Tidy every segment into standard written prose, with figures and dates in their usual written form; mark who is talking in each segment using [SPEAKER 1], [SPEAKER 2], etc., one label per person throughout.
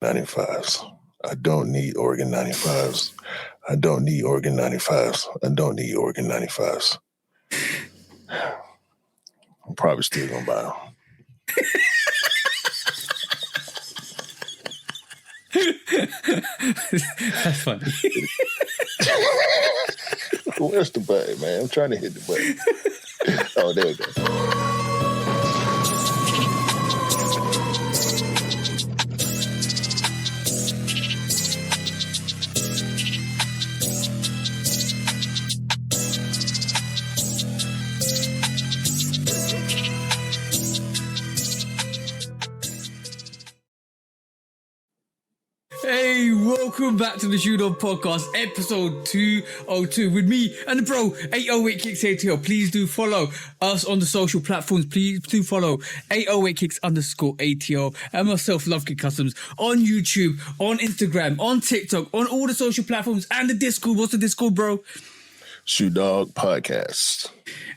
[SPEAKER 1] 95s. I don't need Oregon 95s. I don't need Oregon 95s. I don't need Oregon 95s. I'm probably still going to buy them.
[SPEAKER 2] That's funny.
[SPEAKER 1] Where's the button, man? I'm trying to hit the button. Oh, there we go.
[SPEAKER 2] Hey, welcome back to the Shoot On Podcast, episode 202 with me and the bro, 808 Kicks ATL. Please do follow us on the social platforms. Please do follow 808 Kicks _ATL and myself, Lovekickscustom, on YouTube, on Instagram, on TikTok, on all the social platforms and the Discord. What's the Discord, bro?
[SPEAKER 1] Shoot Dog Podcast.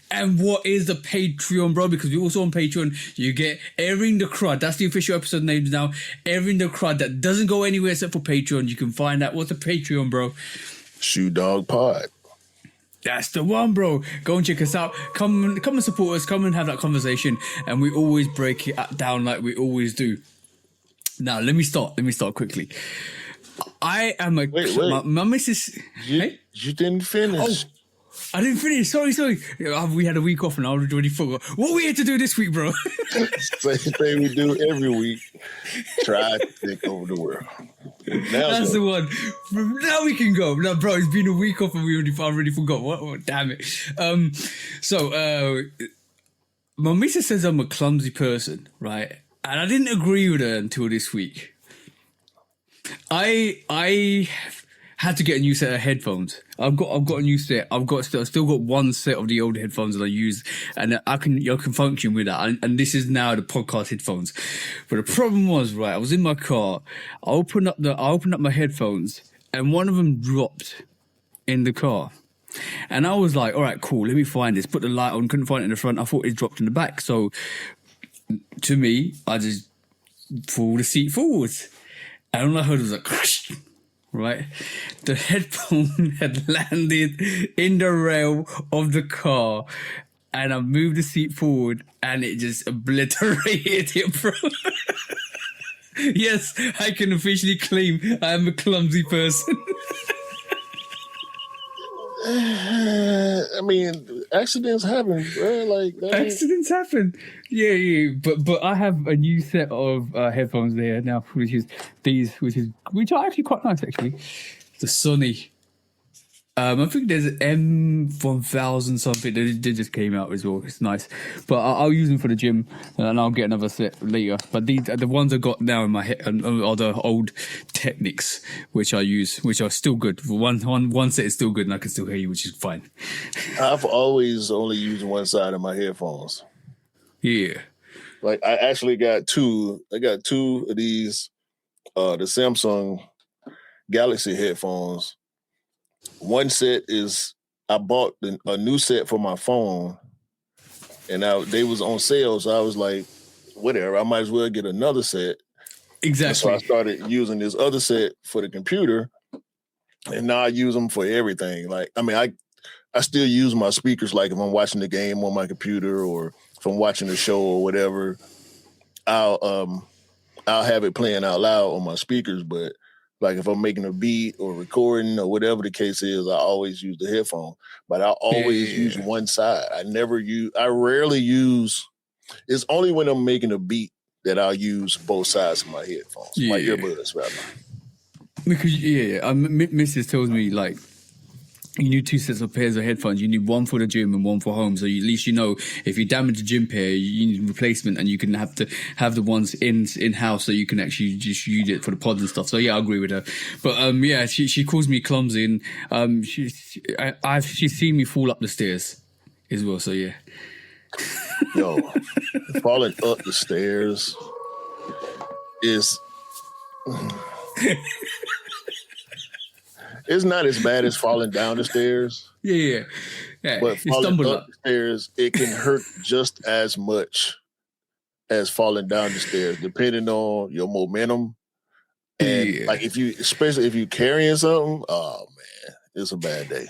[SPEAKER 2] And what is the Patreon, bro? Because we're also on Patreon. You get Airing the Crud. That's the official episode name now. Airing the Crud. That doesn't go anywhere except for Patreon. You can find out what's the Patreon, bro.
[SPEAKER 1] Shoot Dog Pod.
[SPEAKER 2] That's the one, bro. Go and check us out. Come and support us. Come and have that conversation. And we always break it down like we always do. Now, let me start quickly. I am a...
[SPEAKER 1] Wait.
[SPEAKER 2] My missus...
[SPEAKER 1] You didn't finish.
[SPEAKER 2] Oh. I didn't finish. Sorry. We had a week off and I already forgot. What we had to do this week, bro?
[SPEAKER 1] Same thing we do every week. Try to take over the world.
[SPEAKER 2] That's the one. Now we can go. Now, bro, it's been a week off and we already forgot. What? Damn it. My missus says I'm a clumsy person, right? And I didn't agree with her until this week. I had to get a new set of headphones. I've got a new set. I've still got one set of the old headphones that I use, and I can function with that. And this is now the podcast headphones. But the problem was, right, I was in my car. I opened up my headphones, and one of them dropped in the car. And I was like, all right, cool. Let me find this. Put the light on. Couldn't find it in the front. I thought it dropped in the back. So to me, I just pulled the seat forwards, and all I heard was a crash. Right, the headphone had landed in the rail of the car, and I moved the seat forward, and it just obliterated it, bro. Yes, I can officially claim I am a clumsy person.
[SPEAKER 1] I mean, accidents happen, bro.
[SPEAKER 2] Accidents happen. Yeah. But I have a new set of headphones there now, which are actually quite nice, actually. The Sony. I think there's an M1000 something that just came out as well. It's nice, but I'll use them for the gym, and I'll get another set later. But the ones I got now in my head are the old Technics, which I use, which are still good. One set is still good, and I can still hear you, which is fine.
[SPEAKER 1] I've always only used one side of my headphones.
[SPEAKER 2] Yeah,
[SPEAKER 1] like I actually got two. I got two of these, the Samsung Galaxy headphones. One set is I bought a new set for my phone, and they was on sale, so I was like, whatever, I might as well get another set.
[SPEAKER 2] Exactly.
[SPEAKER 1] And so I started using this other set for the computer, and now I use them for everything. Like, I mean, I still use my speakers, like if I'm watching the game on my computer or if I'm watching a show or whatever, I'll have it playing out loud on my speakers, but like if I'm making a beat or recording or whatever the case is, I always use the headphone. But I always use one side. I rarely use, it's only when I'm making a beat that I'll use both sides of my headphones, my earbuds rather.
[SPEAKER 2] Because, Mrs. tells me, like, you need two sets of pairs of headphones. You need one for the gym and one for home. So at least you know if you damage the gym pair, you need replacement, and you can have the ones in house so you can actually just use it for the pods and stuff. So yeah, I agree with her. But she calls me clumsy, and she's seen me fall up the stairs as well. So yeah.
[SPEAKER 1] Yo, falling up the stairs is. It's not as bad as falling down the stairs.
[SPEAKER 2] Yeah.
[SPEAKER 1] But falling up the stairs, it can hurt just as much as falling down the stairs, depending on your momentum And like especially if you carrying something, oh man, it's a bad day.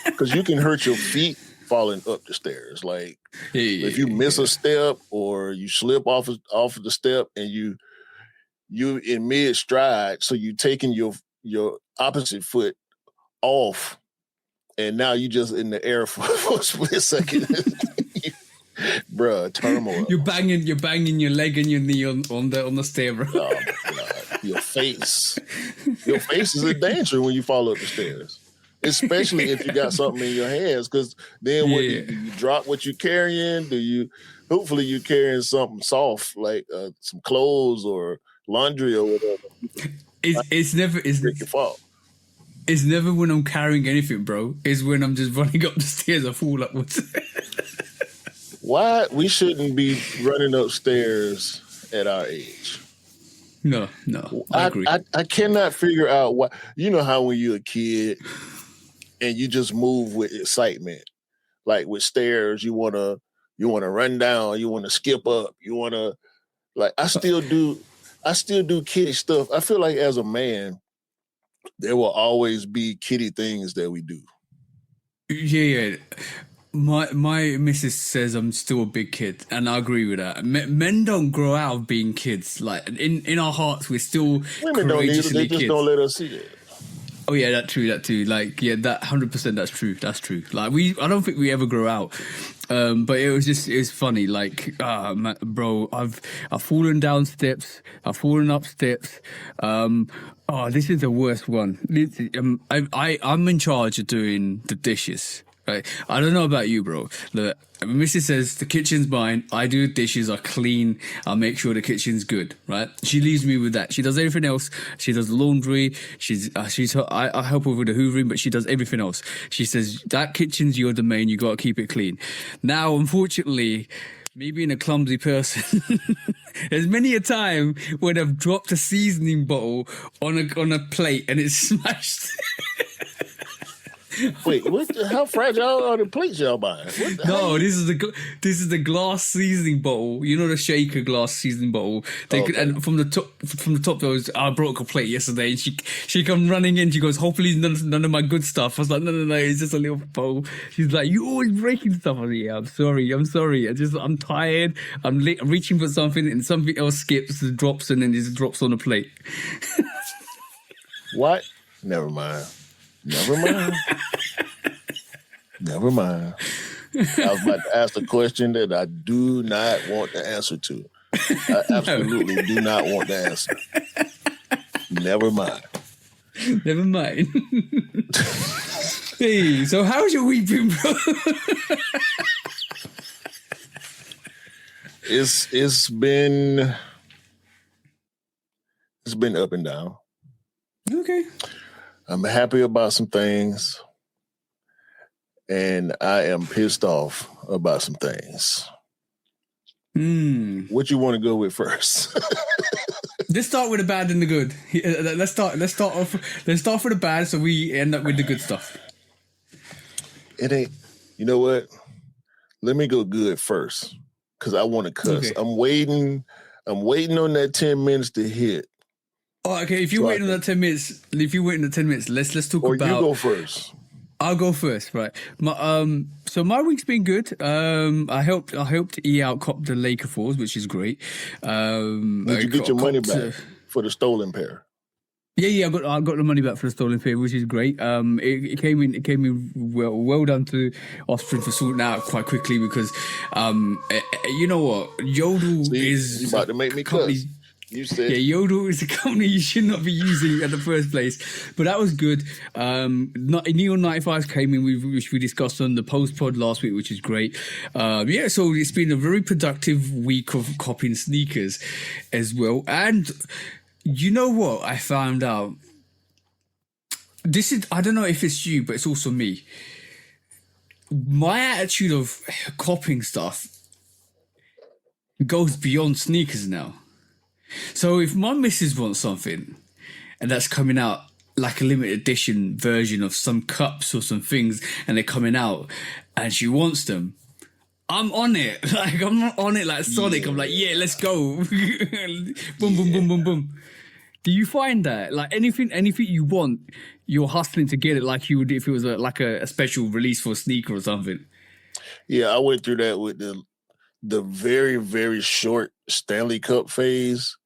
[SPEAKER 1] Because you can hurt your feet falling up the stairs. Like if you miss a step or you slip off of the step and you in mid stride, so you taking your opposite foot off, and now you just in the air for a split second. Bruh, turmoil.
[SPEAKER 2] You're banging your leg and your knee on the stair, bro.
[SPEAKER 1] Oh my God. Your face is in danger when you fall up the stairs, especially if you got something in your hands. Because then what do you drop what you're carrying? Hopefully you're carrying something soft like some clothes or laundry or whatever.
[SPEAKER 2] It's never
[SPEAKER 1] your fault.
[SPEAKER 2] It's never when I'm carrying anything, bro. It's when I'm just running up the stairs, I fall upwards.
[SPEAKER 1] Why we shouldn't be running upstairs at our age?
[SPEAKER 2] No, I agree.
[SPEAKER 1] I cannot figure out why. You know how when you're a kid and you just move with excitement, like with stairs, you wanna run down, you wanna skip up, you wanna like. I still do kiddie stuff. I feel like as a man, there will always be kiddie things that we do.
[SPEAKER 2] Yeah. My missus says I'm still a big kid, and I agree with that. Men don't grow out of being kids. Like in our hearts, we're still
[SPEAKER 1] women don't either. They just
[SPEAKER 2] kids.
[SPEAKER 1] don't let us see it.
[SPEAKER 2] Oh yeah, that too. Like that 100%. That's true. Like I don't think we ever grow out. But it's funny. Like, bro, I've fallen down steps. I've fallen up steps. This is the worst one. I'm in charge of doing the dishes. Right. I don't know about you, bro. Look, Mrs. says the kitchen's mine. I do the dishes. I clean. I make sure the kitchen's good. Right. She leaves me with that. She does everything else. She does laundry. I help her with the hoovering, but she does everything else. She says that kitchen's your domain. You got to keep it clean. Now, unfortunately, me being a clumsy person, there's many a time when I've dropped a seasoning bottle on a plate and it's smashed.
[SPEAKER 1] Wait, how fragile are the plates y'all buying?
[SPEAKER 2] No, this is the glass seasoning bottle. You know the shaker glass seasoning bottle. And from the top, there was, I broke a plate yesterday, and she come running in. She goes, "Hopefully none of my good stuff." I was like, "No, it's just a little bowl." She's like, "You always breaking stuff." I was like, "Yeah, I'm sorry. I'm tired. I'm reaching for something, and something else skips, drops, and then it just drops on the plate."
[SPEAKER 1] What? Never mind. I was about to ask a question that I do not want the answer to. I absolutely do not want the answer. Never mind.
[SPEAKER 2] Hey, so how's your week been, bro?
[SPEAKER 1] It's been up and down.
[SPEAKER 2] Okay.
[SPEAKER 1] I'm happy about some things, and I am pissed off about some things. What you want to go with first?
[SPEAKER 2] Let's start with the bad and the good. Let's start off with the bad, so we end up with the good stuff.
[SPEAKER 1] It ain't. You know what? Let me go good first, because I want to cuss. Okay. I'm waiting on that 10 minutes to hit.
[SPEAKER 2] Oh, okay. If you're waiting on that 10 minutes, let's talk about. Or
[SPEAKER 1] you go first.
[SPEAKER 2] I'll go first, right? So my week's been good. I helped E out cop the Laker Falls, which is great.
[SPEAKER 1] Did you get your money back for the stolen pair?
[SPEAKER 2] Yeah, I got the money back for the stolen pair, which is great. It came in well done to Osprey for sorting out quite quickly because, you know what, Yodel is
[SPEAKER 1] you about to make me cuss. You said,
[SPEAKER 2] yeah, Yodel is a company you should not be using in the first place. But that was good. Neon 95 came in, which we discussed on the post-pod last week, which is great. So it's been a very productive week of copying sneakers as well. And you know what I found out? I don't know if it's you, but it's also me. My attitude of copying stuff goes beyond sneakers now. So if my missus wants something and that's coming out like a limited edition version of some cups or some things and they're coming out and she wants them, I'm on it. Like I'm not on it like Sonic. I'm like, yeah, let's go. Boom, boom, boom, boom, boom. Do you find that like anything you want, you're hustling to get it like you would if it was like a special release for a sneaker or something?
[SPEAKER 1] Yeah, I went through that with the very, very short Stanley Cup phase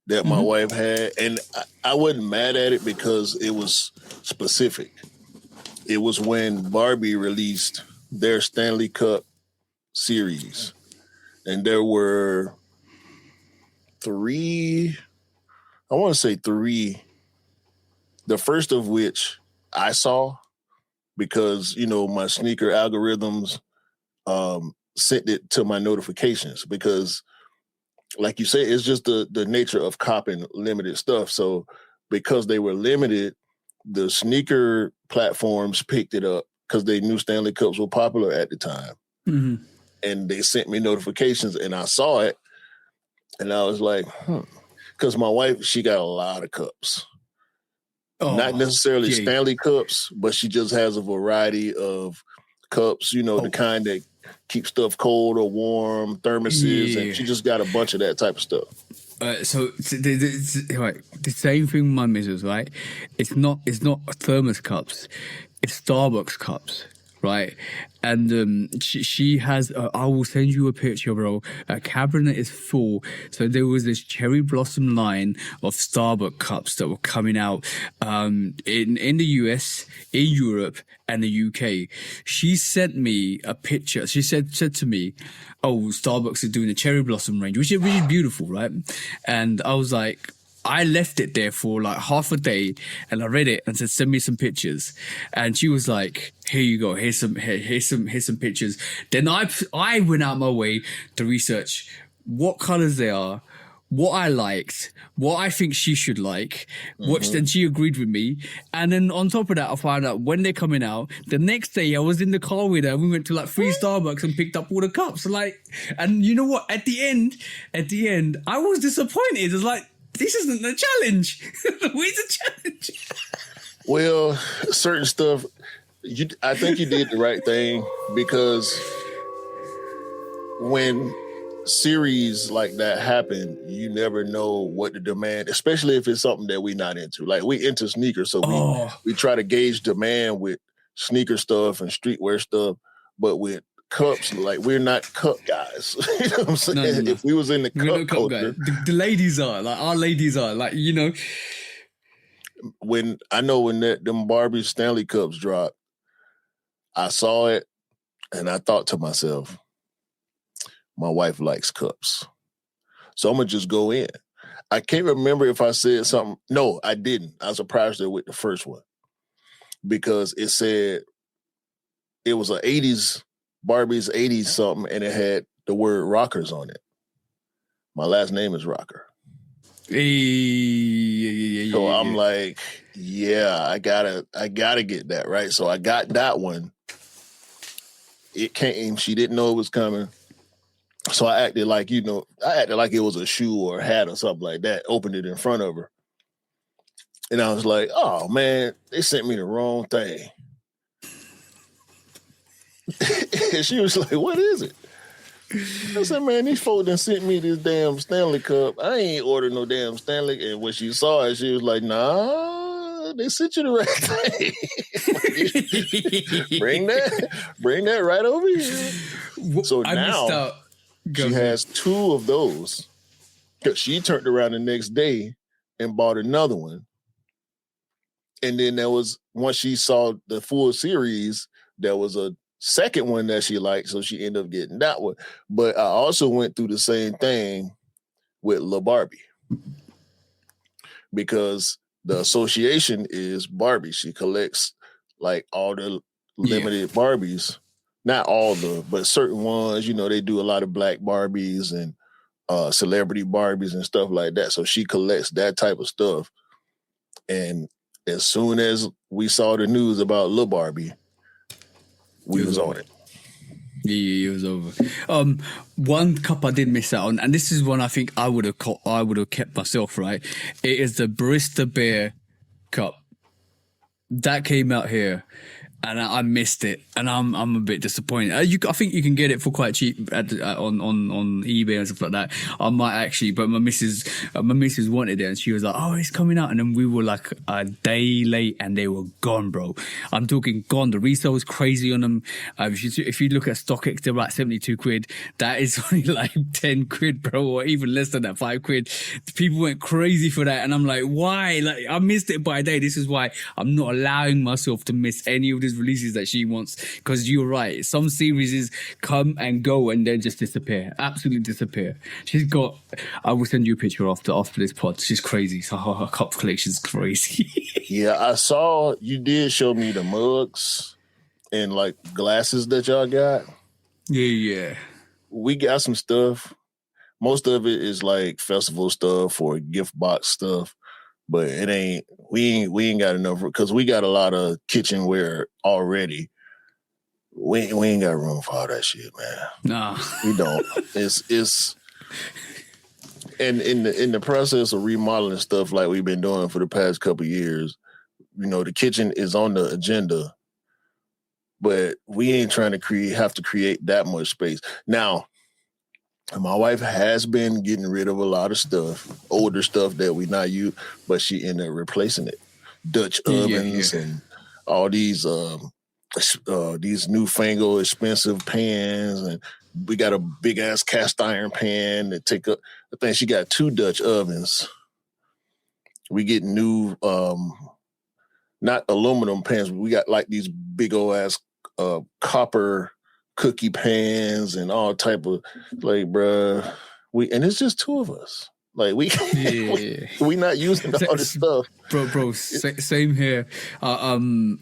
[SPEAKER 1] that my wife had. And I wasn't mad at it because it was specific. It was when Barbie released their Stanley Cup series. And there were three, I want to say three, the first of which I saw because, my sneaker algorithms sent it to my notifications because, like you say, it's just the nature of copping limited stuff. So because they were limited, the sneaker platforms picked it up because they knew Stanley Cups were popular at the time.
[SPEAKER 2] Mm-hmm.
[SPEAKER 1] And they sent me notifications and I saw it and I was like, because my wife, she got a lot of cups. Not necessarily Stanley Cups, but she just has a variety of cups, the kind that keep stuff cold or warm, thermoses, and she just got a bunch of that type of stuff.
[SPEAKER 2] So the same thing with my missus, right? It's not thermos cups, it's Starbucks cups, right? And she has, I will send you a picture, bro. A cabinet is full. So there was this cherry blossom line of Starbucks cups that were coming out in the US, in Europe, and the UK. She sent me a picture. She said to me, "Oh, Starbucks is doing a cherry blossom range, which is really beautiful, right?" And I was like, I left it there for like half a day and I read it and said, send me some pictures. And she was like, here you go. Here's some pictures. Then I went out my way to research what colors they are, what I liked, what I think she should like, then she agreed with me. And then on top of that, I found out when they're coming out. The next day I was in the car with her. We went to like 3 Starbucks and picked up all the cups. And you know what? At the end, I was disappointed. It was like, this isn't a challenge. Where's the challenge?
[SPEAKER 1] Well, certain stuff, I think you did the right thing because when series like that happen, you never know what the demand, especially if it's something that we're not into. Like we into sneakers, so we try to gauge demand with sneaker stuff and streetwear stuff, but with cups, like we're not cup guys. You know what I'm saying? No. If we was in the cup culture,
[SPEAKER 2] the ladies are like our ladies are like,
[SPEAKER 1] when them Barbie Stanley Cups dropped, I saw it and I thought to myself, my wife likes cups, so I'm gonna just go in. I can't remember if I said something. No, I didn't. I surprised her with the first one because it said it was an 80s Barbie's 80s something, and it had the word rockers on it. My last name is Rocker. So I'm like, yeah, I gotta get that, right? So I got that one. It came, she didn't know it was coming. So I acted like, it was a shoe or a hat or something like that, opened it in front of her. And I was like, oh man, they sent me the wrong thing. And she was like, what is it? I said, man, these folks done sent me this damn Stanley Cup. I ain't ordered no damn Stanley. And when she saw it, she was like, nah, they sent you the right thing. bring that right over here. So now she has 2 of those. She turned around the next day and bought another one. And then there was, once she saw the full series, there was a second one that she liked, so she ended up getting that one. But I also went through the same thing with La Barbie because the association is Barbie. She collects like all the limited Barbies, not all but certain ones. They do a lot of black Barbies and celebrity Barbies and stuff like that. So she collects that type of stuff. And as soon as we saw the news about La Barbie, we was on it.
[SPEAKER 2] Yeah, it was over. One cup I did miss out on, and this is one I think I would have kept myself, right? It is the Barista Bear cup that came out here, and I missed it, and I'm a bit disappointed. I think you can get it for quite cheap on eBay and stuff like that. I might actually, but my missus wanted it, and she was like, "Oh, it's coming out," and then we were like a day late, and they were gone, bro. I'm talking gone. The resale was crazy on them. If you look at StockX, they're about 72 quid. That is only like 10 quid, bro, or even less than that, 5 quid. People went crazy for that, and I'm like, why? Like, I missed it by a day. This is why I'm not allowing myself to miss any of these releases that she wants, because you're right, some series come and go and then just disappear, absolutely disappear. I will send you a picture after this pod. She's crazy, so her cup collection's crazy.
[SPEAKER 1] Yeah, I saw you did show me the mugs and like glasses that y'all got.
[SPEAKER 2] Yeah,
[SPEAKER 1] we got some stuff. Most of it is like festival stuff or gift box stuff. But we ain't got enough, because we got a lot of kitchenware already. We ain't got room for all that shit, man.
[SPEAKER 2] Nah,
[SPEAKER 1] we don't. It's and in the process of remodeling stuff like we've been doing for the past couple of years, the kitchen is on the agenda, but we ain't trying to have to create that much space now. My wife has been getting rid of a lot of stuff, older stuff that we not use, but she ended up replacing it. Dutch ovens and all these newfangled expensive pans, and we got a big ass cast iron pan that take up. I think she got 2 Dutch ovens. We get new, not aluminum pans. But we got like these big old ass copper cookie pans and all type of, like, bruh, and it's just 2 of us. Like, we not using all this stuff,
[SPEAKER 2] bro. Same here. I'm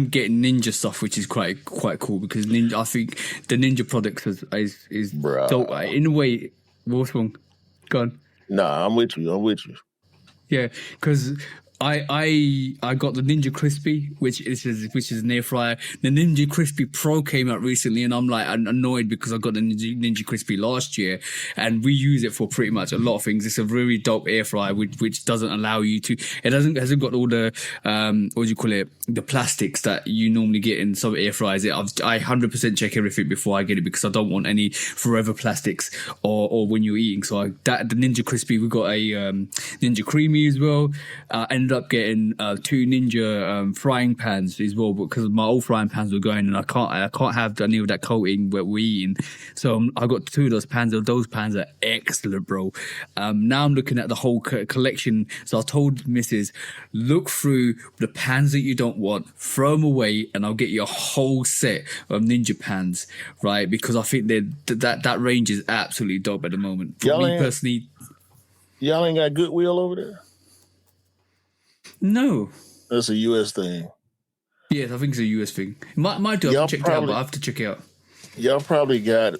[SPEAKER 2] getting Ninja stuff, which is quite cool, because Ninja, I think the Ninja products is dope. In a way, what's wrong? Go on.
[SPEAKER 1] Nah, I'm with you.
[SPEAKER 2] Yeah, because I got the Ninja Crispy, which is an air fryer. The Ninja Crispy Pro came out recently, and I'm like annoyed because I got the Ninja Crispy last year, and we use it for pretty much a lot of things. It's a really dope air fryer, which doesn't allow you to. It hasn't got all the what do you call it? The plastics that you normally get in some air fryers. I 100% check everything before I get it, because I don't want any forever plastics or when you're eating. So the Ninja Crispy, we got a Ninja Creamy as well. Ended up getting 2 Ninja frying pans as well, because my old frying pans were going, and I can't have any of that coating where we're eating. So I got 2 of those pans. Those pans are excellent, bro. Now I'm looking at the whole collection. So I told Mrs., look through the pans that you don't want, throw them away, and I'll get you a whole set of Ninja pans, right? Because I think that range is absolutely dope at the moment. For me personally,
[SPEAKER 1] y'all ain't got Goodwill over there?
[SPEAKER 2] No.
[SPEAKER 1] That's a US thing.
[SPEAKER 2] Yes, I think it's a US thing. Might do. I haven't checked it out, but I have to check it out.
[SPEAKER 1] Y'all probably got,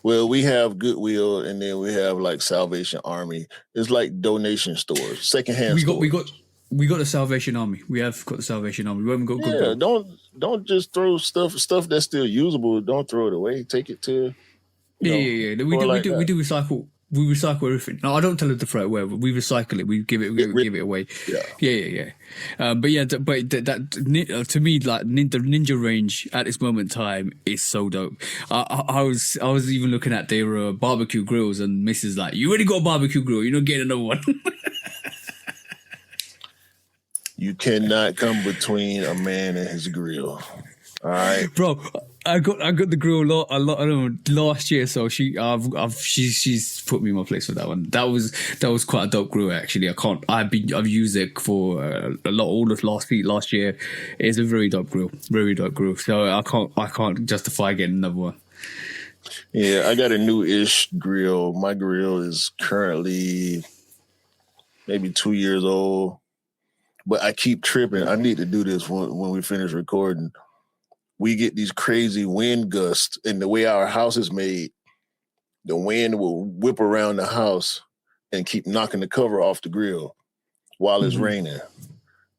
[SPEAKER 1] well, we have Goodwill, and then we have like Salvation Army. It's like donation stores, secondhand stores.
[SPEAKER 2] We got the Salvation Army. We have got the Salvation Army. We haven't got Goodwill.
[SPEAKER 1] Don't just throw stuff that's still usable. Don't throw it away. Take it to.
[SPEAKER 2] Yeah. We do recycle. We recycle everything. No, I don't tell her to throw it away. We recycle it. We give it away. Yeah. But to me, like the Ninja range at this moment in time is so dope. I was even looking at their barbecue grills, and Mrs. like, you already got a barbecue grill. You're not getting another one.
[SPEAKER 1] You cannot come between a man and his grill. All right,
[SPEAKER 2] bro. I got the grill a lot last year, so she's put me in my place for that one. That was quite a dope grill, actually. I've used it for a lot, all of last year. It's a very dope grill. So I can't justify getting another one.
[SPEAKER 1] Yeah, I got a new-ish grill. My grill is currently maybe 2 years old, but I keep tripping. I need to do this when we finish recording. We get these crazy wind gusts, and the way our house is made, the wind will whip around the house and keep knocking the cover off the grill while it's raining.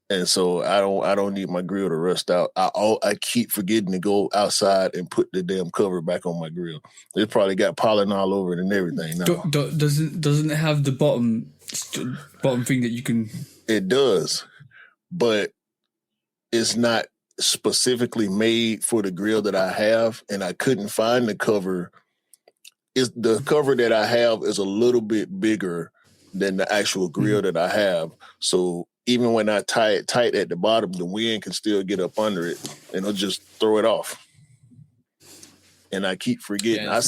[SPEAKER 1] And so I don't need my grill to rust out. I keep forgetting to go outside and put the damn cover back on my grill. It's probably got pollen all over it and everything now.
[SPEAKER 2] Doesn't it have the bottom thing that you can?
[SPEAKER 1] It does, but is not specifically made for the grill that I have, and I couldn't find the cover. Is the cover that I have is a little bit bigger than the actual grill that I have. So even when I tie it tight at the bottom, the wind can still get up under it and it'll just throw it off. And I keep forgetting.
[SPEAKER 2] Yeah,
[SPEAKER 1] I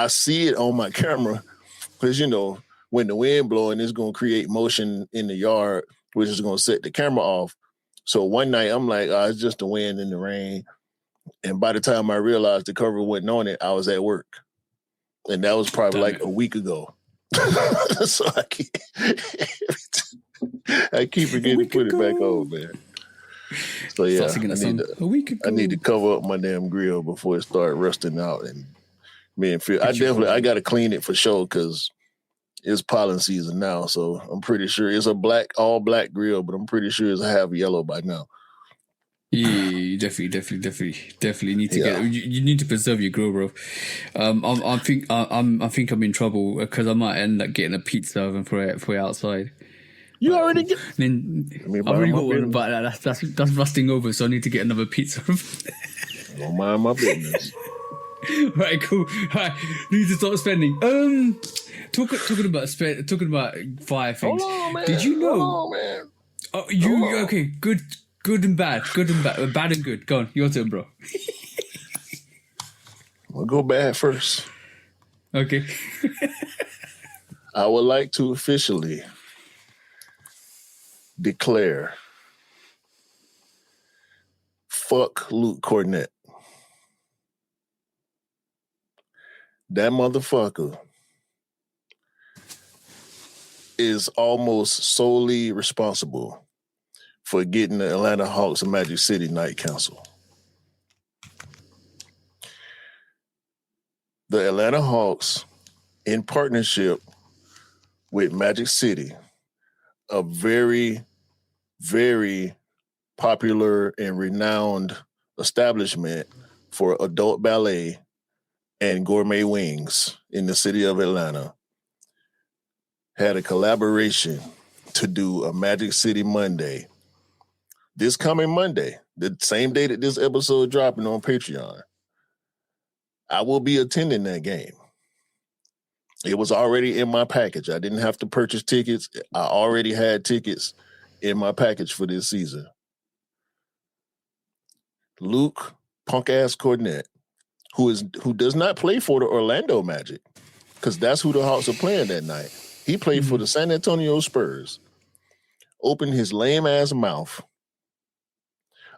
[SPEAKER 1] see it on my camera because, you know, when the wind blowing, it's going to create motion in the yard, which is going to set the camera off. So one night I'm like, oh, it's just the wind and the rain. And by the time I realized the cover wasn't on it, I was at work. And that was probably like a week ago. So I keep forgetting to put it back on, man. So yeah, I need to cover up my damn grill before it start rusting out. And I got to clean it for sure because it's pollen season now. So I'm pretty sure it's a all black grill, but I'm pretty sure it's half yellow by now.
[SPEAKER 2] Yeah, you definitely need to get. You need to preserve your grill, bro. I think I'm in trouble because I might end up getting a pizza oven for it outside.
[SPEAKER 1] You already get.
[SPEAKER 2] I've already got one, but that's rusting over, so I need to get another pizza oven.
[SPEAKER 1] Don't mind my business.
[SPEAKER 2] Right, cool. Right, need to start spending. Talking about fire things.
[SPEAKER 1] Hold on, man.
[SPEAKER 2] Did you know?
[SPEAKER 1] Hold on, man.
[SPEAKER 2] Oh, okay? Good and bad. Bad and good. Go on, your turn, bro.
[SPEAKER 1] We'll go bad first.
[SPEAKER 2] Okay.
[SPEAKER 1] I would like to officially declare fuck Luke Cornett. That motherfucker is almost solely responsible for getting the Atlanta Hawks and Magic City Night canceled. The Atlanta Hawks, in partnership with Magic City, a very, very popular and renowned establishment for adult ballet and gourmet wings in the city of Atlanta, had a collaboration to do a Magic City Monday. This coming Monday, the same day that this episode dropping on Patreon, I will be attending that game. It was already in my package. I didn't have to purchase tickets. I already had tickets in my package for this season. Luke punk-ass Cornett, who does not play for the Orlando Magic, because that's who the Hawks are playing that night. He played for the San Antonio Spurs, opened his lame-ass mouth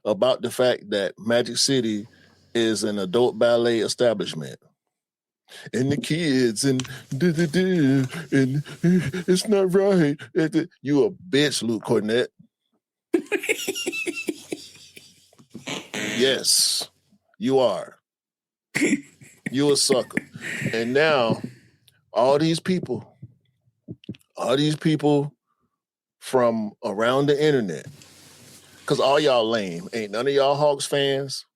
[SPEAKER 1] about the fact that Magic City is an adult ballet establishment. And the kids, and it's not right. You a bitch, Luke Cornett. Yes, you are. You a sucker. And now, all these people from around the internet, because all y'all lame. Ain't none of y'all Hawks fans.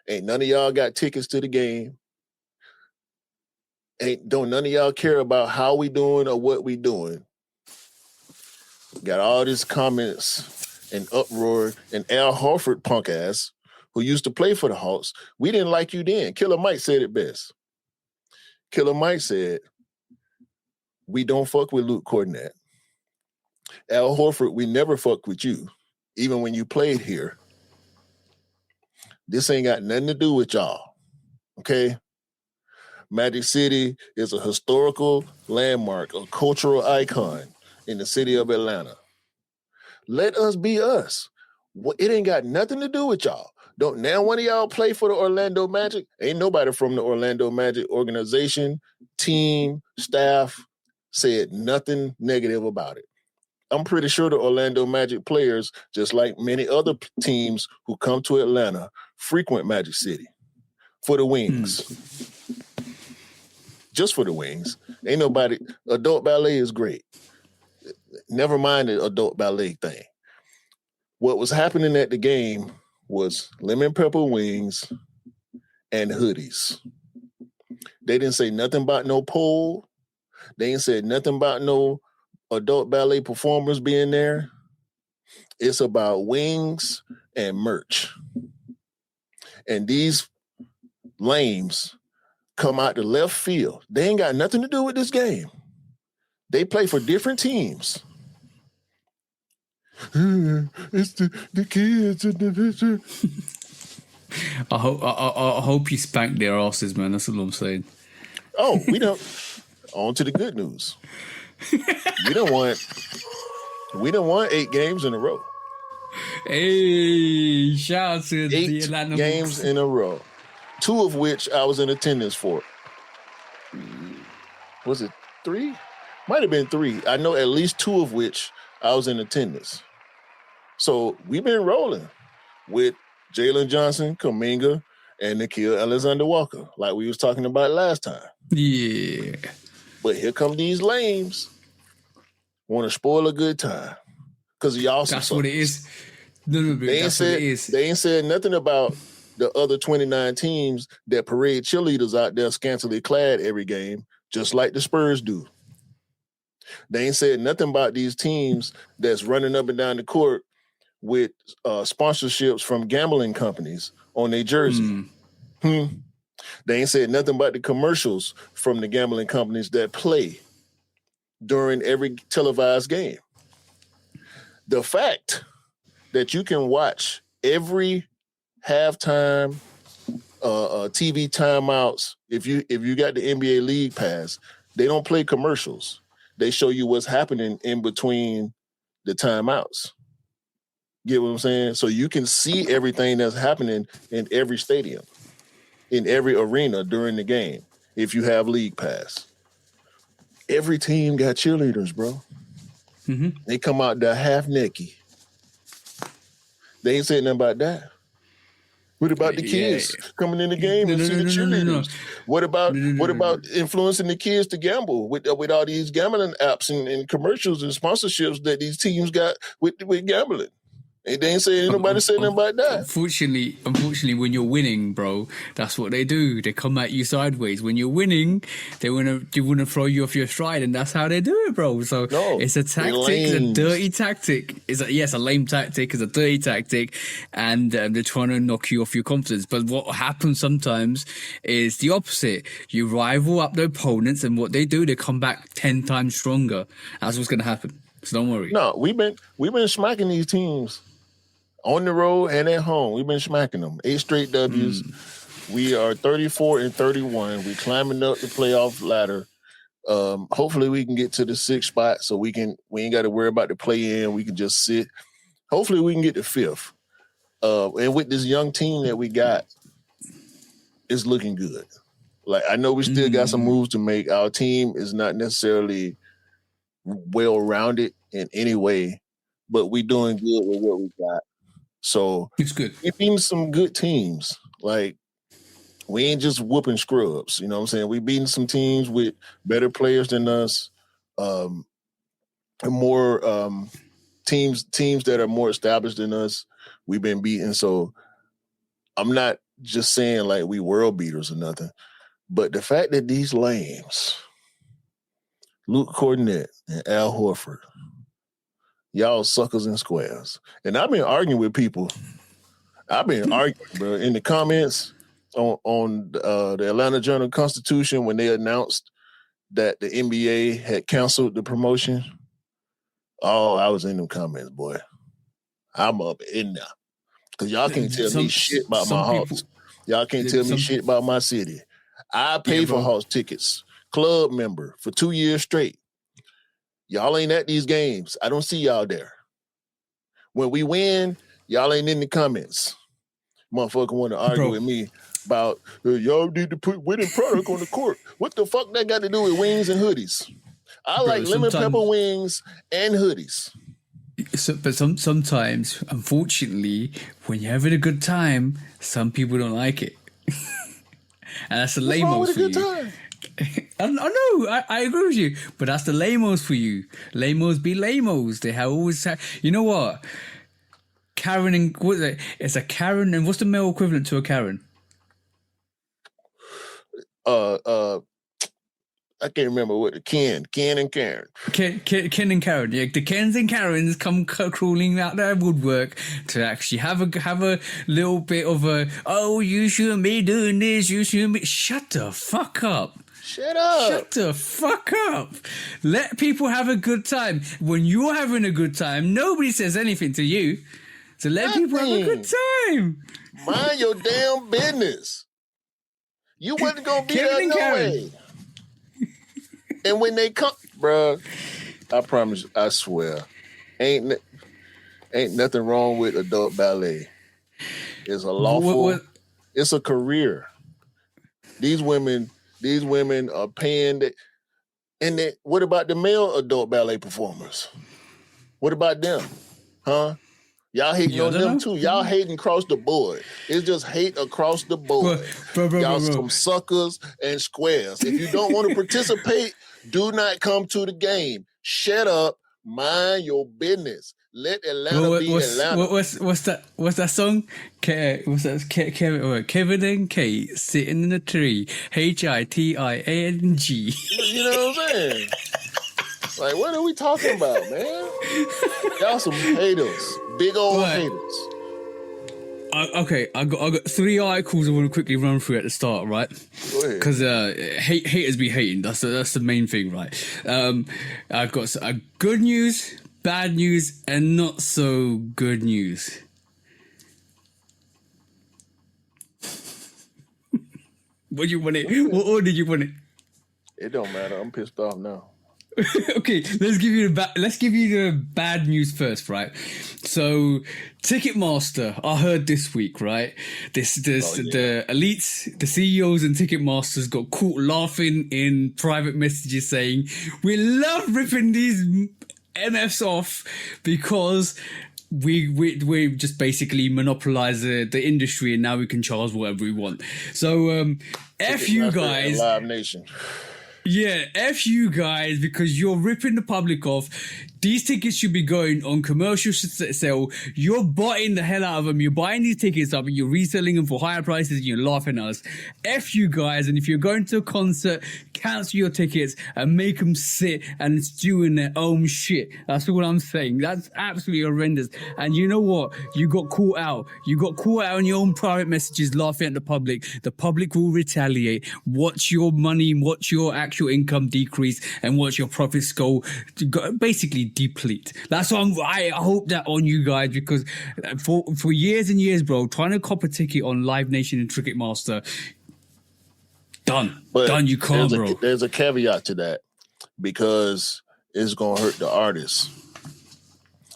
[SPEAKER 1] Ain't none of y'all got tickets to the game. Don't none of y'all care about how we doing or what we doing. Got all these comments and uproar, and Al Horford punk ass, who used to play for the Hawks, we didn't like you then. Killer Mike said it best. Killer Mike said, we don't fuck with Luke Cornett. Al Horford, we never fucked with you, even when you played here. This ain't got nothing to do with y'all, okay? Magic City is a historical landmark, a cultural icon in the city of Atlanta. Let us be us. It ain't got nothing to do with y'all. Don't now one of y'all play for the Orlando Magic? Ain't nobody from the Orlando Magic organization, team, staff said nothing negative about it. I'm pretty sure the Orlando Magic players, just like many other teams who come to Atlanta, frequent Magic City for the wings. Just for the wings. Ain't nobody. Adult ballet is great. Never mind the adult ballet thing. What was happening at the game was lemon pepper wings and hoodies. They didn't say nothing about no pole. They ain't said nothing about no adult ballet performers being there. It's about wings and merch. And these lames come out the left field. They ain't got nothing to do with this game. They play for different teams. It's the kids in the picture.
[SPEAKER 2] I hope you spank their asses, man. That's all I'm saying.
[SPEAKER 1] Oh, we don't. On to the good news. We don't want 8 games in a row.
[SPEAKER 2] Hey, shout out to the
[SPEAKER 1] 8
[SPEAKER 2] Atlanta
[SPEAKER 1] games
[SPEAKER 2] Hawks.
[SPEAKER 1] in a row. 2 of which I was in attendance for. Was it 3? Might have been 3. I know at least 2 of which I was in attendance. So we've been rolling with Jalen Johnson, Kuminga, and Nickeil Alexander-Walker, like we was talking about last time.
[SPEAKER 2] Yeah.
[SPEAKER 1] But here come these lames. Want to spoil a good time. Because y'all some
[SPEAKER 2] That's what it
[SPEAKER 1] suckers.
[SPEAKER 2] is. No, that's what it is.
[SPEAKER 1] They ain't said nothing about the other 29 teams that parade cheerleaders out there scantily clad every game, just like the Spurs do. They ain't said nothing about these teams that's running up and down the court with sponsorships from gambling companies on their jersey. They ain't said nothing about the commercials from the gambling companies that play during every televised game. The fact that you can watch every halftime TV timeouts, if you got the NBA League Pass, they don't play commercials. They show you what's happening in between the timeouts. Get what I'm saying? So you can see everything that's happening in every stadium, in every arena during the game, if you have League Pass. Every team got cheerleaders, bro. They come out there half naked. They ain't saying nothing about that. What about the kids coming in the game and see the cheerleaders? What about influencing the kids to gamble with all these gambling apps and commercials and sponsorships that these teams got with gambling? They ain't saying nobody said nothing about that.
[SPEAKER 2] Unfortunately, when you're winning, bro, that's what they do. They come at you sideways. When you're winning, they want to throw you off your stride, and that's how they do it, bro. So it's a tactic, it's a dirty tactic. It's a lame tactic, it's a dirty tactic, and they're trying to knock you off your confidence. But what happens sometimes is the opposite. You rival up the opponents, and what they do, they come back 10 times stronger. That's what's going to happen. So don't worry.
[SPEAKER 1] No, we've been smacking these teams on the road and at home. We've been smacking them. 8 straight W's. We are 34-31. We're climbing up the playoff ladder. Hopefully we can get to the 6th spot so we ain't got to worry about the play in. We can just sit. Hopefully we can get to 5th. And with this young team that we got, it's looking good. Like, I know we still got some moves to make. Our team is not necessarily well-rounded in any way, but we doing good with what we got. So
[SPEAKER 2] it's good.
[SPEAKER 1] We've beaten some good teams. Like, we ain't just whooping scrubs. You know what I'm saying? We beating some teams with better players than us, and more teams that are more established than us. We've been beating. So I'm not just saying like we world beaters or nothing, but the fact that these lames, Luke Cornett and Al Horford, y'all suckers and squares. And I've been arguing with people. I've been arguing, bro, in the comments on the Atlanta Journal-Constitution when they announced that the NBA had canceled the promotion. Oh, I was in them comments, boy. I'm up in there. Because y'all can't tell me shit about my Hawks. Y'all can't tell me shit about my city. I pay for Hawks tickets, club member, for 2 years straight. Y'all ain't at these games. I don't see y'all there. When we win, y'all ain't in the comments. Motherfucker want to argue with me about y'all need to put winning product on the court. What the fuck that got to do with wings and hoodies? I like lemon pepper wings and hoodies.
[SPEAKER 2] But sometimes, unfortunately, when you're having a good time, some people don't like it. And that's the lame-os for you. I know, I agree with you, but that's the lame-os for you. Lame-os be lame-os. They have always you know what? Karen and what is it? It's a Karen, and what's the male equivalent to a Karen?
[SPEAKER 1] I can't remember what the Ken and Karen.
[SPEAKER 2] Ken and Karen, yeah, the Kens and Karens come crawling out their woodwork to actually have a little bit of a, oh, you shouldn't be doing this, you shouldn't be. Shut the fuck up.
[SPEAKER 1] Shut up.
[SPEAKER 2] Shut the fuck up. Let people have a good time. When you're having a good time, nobody says anything to you. So let people have a good time.
[SPEAKER 1] Mind your damn business. You wasn't gonna be there no way. And when they come, bruh, I promise, I swear, ain't nothing wrong with adult ballet. It's a lawful, it's a career. These women are paying and what about the male adult ballet performers? What about them? Huh? Y'all hating on them too. Y'all hating across the board. It's just hate across the board. Y'all some suckers and squares. If you don't want to participate, do not come to the game. Shut up. Mind your business. Let Atlanta be Atlanta.
[SPEAKER 2] What's that song? What's that? Kevin and Kate sitting in a tree. HITIANG.
[SPEAKER 1] You know what I'm saying? Like, what are we talking about, man? Y'all some haters. Big old haters.
[SPEAKER 2] Okay, I got 3 articles I want to quickly run through at the start, right?
[SPEAKER 1] Go ahead.
[SPEAKER 2] Because haters be hating. That's the main thing, right? I've got good news, bad news, and not so good news. What do you want it? What order do you want it?
[SPEAKER 1] It don't matter. I'm pissed off now.
[SPEAKER 2] Okay, let's give you the bad news first, right? So, Ticketmaster, I heard this week, right? The elites, the CEOs and Ticketmasters got caught laughing in private messages saying, "We love ripping these MFs off because we just basically monopolize the industry and now we can charge whatever we want." So, F you guys.
[SPEAKER 1] Live Nation.
[SPEAKER 2] Yeah, F you guys, because you're ripping the public off. These tickets should be going on commercial sale. You're buying the hell out of them. You're buying these tickets up and you're reselling them for higher prices and you're laughing at us. F you guys. And if you're going to a concert, cancel your tickets and make them sit and stew in their own shit. That's all I'm saying. That's absolutely horrendous. And you know what? You got caught out. You got caught out on your own private messages laughing at the public. The public will retaliate. Watch your money, watch your actual income decrease, and watch your profits go basically deplete. That's what I hope that on you guys, because for years and years, bro, trying to cop a ticket on Live Nation and Ticketmaster, done. You can't, bro.
[SPEAKER 1] There's a caveat to that, because it's gonna hurt the artists.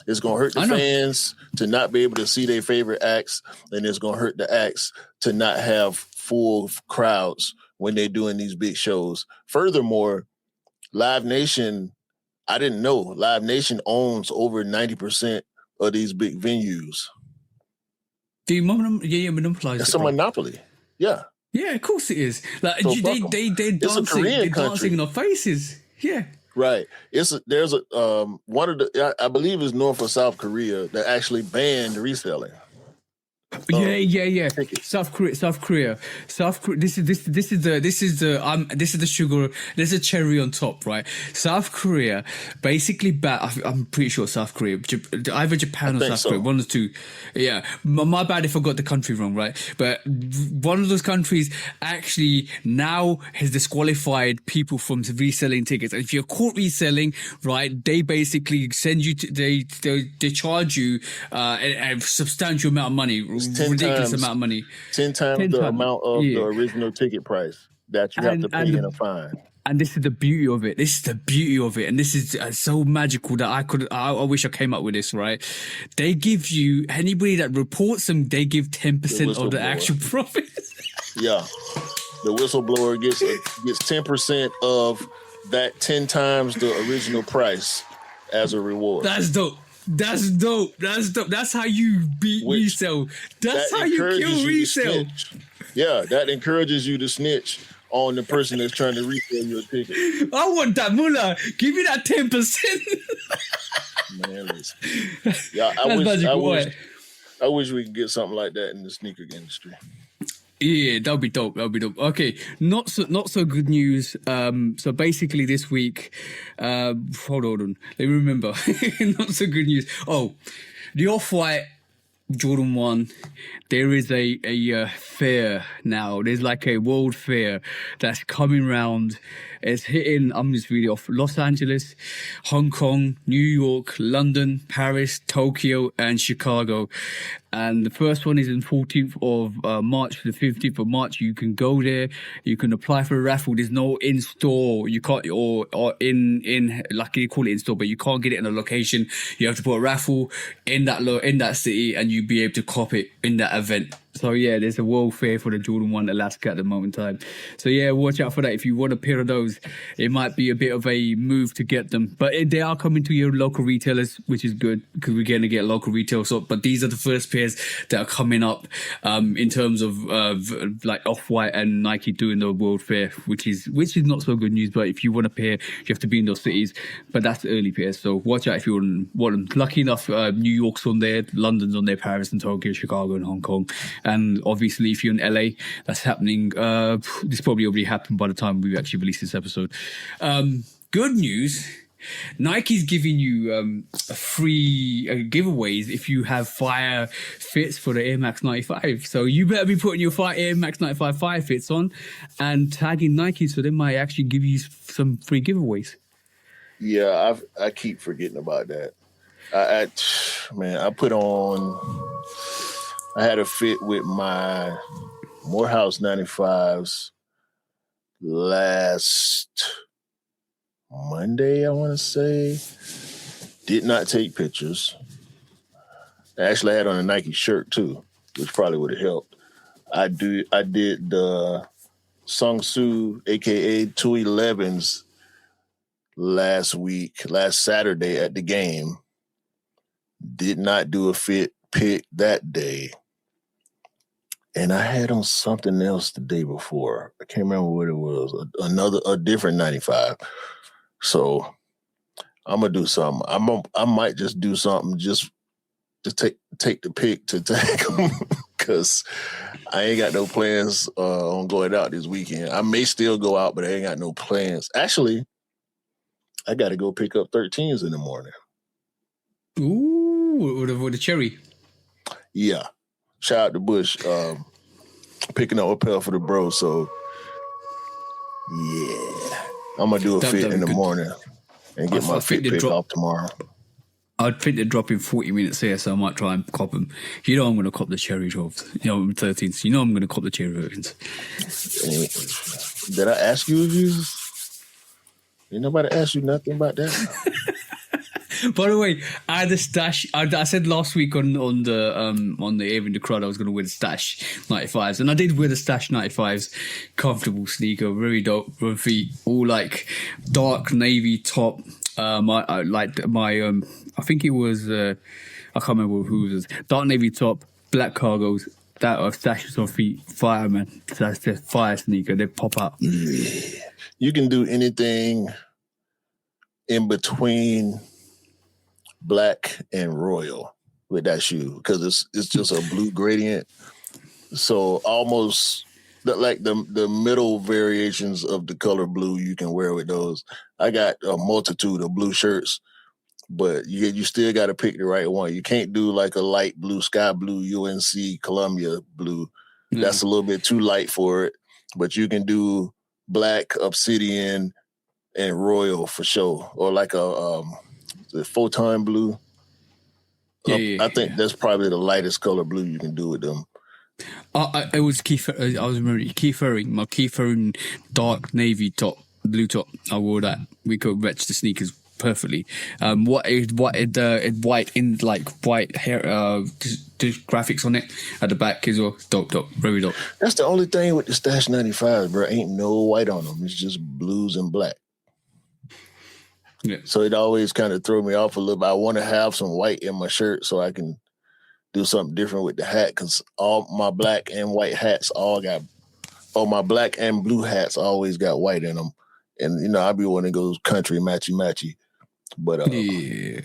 [SPEAKER 1] It's gonna hurt the fans to not be able to see their favorite acts, and it's gonna hurt the acts to not have full crowds when they're doing these big shows. Furthermore, Live Nation, I didn't know, Live Nation owns over 90% of these big venues.
[SPEAKER 2] Do you monopolize it?
[SPEAKER 1] It's a monopoly. Yeah.
[SPEAKER 2] Yeah, of course it is. Like so they're dancing in our faces. Yeah.
[SPEAKER 1] Right. There's one of the, I believe it's North or South Korea that actually banned reselling.
[SPEAKER 2] Yeah. South Korea. This is the sugar. There's a cherry on top, right? South Korea basically I'm pretty sure South Korea, either Japan or South Korea, one of the two. Yeah, my bad if I got the country wrong, right? But one of those countries actually now has disqualified people from reselling tickets. And if you're caught reselling, right, they basically send you they charge you a substantial amount of money. Ridiculous amount of money.
[SPEAKER 1] 10 times the amount of the original ticket price that you have to pay in a fine.
[SPEAKER 2] And this is the beauty of it. And this is so magical that I wish I came up with this, right? They give you, anybody that reports them, they give 10% of the actual profits.
[SPEAKER 1] Yeah. The whistleblower gets 10% of that 10 times the original price as a reward.
[SPEAKER 2] That's dope. That's how you beat resale. That's how you kill resale.
[SPEAKER 1] Yeah, that encourages you to snitch on the person that's trying to resell your ticket.
[SPEAKER 2] I want that mullah. Give me that 10%.
[SPEAKER 1] Man, listen. Yeah, I wish we could get something like that in the sneaker industry.
[SPEAKER 2] Yeah, that'll be dope. That'll be dope. Okay, not so good news. So basically this week, hold on, let me remember. Not so good news. Oh, the Off-White Jordan 1, there is a fair now. There's like a world fair that's coming round. It's hitting, I'm just reading off, Los Angeles, Hong Kong, New York, London, Paris, Tokyo, and Chicago. And the first one is on 14th of March to the 15th of March. You can go there. You can apply for a raffle. There's no in-store. You can't, or in like you call it in-store, but you can't get it in a location. You have to put a raffle in that city, and you be able to cop it in that event. So yeah, there's a world fair for the Jordan 1 Alaska at the moment in time. So yeah, watch out for that. If you want a pair of those, it might be a bit of a move to get them. But they are coming to your local retailers, which is good because we're going to get local retail. So, but these are the first pairs that are coming up in terms of like Off-White and Nike doing the world fair, which is not so good news. But if you want a pair, you have to be in those cities. But that's the early pairs. So watch out if you want them. Lucky enough, New York's on there, London's on there, Paris and Tokyo, Chicago and Hong Kong. And obviously, if you're in LA, that's happening. This probably already happened by the time we actually release this episode. Good news. Nike's giving you a free giveaways if you have fire fits for the Air Max 95. So you better be putting your fire Air Max 95 fire fits on and tagging Nike, so they might actually give you some free giveaways.
[SPEAKER 1] Yeah, I keep forgetting about that. I put on. I had a fit with my Morehouse 95s last Monday, I want to say. Did not take pictures. Actually, I had on a Nike shirt too, which probably would have helped. I did the Sung Soo, aka 211s, last Saturday at the game. Did not do a fit pick that day. And I had on something else the day before. I can't remember what it was. A different 95. So I'm gonna do something. I might just do something just to take the pick to tag them because I ain't got no plans on going out this weekend. I may still go out, but I ain't got no plans. Actually, I got to go pick up 13s in the morning.
[SPEAKER 2] Ooh, with the cherry.
[SPEAKER 1] Yeah. Shout out to Bush, picking up a pair for the bros. So, yeah, I'm going to do a fit in the morning and get my fit pick off tomorrow.
[SPEAKER 2] I think they're dropping 40 minutes here, so I might try and cop them. You know I'm going to cop the cherry 12s. 13s. You know I'm going to cop the cherry 13s.
[SPEAKER 1] Did I ask you if you... Ain't nobody ask you nothing about that?
[SPEAKER 2] By the way, I had a stash. I said last week on the Air in the Crowd I was going to wear the stash 95s, and I did wear the stash 95s. Comfortable sneaker, very dope. Feet, all like dark navy top. I think it was I can't remember who it was. Dark navy top, black cargos. That are stashes on feet. Fire, man. That's the fire sneaker. They pop out.
[SPEAKER 1] Yeah. You can do anything in between black and royal with that shoe because it's just a blue gradient. So almost like the middle variations of the color blue you can wear with those. I got a multitude of blue shirts, but you still got to pick the right one. You can't do like a light blue, sky blue, UNC, Columbia blue. Mm. That's a little bit too light for it. But you can do black, obsidian, and royal for sure. Or like a photon blue. I think that's probably the lightest color blue you can do with them.
[SPEAKER 2] It was Keith. I was remembering Keith Haring, my Keith Haring dark navy top, blue top. I wore that. We could match the sneakers perfectly. White in like white hair, just graphics on it at the back as well. Dope, very dope.
[SPEAKER 1] That's the only thing with the Stash 95, bro. Ain't no white on them. It's just blues and black. Yeah. So it always kind of threw me off a little bit. I want to have some white in my shirt so I can do something different with the hat because all my black and white hats my black and blue hats always got white in them. And, I be wanting to go country matchy. But, yeah,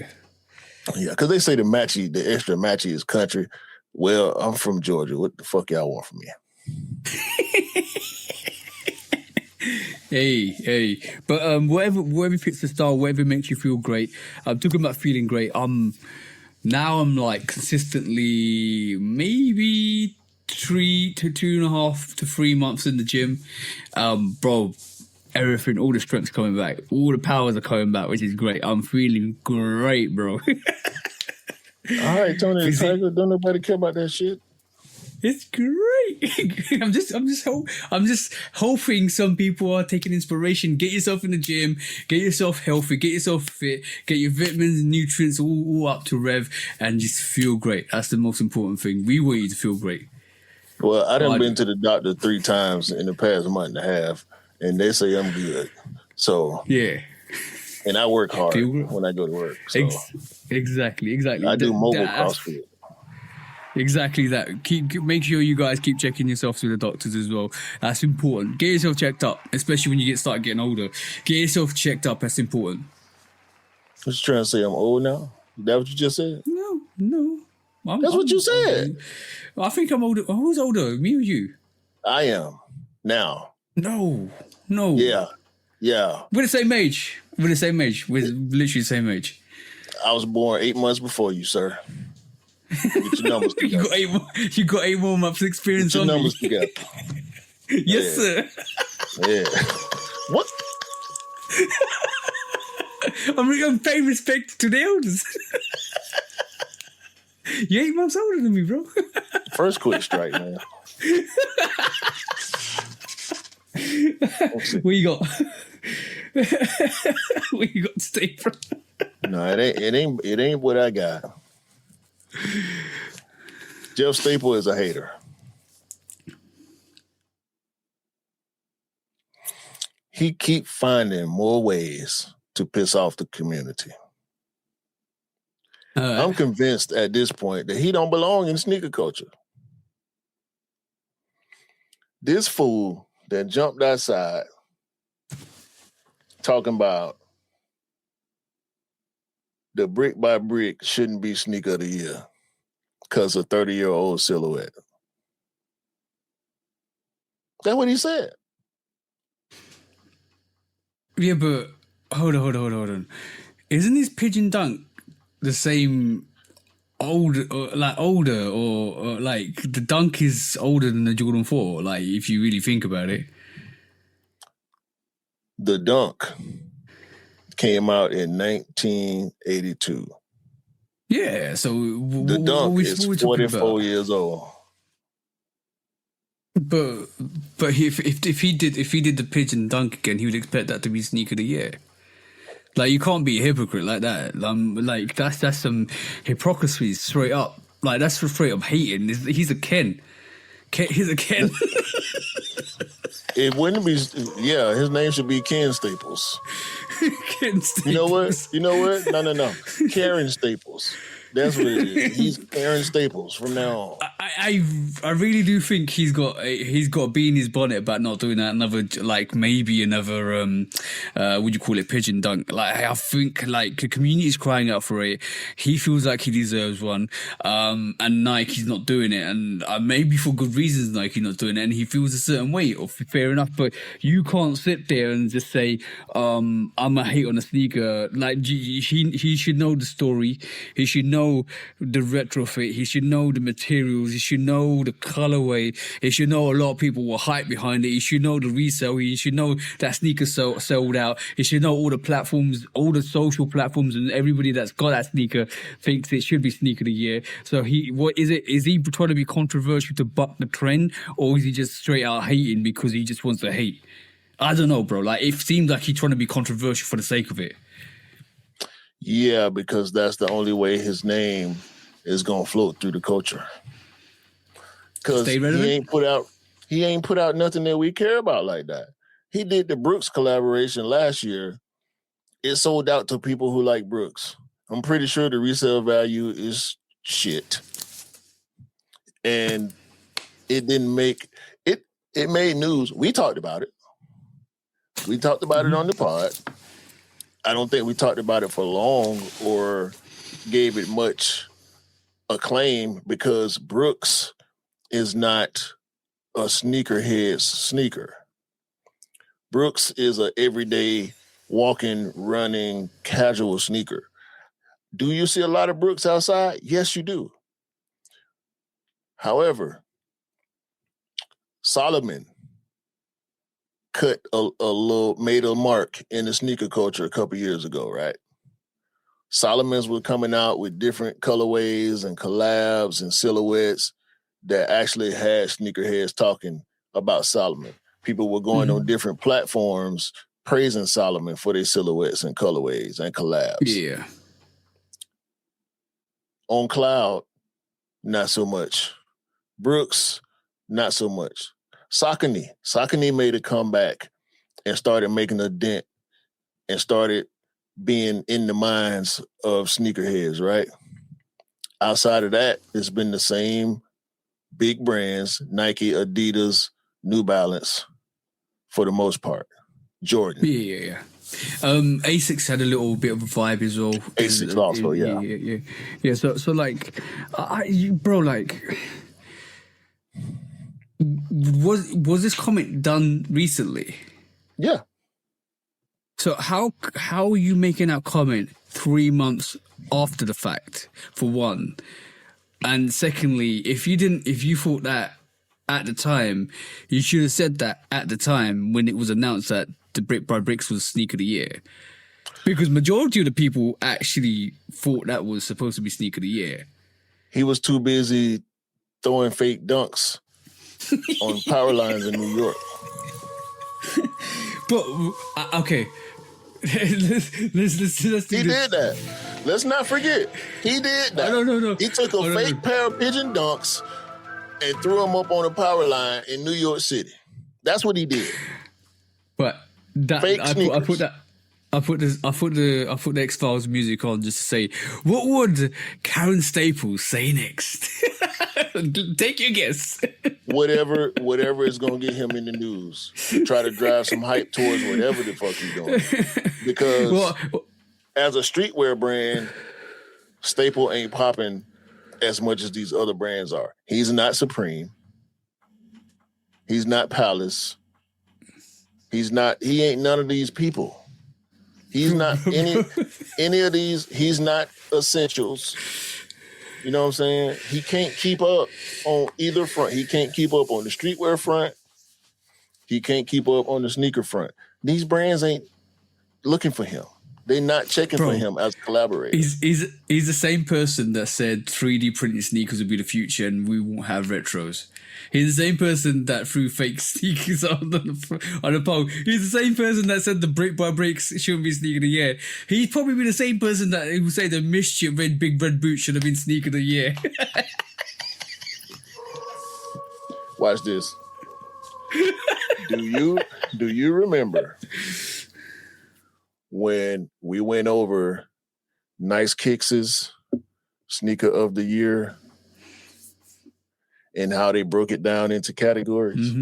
[SPEAKER 1] because they say the extra matchy is country. Well, I'm from Georgia. What the fuck y'all want from me?
[SPEAKER 2] Hey. But whatever fits the style, whatever makes you feel great. I'm talking about feeling great. Now I'm like consistently maybe 3 to 2.5 to 3 months in the gym. Bro, everything, all the strength's coming back, all the powers are coming back, which is great. I'm feeling great, bro.
[SPEAKER 1] All right, Tony the Tiger. Don't nobody care about that shit.
[SPEAKER 2] It's great. I'm just hoping some people are taking inspiration. Get yourself in the gym, get yourself healthy, get yourself fit, get your vitamins and nutrients all up to rev, and just feel great. That's the most important thing. We want you to feel great.
[SPEAKER 1] Well, I done been to the doctor 3 times in the past month and a half, and they say I'm good. So
[SPEAKER 2] yeah.
[SPEAKER 1] And I work hard when I go to work. So.
[SPEAKER 2] Exactly.
[SPEAKER 1] I do mobile CrossFit.
[SPEAKER 2] Exactly that. Make sure you guys keep checking yourself through the doctors as well. That's important. Get yourself checked up, especially when you start getting older. Get yourself checked up. That's important.
[SPEAKER 1] What you trying to say? I'm old now? Is that what you just said?
[SPEAKER 2] No.
[SPEAKER 1] That's what you said.
[SPEAKER 2] I think I'm older. Who's older, me or you?
[SPEAKER 1] I am now.
[SPEAKER 2] No.
[SPEAKER 1] Yeah.
[SPEAKER 2] We're the same age. We're literally the same age.
[SPEAKER 1] I was born 8 months before you, sir. Get your numbers together.
[SPEAKER 2] You got 8 more months experience
[SPEAKER 1] Get your
[SPEAKER 2] on
[SPEAKER 1] numbers
[SPEAKER 2] me.
[SPEAKER 1] together.
[SPEAKER 2] Yes, sir.
[SPEAKER 1] Yeah. What?
[SPEAKER 2] I'm paying respect to the elders. You're 8 months older than me, bro.
[SPEAKER 1] First quick strike, man.
[SPEAKER 2] What you got? What you got to stay from?
[SPEAKER 1] No, it ain't what I got. Jeff Staple is a hater. He keep finding more ways to piss off the community. I'm convinced at this point that he don't belong in sneaker culture. This fool that jumped outside talking about the brick by brick shouldn't be sneaker of the year because of 30-year-old silhouette. That's what he said.
[SPEAKER 2] Yeah, but hold on. Isn't this pigeon dunk the same older or like the dunk is older than the Jordan 4? Like, if you really think about it,
[SPEAKER 1] the dunk came out in 1982.
[SPEAKER 2] Yeah, so
[SPEAKER 1] the dunk is 44 years old.
[SPEAKER 2] But if he did the pigeon dunk again, he would expect that to be sneaker of the year. Like, you can't be a hypocrite like that. Like that's some hypocrisy straight up. Like, that's straight up hating. He's a Ken. He's a Ken.
[SPEAKER 1] It wouldn't be. Yeah, his name should be Ken Staples.
[SPEAKER 2] Ken Staples.
[SPEAKER 1] You know what? No. Karen Staples. That's what it is. He's Karen Staples from now on.
[SPEAKER 2] I really do think he's got a bee in his bonnet about not doing that maybe another would you call it, pigeon dunk. Like, I think like the community is crying out for it. He feels like he deserves one, and Nike's not doing it, and maybe for good reasons Nike's not doing it, and he feels a certain way. Fair enough, but you can't sit there and just say I'm a hate on a sneaker. Like, he should know the story. He should know the retrofit. He should know the materials. He should know the colorway. He should know a lot of people were hype behind it. He should know the resale. He should know that sneakers sold out. He should know all the platforms, all the social platforms, and everybody that's got that sneaker thinks it should be sneaker of the year. So what is it? Is he trying to be controversial to buck the trend, or is he just straight out hating because he just wants to hate? I don't know, bro. Like, it seems like he's trying to be controversial for the sake of it.
[SPEAKER 1] Yeah, because that's the only way his name is gonna float through the culture. Because he ain't put out nothing that we care about like that. He did the Brooks collaboration last year. It sold out to people who like Brooks. I'm pretty sure the resale value is shit. And it didn't make it. It made news. We talked about it. We talked about it on the pod. I don't think we talked about it for long or gave it much acclaim because Brooks is not a sneakerhead's sneaker. Brooks is a everyday walking, running, casual sneaker. Do you see a lot of Brooks outside? Yes, you do. However, Solomon made a mark in the sneaker culture a couple years ago, right? Solomon's were coming out with different colorways and collabs and silhouettes that actually had sneakerheads talking about Solomon. People were going on different platforms praising Solomon for their silhouettes and colorways and collabs.
[SPEAKER 2] Yeah.
[SPEAKER 1] On Cloud, not so much. Brooks, not so much. Saucony made a comeback and started making a dent and started being in the minds of sneakerheads, right? Outside of that, it's been the same big brands, Nike, Adidas, New Balance, for the most part. Jordan.
[SPEAKER 2] Yeah. Asics had a little bit of a vibe as well.
[SPEAKER 1] Asics also, yeah.
[SPEAKER 2] Yeah. So like, bro, like, was this comment done recently?
[SPEAKER 1] Yeah.
[SPEAKER 2] So how are you making that comment 3 months after the fact, for one? And secondly, if you thought that at the time, you should have said that at the time when it was announced that the Brick by Bricks was Sneaker of the Year. Because majority of the people actually thought that was supposed to be Sneaker of the Year.
[SPEAKER 1] He was too busy throwing fake dunks on power lines in New York.
[SPEAKER 2] But okay, let's
[SPEAKER 1] He did that. Let's not forget. He did that.
[SPEAKER 2] No.
[SPEAKER 1] He took a fake pair of pigeon dunks and threw them up on a power line in New York City. That's what he did.
[SPEAKER 2] But that
[SPEAKER 1] fake
[SPEAKER 2] I put the X-Files music on just to say, what would Karen Staples say next? Take your guess.
[SPEAKER 1] Whatever is going to get him in the news. Try to drive some hype towards whatever the fuck he's doing. Because as a streetwear brand, Staple ain't popping as much as these other brands are. He's not Supreme. He's not Palace. He ain't none of these people. He's not any of these. He's not Essentials. You know what I'm saying? He can't keep up on either front. He can't keep up on the streetwear front. He can't keep up on the sneaker front. These brands ain't looking for him. They're not checking for him as a collaborator.
[SPEAKER 2] He's the same person that said 3D printed sneakers would be the future and we won't have retros. He's the same person that threw fake sneakers on the pole. He's the same person that said the Brick by Bricks shouldn't be Sneaker of the Year. He's probably be the same person that would say the Mischief big red boot should have been Sneaker of the Year.
[SPEAKER 1] Watch this. Do you remember when we went over Nice Kicks' Sneaker of the Year and how they broke it down into categories?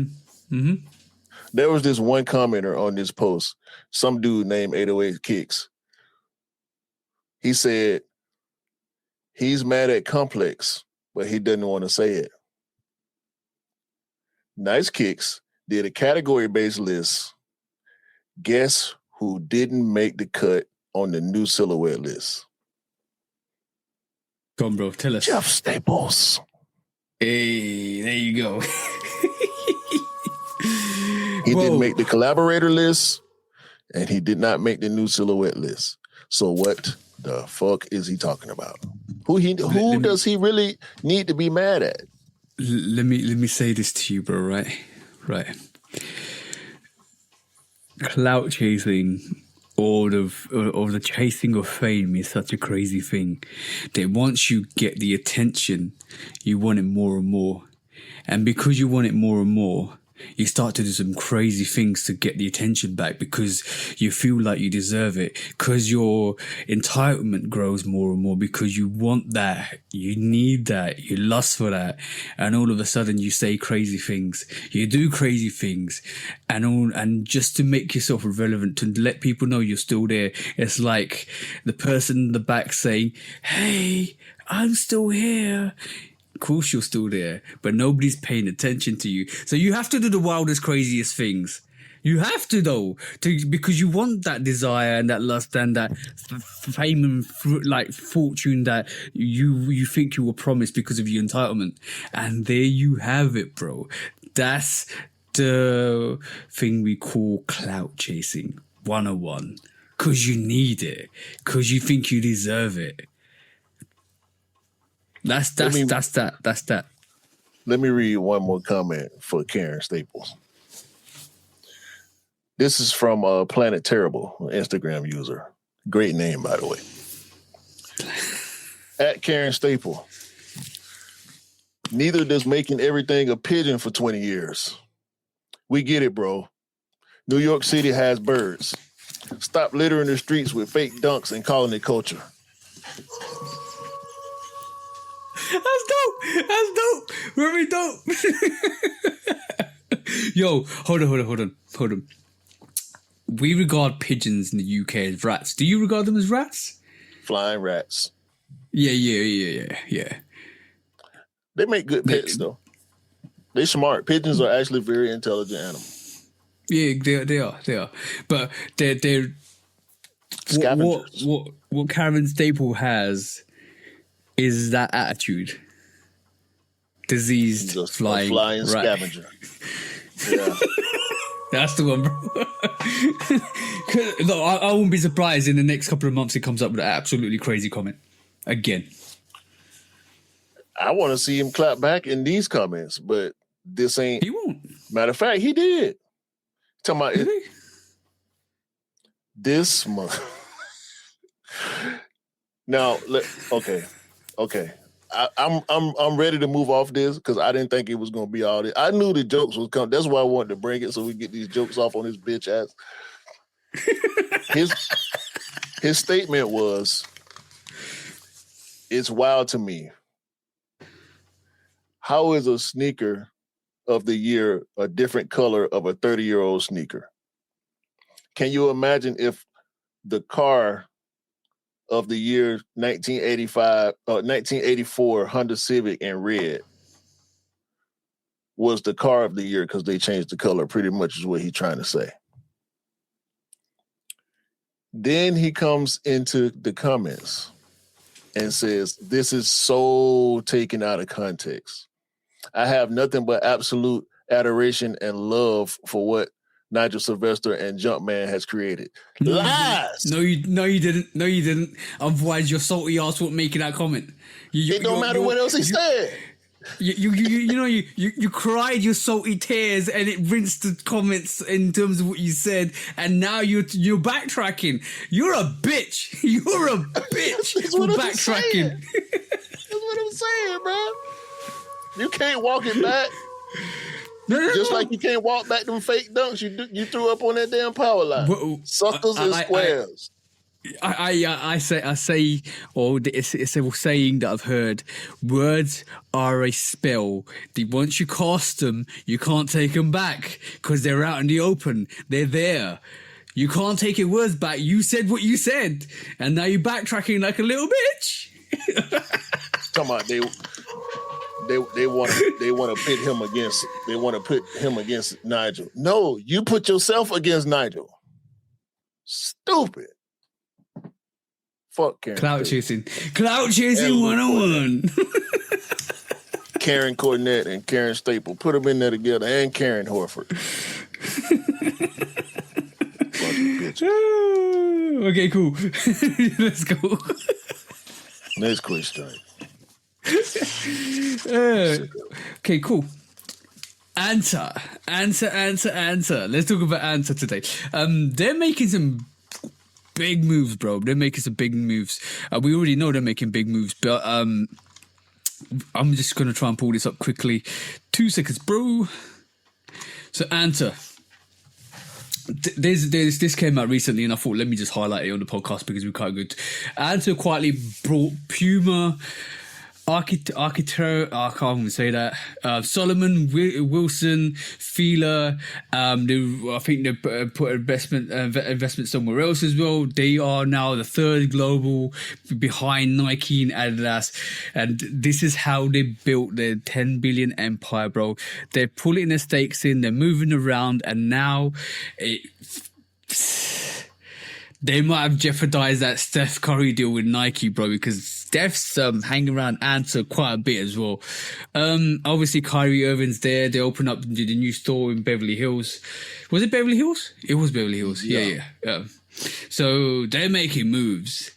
[SPEAKER 1] There was this one commenter on this post, some dude named 808 Kicks. He said he's mad at Complex, but he doesn't want to say it. Nice Kicks did a category-based list. Guess who didn't make the cut on the new silhouette list?
[SPEAKER 2] Come on, bro, tell us.
[SPEAKER 1] Jeff Staples.
[SPEAKER 2] Hey, there you go.
[SPEAKER 1] He didn't make the collaborator list, and he did not make the new silhouette list. So what the fuck is he talking about? Who does he really need to be mad at?
[SPEAKER 2] Let me say this to you, bro. Right. Clout chasing or the chasing of fame is such a crazy thing that once you get the attention, you want it more and more. And because you want it more and more, you start to do some crazy things to get the attention back because you feel like you deserve it, because your entitlement grows more and more, because you want that, you need that, you lust for that, and all of a sudden you say crazy things, you do crazy things, and just to make yourself relevant, to let people know you're still there. It's like the person in the back saying, "Hey, I'm still here. Of course you're still there, but nobody's paying attention to you. So you have to do the wildest, craziest things. You have to though, because you want that desire and that lust and that fame and like fortune that you think you were promised because of your entitlement. And there you have it, bro. That's the thing we call clout chasing 101. Because you need it, because you think you deserve it. That's that.
[SPEAKER 1] Let me read one more comment for Karen Staples. This is from Planet Terrible, an Instagram user. Great name, by the way. At Karen Staple. Neither does making everything a pigeon for 20 years. We get it, bro. New York City has birds. Stop littering the streets with fake dunks and calling it culture.
[SPEAKER 2] That's dope. Very dope. Yo, hold on. We regard pigeons in the UK as rats. Do you regard them as rats?
[SPEAKER 1] Flying rats.
[SPEAKER 2] Yeah.
[SPEAKER 1] They make good pets, though. They're smart. Pigeons are actually very intelligent animals.
[SPEAKER 2] Yeah, they are. But they're
[SPEAKER 1] scavengers.
[SPEAKER 2] What Karen Staple has is that attitude. Diseased flying rat.
[SPEAKER 1] Scavenger. Yeah.
[SPEAKER 2] That's the one, bro. Look, I won't be surprised in the next couple of months he comes up with an absolutely crazy comment. Again.
[SPEAKER 1] I want to see him clap back in these comments, but this ain't.
[SPEAKER 2] He won't.
[SPEAKER 1] Matter of fact, he did. Talking about
[SPEAKER 2] Did he?
[SPEAKER 1] This month. Now, okay. I'm ready to move off this because I didn't think it was going to be all this. I knew the jokes was coming. That's why I wanted to bring it so we get these jokes off on his bitch ass. His statement was, "It's wild to me. How is a sneaker of the year a different color of a 30-year-old sneaker? Can you imagine if the car of the year 1984 Honda Civic in red was the car of the year because they changed the color, pretty much is what he's trying to say." Then he comes into the comments and says, "This is so taken out of context. I have nothing but absolute adoration and love for what Nigel Sylvester and Jumpman has created." Lies!
[SPEAKER 2] No, you didn't. Otherwise, your salty ass wouldn't make that comment.
[SPEAKER 1] It don't matter what else he said.
[SPEAKER 2] You cried your salty tears and it rinsed the comments in terms of what you said, and now you're backtracking. You're a bitch. You're a bitch for backtracking.
[SPEAKER 1] That's what I'm saying, bro. You can't walk it back. Just like you can't walk back them fake dunks you threw up on that damn power line.
[SPEAKER 2] Well,
[SPEAKER 1] Suckers and squares.
[SPEAKER 2] I say, it's a saying that I've heard. Words are a spell. Once you cast them, you can't take them back because they're out in the open. They're there. You can't take your words back. You said what you said, and now you're backtracking like a little bitch.
[SPEAKER 1] Talking about they want to pit him against. They want to put him against Nigel. No, you put yourself against Nigel. Stupid. Fuck Karen.
[SPEAKER 2] Clout chasing 101.
[SPEAKER 1] Karen Cornett and Karen Staple. Put them in there together, and Karen Horford.
[SPEAKER 2] Okay, cool. Let's go.
[SPEAKER 1] Next question.
[SPEAKER 2] Okay, cool. Anta. Let's talk about Anta today. They're making some big moves, bro. They're making some big moves. We already know they're making big moves, but I'm just gonna try and pull this up quickly. 2 seconds, bro. So Anta. This came out recently, and I thought let me just highlight it on the podcast because we're quite good. Anta quietly brought Puma Architect, I can't even say that. Solomon Wilson, Fila. I think they put investment somewhere else as well. They are now the third global behind Nike and Adidas, and this is how they built their 10 billion empire, bro. They're pulling their stakes in. They're moving around, and now they might have jeopardized that Steph Curry deal with Nike, bro, because Steph's hanging around Anta quite a bit as well. Obviously, Kyrie Irving's there. They opened up the new store in Beverly Hills. Was it Beverly Hills? It was Beverly Hills. Yeah. So they're making moves.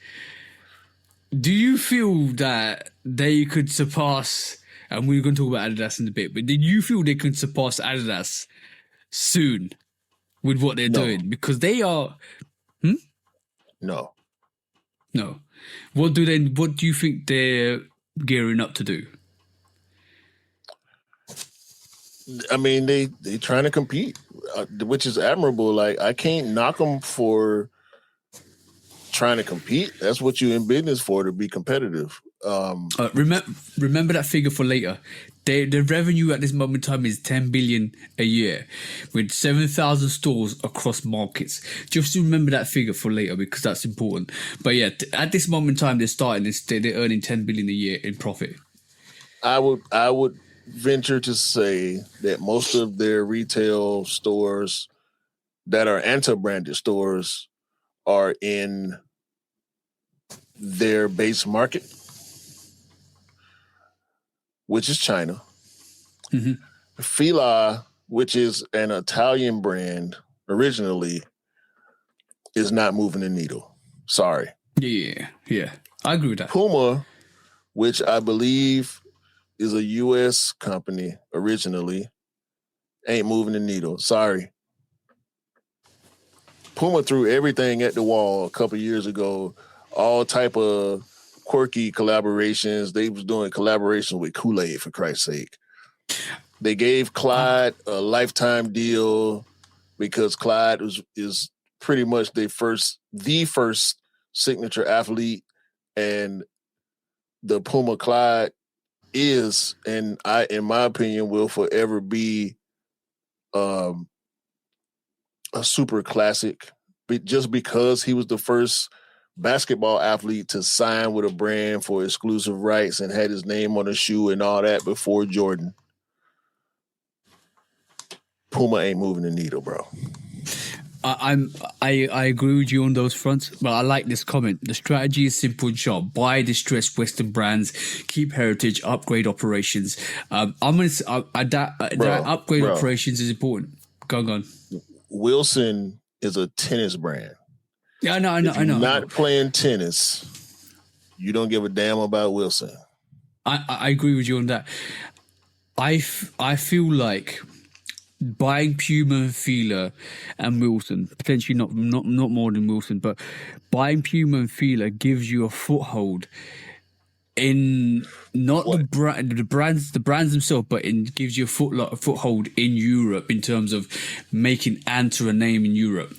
[SPEAKER 2] Do you feel that they could surpass, and we're going to talk about Adidas in a bit, but did you feel they could surpass Adidas soon with what they're doing? Because they are...
[SPEAKER 1] No. What
[SPEAKER 2] do you think they're gearing up to do?
[SPEAKER 1] I mean, they trying to compete, which is admirable. Like, I can't knock them for trying to compete. That's what you're in business for, to be competitive.
[SPEAKER 2] Remember that figure for later. The revenue at this moment in time is 10 billion a year, with 7,000 stores across markets. Just remember that figure for later, because that's important. But yeah, at this moment in time, they're earning 10 billion a year in profit.
[SPEAKER 1] I would venture to say that most of their retail stores that are Anta branded stores are in their base market, which is China.
[SPEAKER 2] Mm-hmm.
[SPEAKER 1] Fila, which is an Italian brand originally, is not moving the needle. Sorry.
[SPEAKER 2] Yeah. I agree with that.
[SPEAKER 1] Puma, which I believe is a U.S. company originally, ain't moving the needle. Sorry. Puma threw everything at the wall a couple years ago, all type of quirky collaborations. They was doing collaboration with Kool-Aid, for Christ's sake. They gave Clyde a lifetime deal because Clyde is pretty much the first signature athlete, and the Puma Clyde is, and in my opinion, will forever be a super classic, just because he was the first basketball athlete to sign with a brand for exclusive rights and had his name on the shoe and all that before Jordan. Puma ain't moving the needle, bro.
[SPEAKER 2] I agree with you on those fronts, but I like this comment. The strategy is simple and sharp. Buy distressed Western brands, keep heritage, upgrade operations. I'm gonna that upgrade operations is important. Go on.
[SPEAKER 1] Wilson is a tennis brand.
[SPEAKER 2] Yeah, I know.
[SPEAKER 1] If you're not playing tennis, you don't give a damn about Wilson.
[SPEAKER 2] I agree with you on that. I feel like buying Puma and Fila and Wilson, potentially not more than Wilson, but buying Puma and Fila gives you a foothold in the brands themselves, but it gives you a foothold in Europe in terms of making Anta a name in Europe.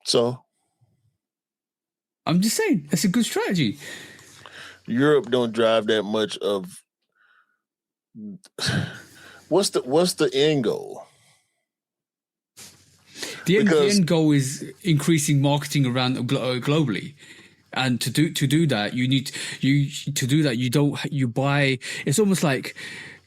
[SPEAKER 1] So
[SPEAKER 2] I'm just saying, that's a good strategy.
[SPEAKER 1] Europe don't drive that much of. What's the end goal?
[SPEAKER 2] The end goal is increasing marketing around globally, and to do that, you buy. It's almost like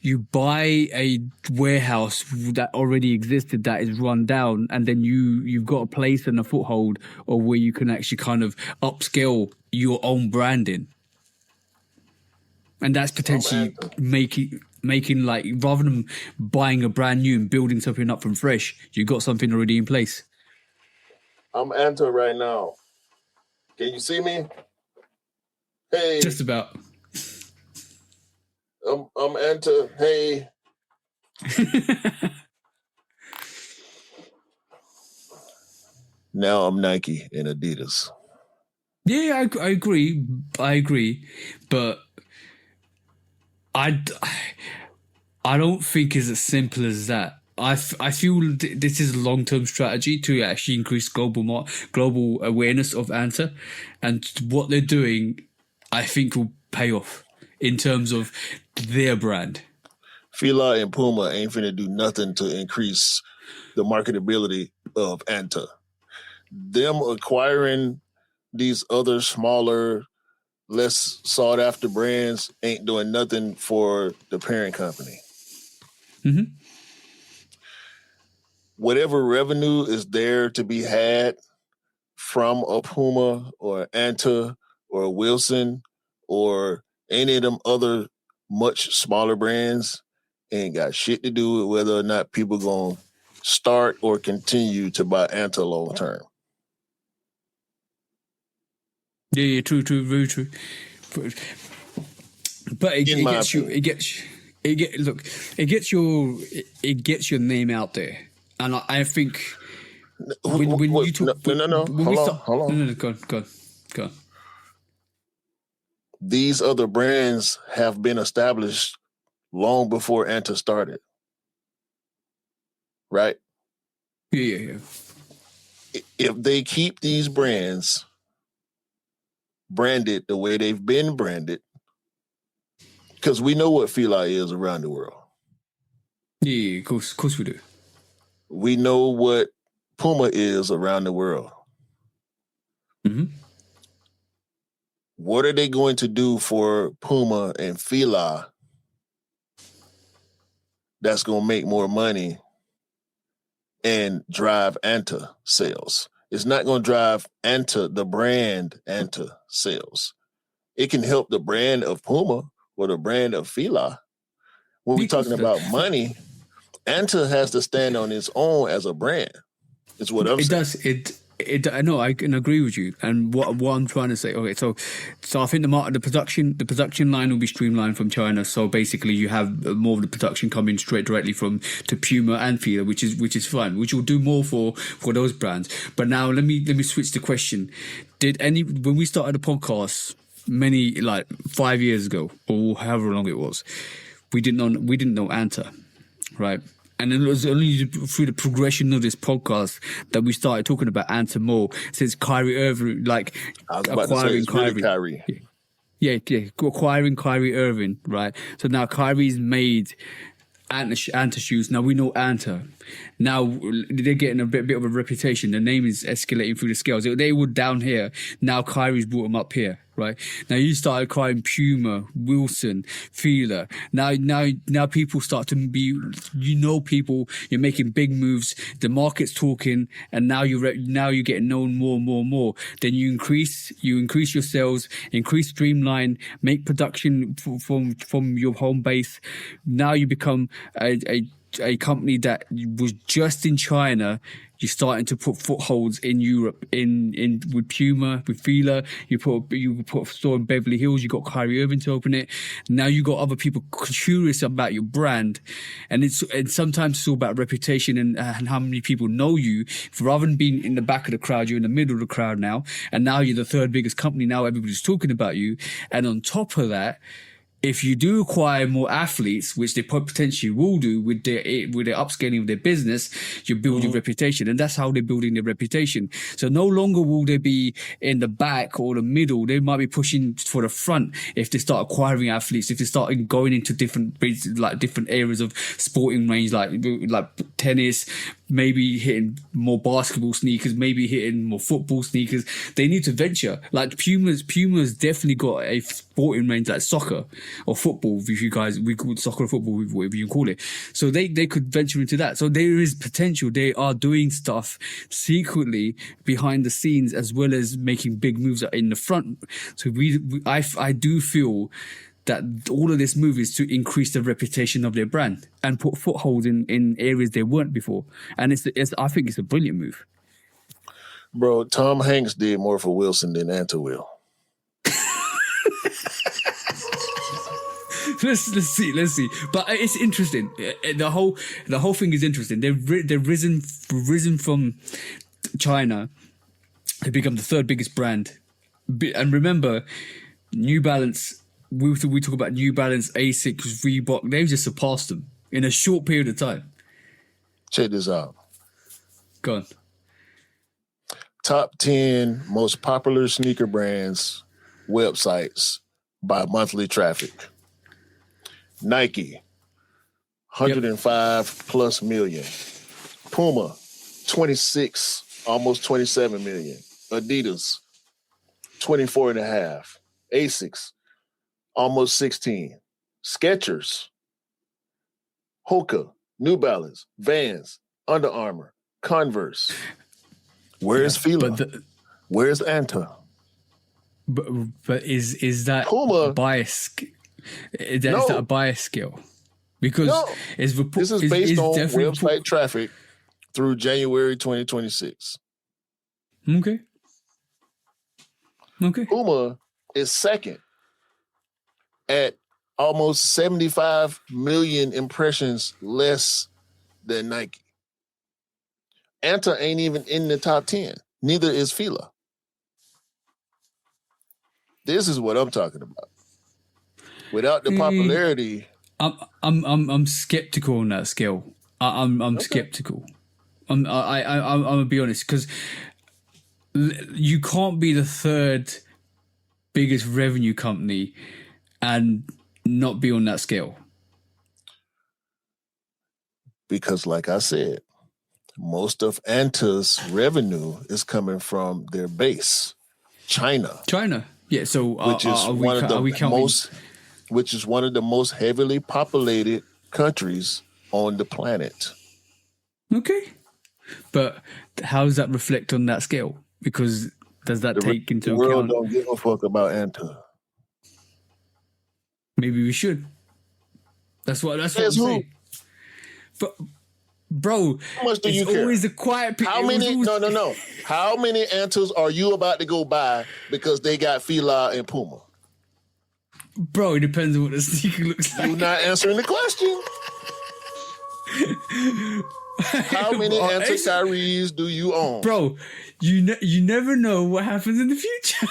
[SPEAKER 2] you buy a warehouse that already existed that is run down, and then you've got a place and a foothold, or where you can actually kind of upscale your own branding. And that's potentially making like, rather than buying a brand new and building something up from fresh, you've got something already in place.
[SPEAKER 1] I'm Anta right now. Can you see me? Hey.
[SPEAKER 2] Just about.
[SPEAKER 1] I'm Anta. Hey. Now I'm Nike and Adidas.
[SPEAKER 2] Yeah, I agree. But I don't think it's as simple as that. I feel this is a long term strategy to actually increase global awareness of Anta, and what they're doing, I think, will pay off in terms of their brand.
[SPEAKER 1] Fila and Puma ain't finna do nothing to increase the marketability of Anta. Them acquiring these other smaller, less sought after brands ain't doing nothing for the parent company.
[SPEAKER 2] Mm-hmm.
[SPEAKER 1] Whatever revenue is there to be had from a Puma or Anta or a Wilson or any of them other much smaller brands ain't got shit to do with whether or not people gonna start or continue to buy Anta long term.
[SPEAKER 2] Yeah, true, very true. But it gets your name out there, and I think when you talk,
[SPEAKER 1] hold on.
[SPEAKER 2] No, go on.
[SPEAKER 1] These other brands have been established long before Anta started, right?
[SPEAKER 2] Yeah.
[SPEAKER 1] If they keep these brands branded the way they've been branded, because we know what Fila is around the world.
[SPEAKER 2] Yeah, of course we do.
[SPEAKER 1] We know what Puma is around the world.
[SPEAKER 2] Mm-hmm.
[SPEAKER 1] What are they going to do for Puma and Fila that's going to make more money and drive Anta sales? It's not going to drive Anta, the brand Anta sales. It can help the brand of Puma or the brand of Fila. When we're talking about money, Anta has to stand on its own as a brand. It's what I'm saying.
[SPEAKER 2] I know, I can agree with you. And what I'm trying to say, okay, so I think the production line will be streamlined from China. So basically, you have more of the production coming directly to Puma and Fila, which is fine, which will do more for those brands. But now let me switch the question. When we started the podcast like 5 years ago or however long it was, we didn't know Anta, right? And then it was only through the progression of this podcast that we started talking about Anta more, since Kyrie Irving, like acquiring Kyrie.
[SPEAKER 1] Kyrie.
[SPEAKER 2] Yeah, acquiring Kyrie Irving, right? So now Kyrie's made Anta shoes. Now we know Anta. Now they're getting a bit of a reputation. The name is escalating through the scales. They were down here. Now Kyrie's brought them up here, right? Now you started crying Puma, Wilson, Fila. Now people start to be, people. You're making big moves. The market's talking, and now you're getting known more. Then you increase your sales, increase streamline, make production from your home base. Now you become a company that was just in China. You're starting to put footholds in Europe, in with Puma, with Fila. You put a store in Beverly Hills. You got Kyrie Irving to open it. Now you got other people curious about your brand, and sometimes it's all about reputation and how many people know you. Rather than being in the back of the crowd, you're in the middle of the crowd now, and now you're the third biggest company. Now everybody's talking about you, and on top of that, if you do acquire more athletes, which they potentially will do with their upscaling of their business, you build your reputation, and that's how they're building their reputation. So no longer will they be in the back or the middle; they might be pushing for the front if they start acquiring athletes. If they start going into different areas of sporting range, like tennis, maybe hitting more basketball sneakers, maybe hitting more football sneakers. They need to venture. Like Puma's definitely got a sporting range like soccer or football. If you guys, we call it soccer or football, whatever you call it. So they could venture into that. So there is potential. They are doing stuff secretly behind the scenes, as well as making big moves in the front. So I do feel that all of this move is to increase the reputation of their brand and put footholds in areas they weren't before. And I think it's a brilliant move.
[SPEAKER 1] Bro, Tom Hanks did more for Wilson than Anta will.
[SPEAKER 2] Let's see. But it's interesting. The whole thing is interesting. They've risen from China to become the third biggest brand. And remember, New Balance. We talk about New Balance, Asics, Reebok. They've just surpassed them in a short period of time.
[SPEAKER 1] Check this out.
[SPEAKER 2] Go on.
[SPEAKER 1] Top 10 most popular sneaker brands websites by monthly traffic. Nike, 105 plus million. Puma, 26, almost 27 million. Adidas, 24 and a half. Asics, almost 16. Skechers, Hoka, New Balance, Vans, Under Armour, Converse. Where's Fila? Where's Anta?
[SPEAKER 2] But is that
[SPEAKER 1] Puma?
[SPEAKER 2] bias? Is that a bias skill? Because
[SPEAKER 1] this is based on website traffic through January 2026.
[SPEAKER 2] Okay.
[SPEAKER 1] Puma is second at almost 75 million impressions less than Nike. Anta ain't even in the top 10. Neither is Fila. This is what I'm talking about. Without the popularity,
[SPEAKER 2] I'm skeptical on that skill. I'm skeptical. I'm gonna be honest, because you can't be the third biggest revenue company and not be on that scale.
[SPEAKER 1] Because, like I said, most of Anta's revenue is coming from their base, China.
[SPEAKER 2] Yeah. So
[SPEAKER 1] which is one of the most heavily populated countries on the planet.
[SPEAKER 2] Okay. But how does that reflect on that scale? Because does that take into account?
[SPEAKER 1] The world don't give a fuck about Anta.Maybe
[SPEAKER 2] we should. That's what I'm saying. But bro,
[SPEAKER 1] how much do you care?
[SPEAKER 2] Always the quiet people.
[SPEAKER 1] How many? No. How many Antas are you about to go buy because they got Fila and Puma?
[SPEAKER 2] Bro, it depends on what the sneaker looks like.
[SPEAKER 1] You're not answering the question. How many Anta do you own?
[SPEAKER 2] Bro, you never know what happens in the future.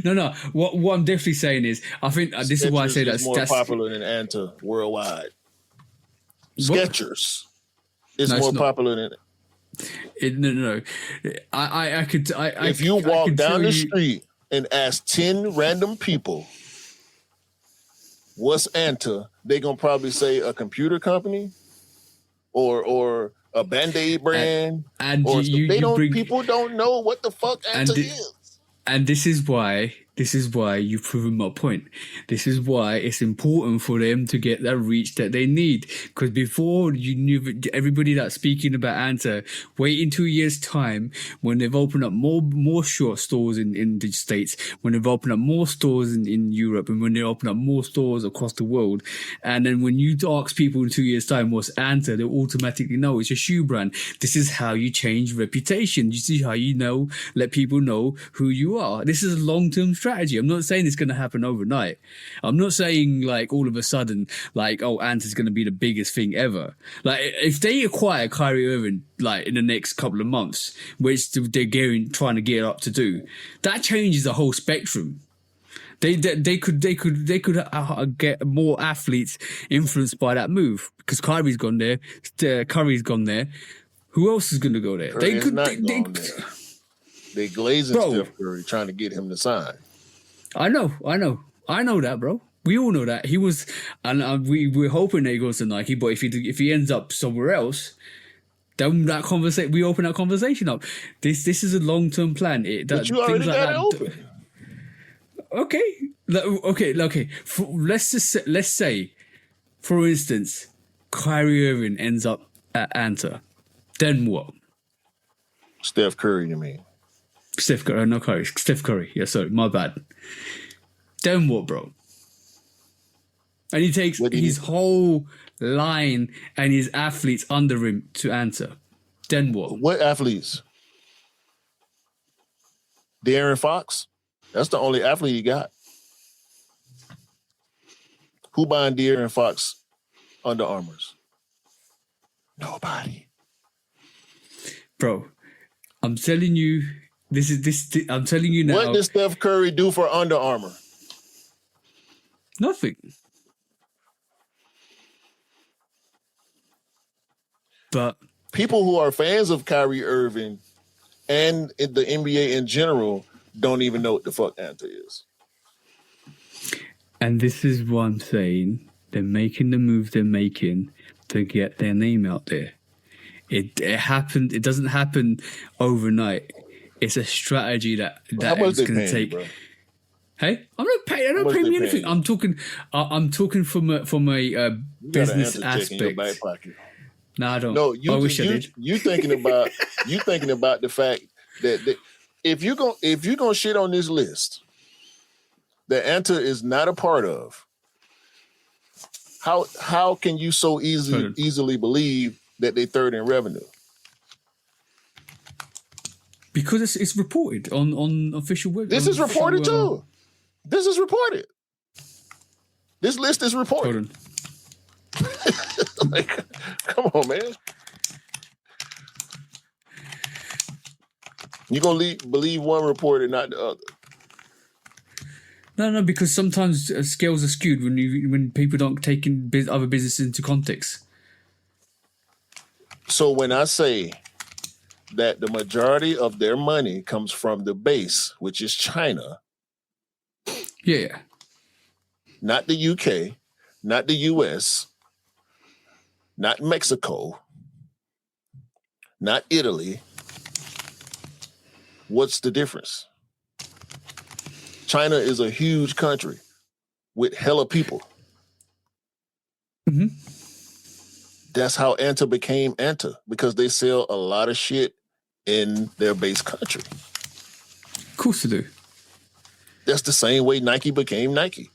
[SPEAKER 2] No. What I'm definitely saying is, I think this is why I say that's
[SPEAKER 1] more popular than Anta worldwide. Skechers is more popular than
[SPEAKER 2] it. No. I could.
[SPEAKER 1] If you walk down the street and ask 10 random people, what's Anta? They're gonna probably say a computer company or a Band-Aid brand. People don't know what the fuck Anta is.
[SPEAKER 2] And this is why you've proven my point. This is why it's important for them to get that reach that they need. Because before, you knew everybody that's speaking about Anta, wait in 2 years' time when they've opened up more short stores in the States, when they've opened up more stores in Europe, and when they open up more stores across the world. And then when you ask people in 2 years' time what's Anta, they'll automatically know it's a shoe brand. This is how you change reputation. You see how let people know who you are. This is a long-term strategy. I'm not saying it's going to happen overnight. I'm not saying like all of a sudden like, oh, Anta's going to be the biggest thing ever. Like if they acquire Kyrie Irving like in the next couple of months, which they're trying to get up to do, that changes the whole spectrum. They could get more athletes influenced by that move because Kyrie's gone there, Curry's gone there. Who else is going to go there?
[SPEAKER 1] They glazing Steph Curry trying to get him to sign.
[SPEAKER 2] I know that, bro. We all know that he was, and we're hoping that he goes to Nike. But if he ends up somewhere else, then we open that conversation up. This is a long-term plan.
[SPEAKER 1] But you already got it open.
[SPEAKER 2] Okay. Let's say, for instance, Kyrie Irving ends up at Anta. Then what?
[SPEAKER 1] Steph Curry, you mean?
[SPEAKER 2] Steph Curry, not Curry. Steph Curry. Yeah, sorry, my bad. Then what, bro? And he takes his whole line and his athletes under him to Anta. Then what?
[SPEAKER 1] What athletes? De'Aaron Fox? That's the only athlete he got. Who buying De'Aaron Fox Under Armours? Nobody.
[SPEAKER 2] Bro, I'm telling you, I'm telling you now.
[SPEAKER 1] What does Steph Curry do for Under Armour?
[SPEAKER 2] Nothing. But
[SPEAKER 1] people who are fans of Kyrie Irving and the NBA in general don't even know what the fuck Anta is.
[SPEAKER 2] And this is what I'm saying. They're making the moves they're making to get their name out there. It happened. It doesn't happen overnight. It's a strategy that is going to take.
[SPEAKER 1] Bro?
[SPEAKER 2] Hey, I'm not paying. I don't pay me anything. I'm talking from a business aspect.
[SPEAKER 1] In your back pocket.
[SPEAKER 2] No, I don't.
[SPEAKER 1] No,
[SPEAKER 2] I wish I did.
[SPEAKER 1] You thinking about the fact that if you're gonna shit on this list that Anta is not a part of, how can you so easily believe that they third in revenue?
[SPEAKER 2] Because it's reported on official web.
[SPEAKER 1] This is reported too. This is reported. This list is reported. Like, come on, man. You're gonna believe one report and not the other.
[SPEAKER 2] No, because sometimes scales are skewed when people don't take other businesses into context.
[SPEAKER 1] So when I say that the majority of their money comes from the base, which is China,
[SPEAKER 2] yeah,
[SPEAKER 1] not the UK, not the US, not Mexico, not Italy, what's the difference? China is a huge country with hella people.
[SPEAKER 2] Mm-hmm.
[SPEAKER 1] That's how Anta became Anta, because they sell a lot of shit in their base country.
[SPEAKER 2] Of course they do.
[SPEAKER 1] That's the same way Nike became Nike.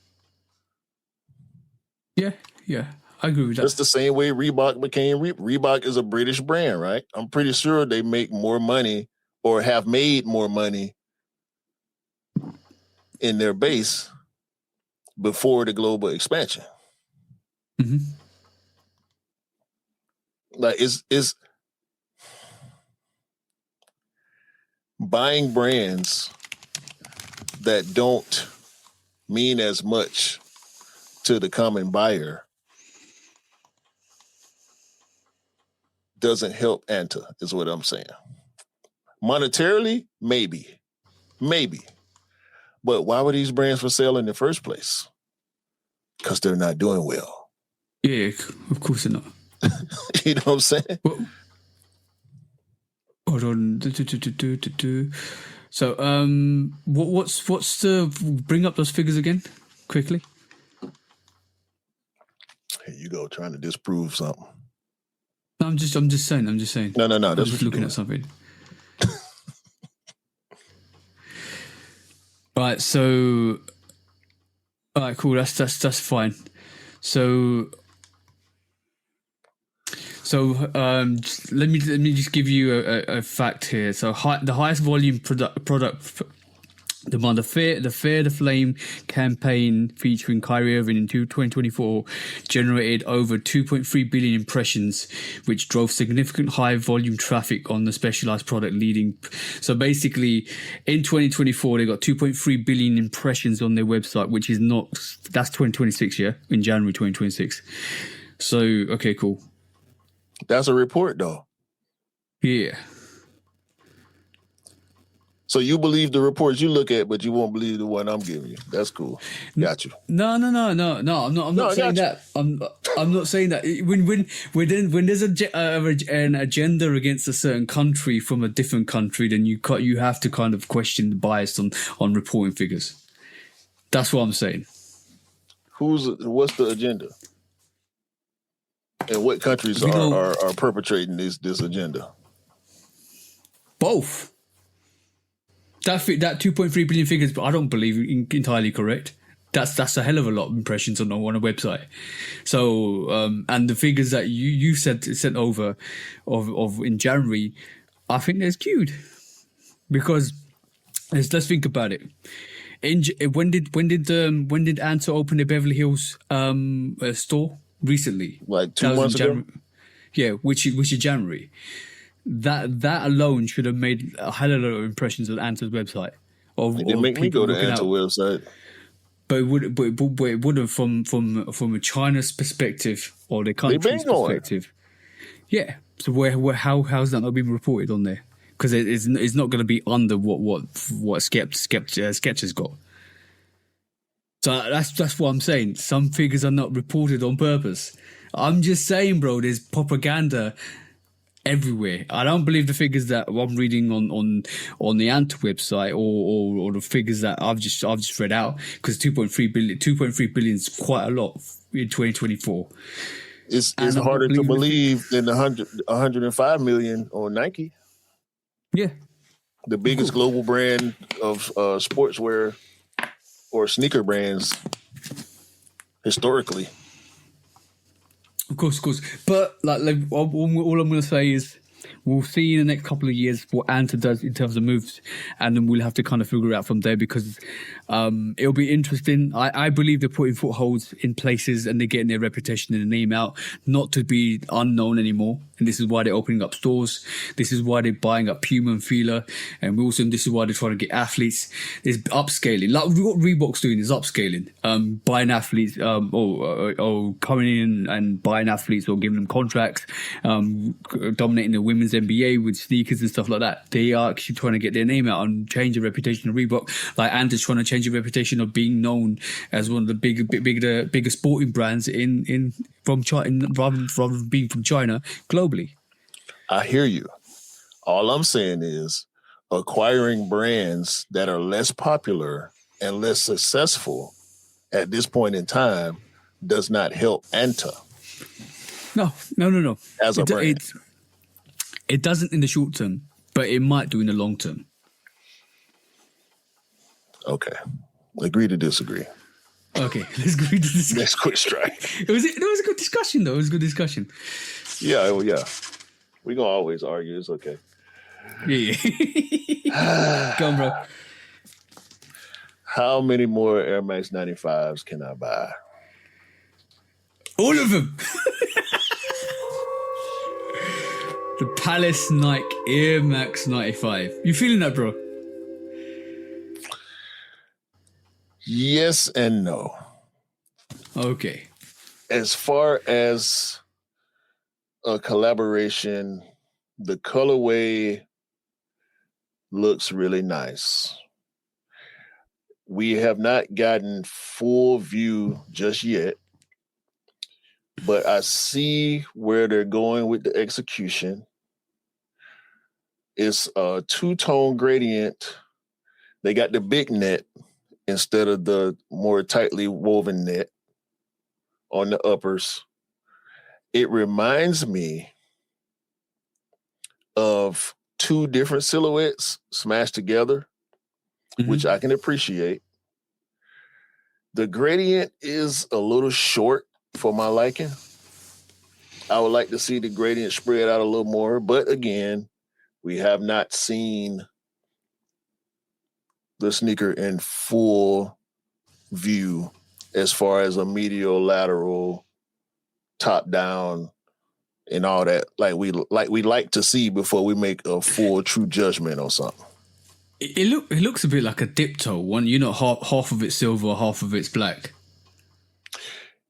[SPEAKER 2] Yeah, I agree with that.
[SPEAKER 1] That's the same way Reebok became Reebok is a British brand, right? I'm pretty sure they make more money or have made more money in their base before the global expansion.
[SPEAKER 2] Mm-hmm.
[SPEAKER 1] Like it's buying brands that don't mean as much to the common buyer doesn't help Anta, is what I'm saying. Monetarily, maybe. But why were these brands for sale in the first place? Because they're not doing well.
[SPEAKER 2] Yeah, of course they're not.
[SPEAKER 1] You know what I'm saying?
[SPEAKER 2] Well, hold on. So, what's the bring up those figures again quickly?
[SPEAKER 1] Here you go, trying to disprove something.
[SPEAKER 2] No, I'm just saying.
[SPEAKER 1] No.
[SPEAKER 2] I'm just looking at something. Right. So, all right, cool. That's fine. So, let me just give you a fact here. So, the highest volume product demand, the Fear the Flame campaign featuring Kyrie Irving in 2024 generated over 2.3 billion impressions, which drove significant high volume traffic on the specialized product leading. So basically, in 2024, they got 2.3 billion impressions on their website, which is that's 2026, yeah, in January 2026. So, okay, cool.
[SPEAKER 1] That's a report, though.
[SPEAKER 2] Yeah.
[SPEAKER 1] So you believe the reports you look at, but you won't believe the one I'm giving you. That's cool. Got you.
[SPEAKER 2] No. I'm not saying that. I'm not saying that. When there's an agenda against a certain country from a different country, then you have to kind of question the bias on reporting figures. That's what I'm saying.
[SPEAKER 1] What's the agenda? And what countries are perpetrating this agenda?
[SPEAKER 2] Both. That 2.3 billion figures, but I don't believe entirely correct. That's a hell of a lot of impressions on a website. So and the figures that you sent over of in January, I think they're skewed, because let's think about it. When did Anta open the Beverly Hills store recently?
[SPEAKER 1] Like 2 months ago.
[SPEAKER 2] Yeah, which is January. That alone should have made a hell of a lot of impressions on Anta's website.
[SPEAKER 1] It didn't make me go to Anta website.
[SPEAKER 2] But it would have from a China's perspective or the country's perspective. Yeah, So how's that not been reported on there? Because it's not going to be under what Sketch has got. So that's what I'm saying. Some figures are not reported on purpose. I'm just saying, bro. There's propaganda everywhere. I don't believe the figures that I'm reading on the Anta website or the figures that I've just read out, because 2.3 billion is quite a lot in 2024.
[SPEAKER 1] It's harder to believe than the 105 million on Nike.
[SPEAKER 2] Yeah,
[SPEAKER 1] the biggest global brand of sportswear or sneaker brands historically.
[SPEAKER 2] Of course. But like all I'm going to say is we'll see in the next couple of years what Anta does in terms of moves, and then we'll have to kind of figure it out from there, because it'll be interesting. I believe they're putting footholds in places and they're getting their reputation and their name out, not to be unknown anymore. And this is why they're opening up stores. This is why they're buying up Puma and Fila and Wilson. This is why they're trying to get athletes. It's upscaling. Like what Reebok's doing is upscaling. Buying athletes, or coming in and buying athletes or giving them contracts, dominating the women's NBA with sneakers and stuff like that. They are actually trying to get their name out and change the reputation of Reebok. Like Anta's trying to change the reputation of being known as one of the bigger sporting brands from China, rather than being from China globally.
[SPEAKER 1] I hear you. All I'm saying is acquiring brands that are less popular and less successful at this point in time does not help Anta.
[SPEAKER 2] No.
[SPEAKER 1] As a brand.
[SPEAKER 2] It doesn't in the short term, but it might do in the long term.
[SPEAKER 1] Okay. Agree to disagree.
[SPEAKER 2] Okay, let's agree to disagree.
[SPEAKER 1] Next quick strike.
[SPEAKER 2] It was a good discussion, though. It was a good discussion.
[SPEAKER 1] Yeah, well, yeah. We're going to always argue. It's okay.
[SPEAKER 2] Yeah. Go on, bro.
[SPEAKER 1] How many more Air Max 95s can I buy?
[SPEAKER 2] All of them. The Palace Nike Air Max 95. You feeling that, bro?
[SPEAKER 1] Yes and no.
[SPEAKER 2] Okay.
[SPEAKER 1] As far as a collaboration, the colorway looks really nice. We have not gotten full view just yet, but I see where they're going with the execution. It's a two-tone gradient. They got the big net instead of the more tightly woven net on the uppers. It reminds me of two different silhouettes smashed together, which I can appreciate. The gradient is a little short for my liking. I would like to see the gradient spread out a little more, but again, we have not seen the sneaker in full view as far as a medial, lateral, top down, and all that. Like we like to see before we make a full true judgment on something.
[SPEAKER 2] It looks a bit like a dip toe one. Half of it's silver, half of it's black.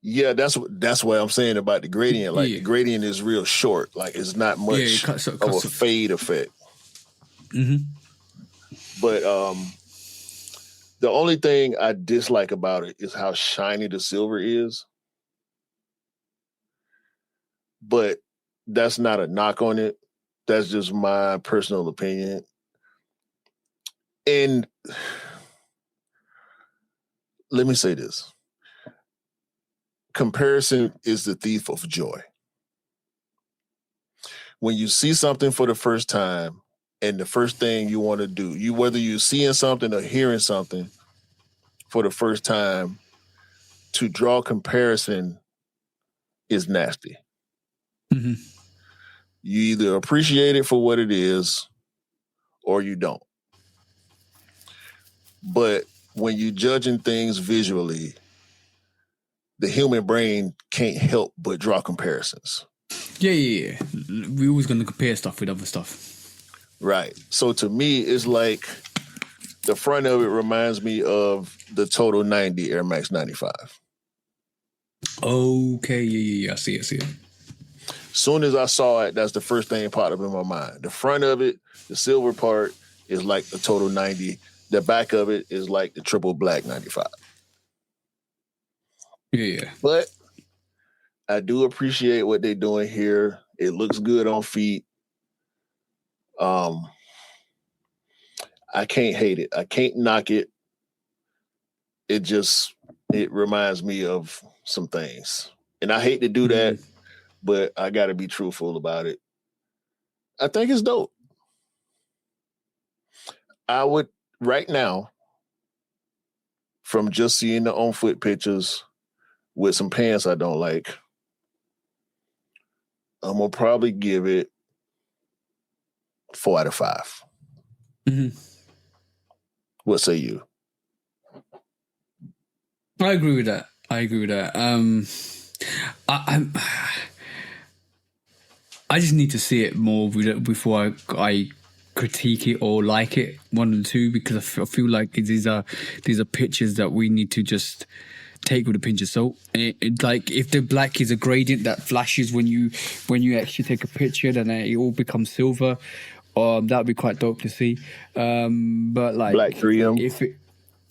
[SPEAKER 2] Yeah,
[SPEAKER 1] that's what I'm saying about the gradient. Like the gradient is real short. Like it's not much of a fade effect.
[SPEAKER 2] Mm-hmm.
[SPEAKER 1] But the only thing I dislike about it is how shiny the silver is. But that's not a knock on it. That's just my personal opinion. And let me say this. Comparison is the thief of joy. When you see something for the first time and the first thing you want to do, whether you're seeing something or hearing something for the first time, to draw comparison is nasty.
[SPEAKER 2] Mm-hmm.
[SPEAKER 1] You either appreciate it for what it is or you don't. But when you're judging things visually, the human brain can't help but draw comparisons.
[SPEAKER 2] Yeah. We're always going to compare stuff with other stuff.
[SPEAKER 1] Right. So to me, it's like the front of it reminds me of the Total 90 Air Max 95.
[SPEAKER 2] Okay, yeah. I see it.
[SPEAKER 1] Soon as I saw it, that's the first thing that popped up in my mind. The front of it, the silver part, is like the total 90. The back of it is like the triple black 95.
[SPEAKER 2] Yeah.
[SPEAKER 1] But I do appreciate what they're doing here. It looks good on feet. I can't hate it. I can't knock it. It reminds me of some things. And I hate to do that, but I got to be truthful about it. I think it's dope. I would, right now, from just seeing the on-foot pictures with some pants I don't like, I'm going to probably give it 4 out of 5.
[SPEAKER 2] Mm-hmm.
[SPEAKER 1] What say you?
[SPEAKER 2] I agree with that. I just need to see it more before I critique it or like it, one and two, because I feel like these are pictures that we need to just take with a pinch of salt. Like if the black is a gradient that flashes when you actually take a picture, then it all becomes silver. That would be quite dope to see. But like
[SPEAKER 1] Black 3M.
[SPEAKER 2] if it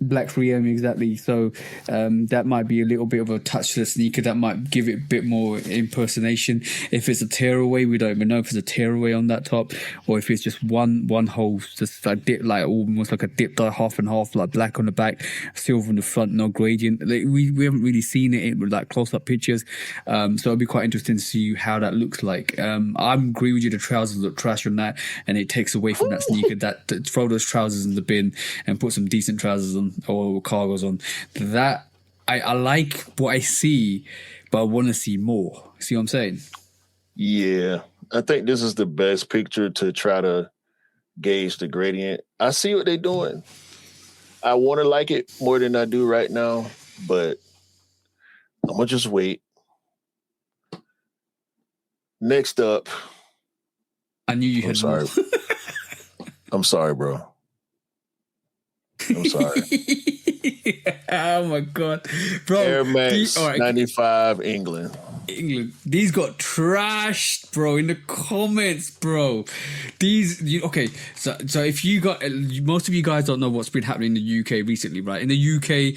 [SPEAKER 2] Black 3M, exactly. So that might be a little bit of a touch to the sneaker that might give it a bit more impersonation. If it's a tearaway, we don't even know if it's a tearaway on that top, or if it's just one hole, just like dip, like almost like a dip dye, half and half, like black on the back, silver in the front, no gradient. Like, we haven't really seen it with like close-up pictures, so it'll be quite interesting to see how that looks like. I agree with you. The trousers look trash on that, and it takes away from that sneaker. That throw those trousers in the bin and put some decent trousers on, or cargos on. That I like what I see, but I want to see more. See what I'm saying?
[SPEAKER 1] Yeah, I think this is the best picture to try to gauge the gradient. I see what they're doing. I want to like it more than I do right now, but I'm gonna just wait. Next up,
[SPEAKER 2] I knew you had
[SPEAKER 1] sorry. I'm sorry, bro. I'm sorry.
[SPEAKER 2] Oh my god, bro!
[SPEAKER 1] Air Max 95 England.
[SPEAKER 2] These got trashed, bro, in the comments, bro. Okay, so if you got, most of you guys don't know what's been happening in the UK recently, right? In the UK,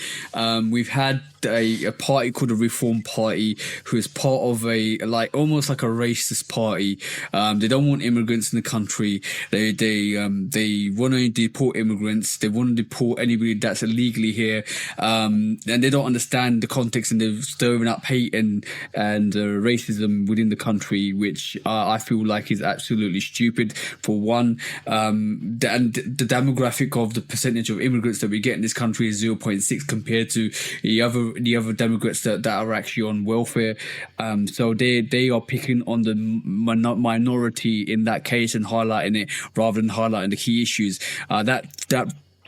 [SPEAKER 2] we've had a party called the Reform Party, who is part of a, like, almost like a racist party. They don't want immigrants in the country. They want to deport immigrants. They want to deport anybody that's illegally here. And they don't understand the context, and they're stirring up hate and racism within the country, which I feel like is absolutely stupid. For one, and the demographic of the percentage of immigrants that we get in this country is 0.6 compared to the other demographics that are actually on welfare. So they are picking on the minority in that case and highlighting it rather than highlighting the key issues.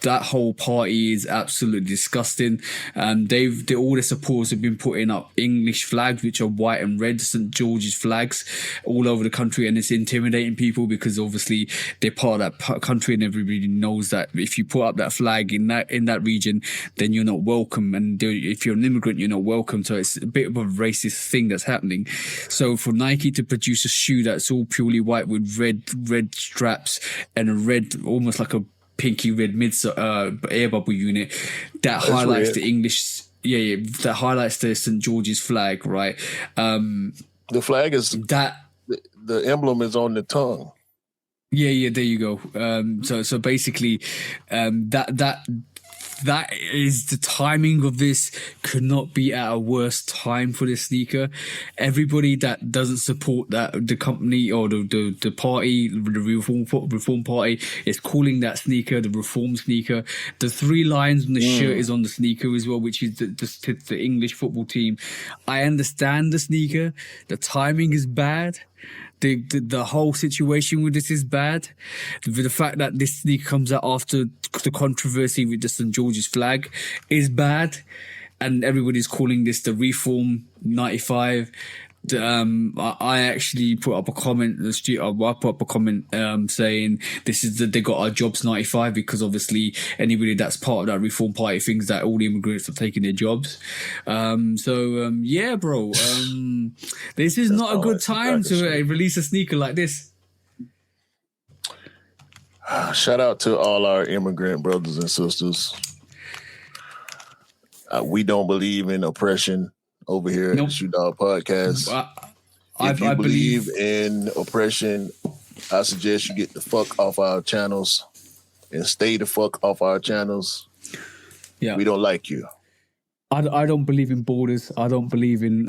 [SPEAKER 2] That whole party is absolutely disgusting. All their supporters have been putting up English flags, which are white and red, St. George's flags, all over the country, and it's intimidating people because obviously they're part of that country, and everybody knows that if you put up that flag in that region, then you're not welcome, and if you're an immigrant, you're not welcome. So it's a bit of a racist thing that's happening. So for Nike to produce a shoe that's all purely white with red straps and a red, almost like a pinky red air bubble unit, that highlights the English, that highlights the St. George's flag, right?
[SPEAKER 1] The flag is that the emblem is on the tongue.
[SPEAKER 2] Yeah, there you go. So basically, that is, the timing of this could not be at a worse time for this sneaker. Everybody that doesn't support the company or the party, the Reform Party, is calling that sneaker the Reform sneaker. The 3 lions on the shirt is on the sneaker as well, which is the English football team. I understand the sneaker. The timing is bad. The whole situation with this is bad. The fact that this sneaker comes out after the controversy with the St. George's flag is bad, and everybody's calling this the Reform 95. I actually put up a comment. I put up a comment saying this is they got our jobs 95 because obviously anybody that's part of that Reform Party thinks that all the immigrants are taking their jobs. Yeah, bro. This is not a good time to release a sneaker like this.
[SPEAKER 1] Shout out to all our immigrant brothers and sisters. We don't believe in oppression over here at the Shoot Dog Podcast. If you believe in oppression, I suggest you get the fuck off our channels and stay the fuck off our channels. Yeah, we don't like you.
[SPEAKER 2] I don't believe in borders. I don't believe in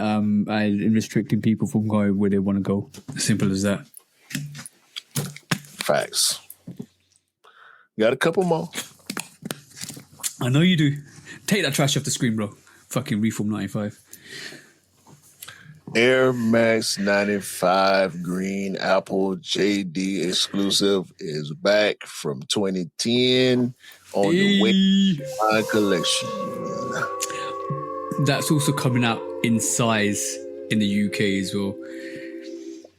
[SPEAKER 2] restricting people from going where they want to go. Simple as that.
[SPEAKER 1] Facts. Got a couple more.
[SPEAKER 2] I know you do. Take that trash off the screen, bro. Fucking Reform 95.
[SPEAKER 1] Air Max 95 Green Apple JD exclusive is back from 2010 on the Way collection.
[SPEAKER 2] That's also coming out in size in the UK as well.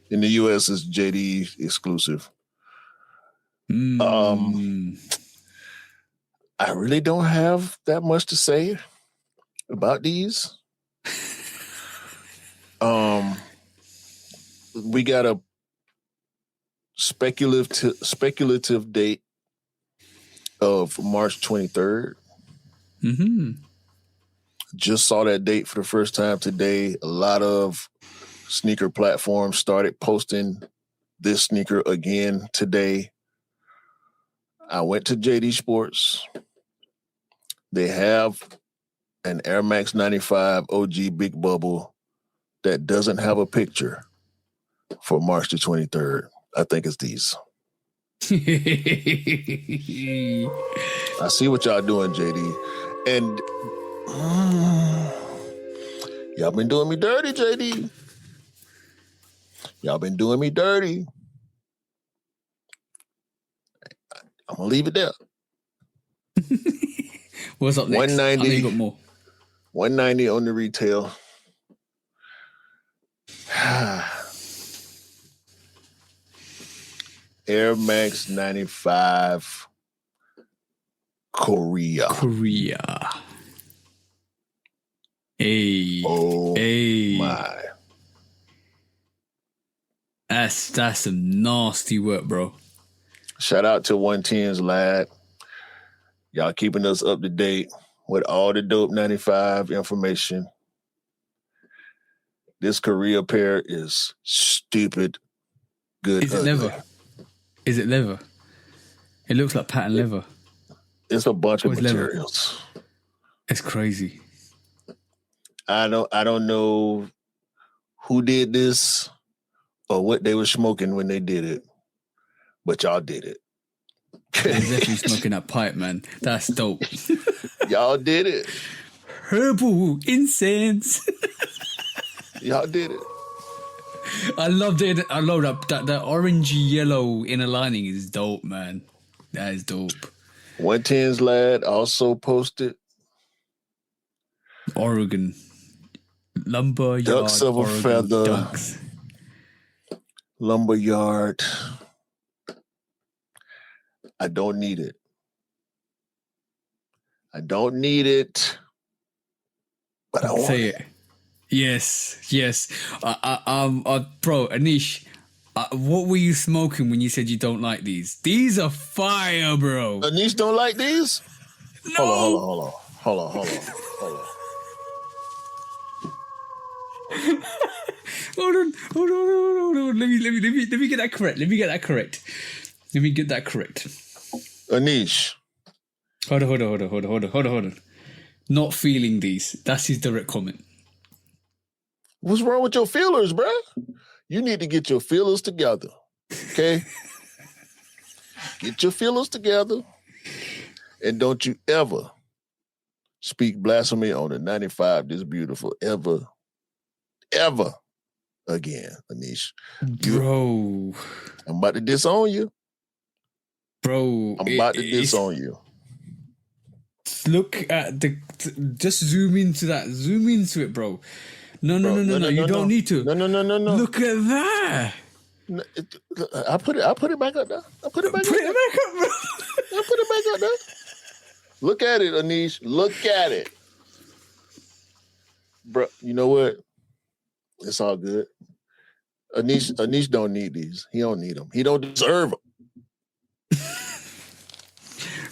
[SPEAKER 1] In the US, it's JD exclusive. I really don't have that much to say about these. We got a speculative date of March 23rd. Just saw that date for the first time today. A lot of sneaker platforms started posting this sneaker again today. I went to JD Sports. They have an Air Max 95 OG Big Bubble that doesn't have a picture for March the 23rd. I think it's these. I see what y'all doing, JD. And y'all been doing me dirty, JD. Y'all been doing me dirty. I'm going to leave it there.
[SPEAKER 2] What's up next?
[SPEAKER 1] 190.
[SPEAKER 2] I know you got more.
[SPEAKER 1] 190 on the retail. Air Max 95 Korea.
[SPEAKER 2] Hey.
[SPEAKER 1] Oh my.
[SPEAKER 2] That's some nasty work, bro.
[SPEAKER 1] Shout out to 110's lad. Y'all keeping us up to date with all the dope 95 information. This Korea pair is stupid good.
[SPEAKER 2] Is it leather? Is it leather? It looks like pattern leather.
[SPEAKER 1] It's a bunch of materials.
[SPEAKER 2] Leather? It's crazy.
[SPEAKER 1] I don't know who did this or what they were smoking when they did it, but y'all did it.
[SPEAKER 2] They're definitely smoking that pipe, man. That's dope.
[SPEAKER 1] Y'all did it.
[SPEAKER 2] Herbal incense.
[SPEAKER 1] Y'all did it.
[SPEAKER 2] I loved it. I love that orangey yellow inner lining is dope, man. That is dope.
[SPEAKER 1] 110's lad also posted
[SPEAKER 2] Oregon lumber
[SPEAKER 1] ducks
[SPEAKER 2] yard.
[SPEAKER 1] of a
[SPEAKER 2] Oregon
[SPEAKER 1] feather.
[SPEAKER 2] Ducks.
[SPEAKER 1] Lumber yard. I don't need it. I don't need it. But I want
[SPEAKER 2] Say it. Yes. Bro, Anish, what were you smoking when you said you don't like these? These are fire, bro.
[SPEAKER 1] Anish don't like these?
[SPEAKER 2] No.
[SPEAKER 1] Hold on.
[SPEAKER 2] Hold on. Let me get that correct.
[SPEAKER 1] Anish.
[SPEAKER 2] Hold on. Not feeling these. That's his direct comment.
[SPEAKER 1] What's wrong with your feelers, bro? You need to get your feelers together. Okay? Get your feelers together. And don't you ever speak blasphemy on the 95 this beautiful ever again, Anish.
[SPEAKER 2] Bro.
[SPEAKER 1] I'm about to disown you.
[SPEAKER 2] Bro.
[SPEAKER 1] I'm about to disown you.
[SPEAKER 2] Look at just zoom into it, bro. No. You don't need to.
[SPEAKER 1] No.
[SPEAKER 2] Look at that.
[SPEAKER 1] I put it back up there.
[SPEAKER 2] Put it back up, bro.
[SPEAKER 1] I put it back up there. Look at it, Anish. Look at it. Bro, you know what? It's all good. Anish don't need these. He don't need them. He don't deserve them.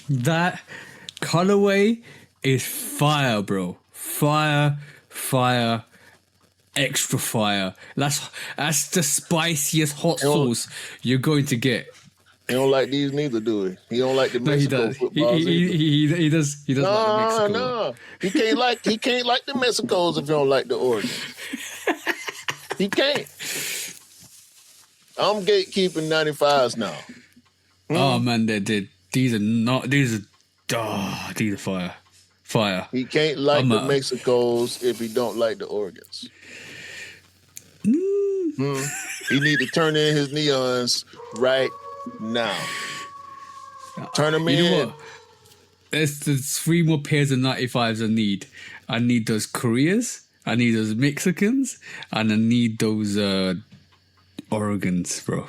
[SPEAKER 2] That colorway is fire, bro. Fire, extra fire. That's the spiciest hot sauce you're going to get.
[SPEAKER 1] He don't like these neither, do he? He don't like the Mexico footballs.
[SPEAKER 2] He does like the Mexico.
[SPEAKER 1] No. He can't like the Mexicos if you don't like the Oregon. He can't. I'm gatekeeping 95s now.
[SPEAKER 2] Oh man, these are fire.
[SPEAKER 1] He can't like the Mexicos if he don't like the Oregons. He need to turn in his neons right now. Turn them in.
[SPEAKER 2] You know what? There's 3 more pairs of 95s I need. I need those Koreas, I need those Mexicans, and I need those Oregons, bro.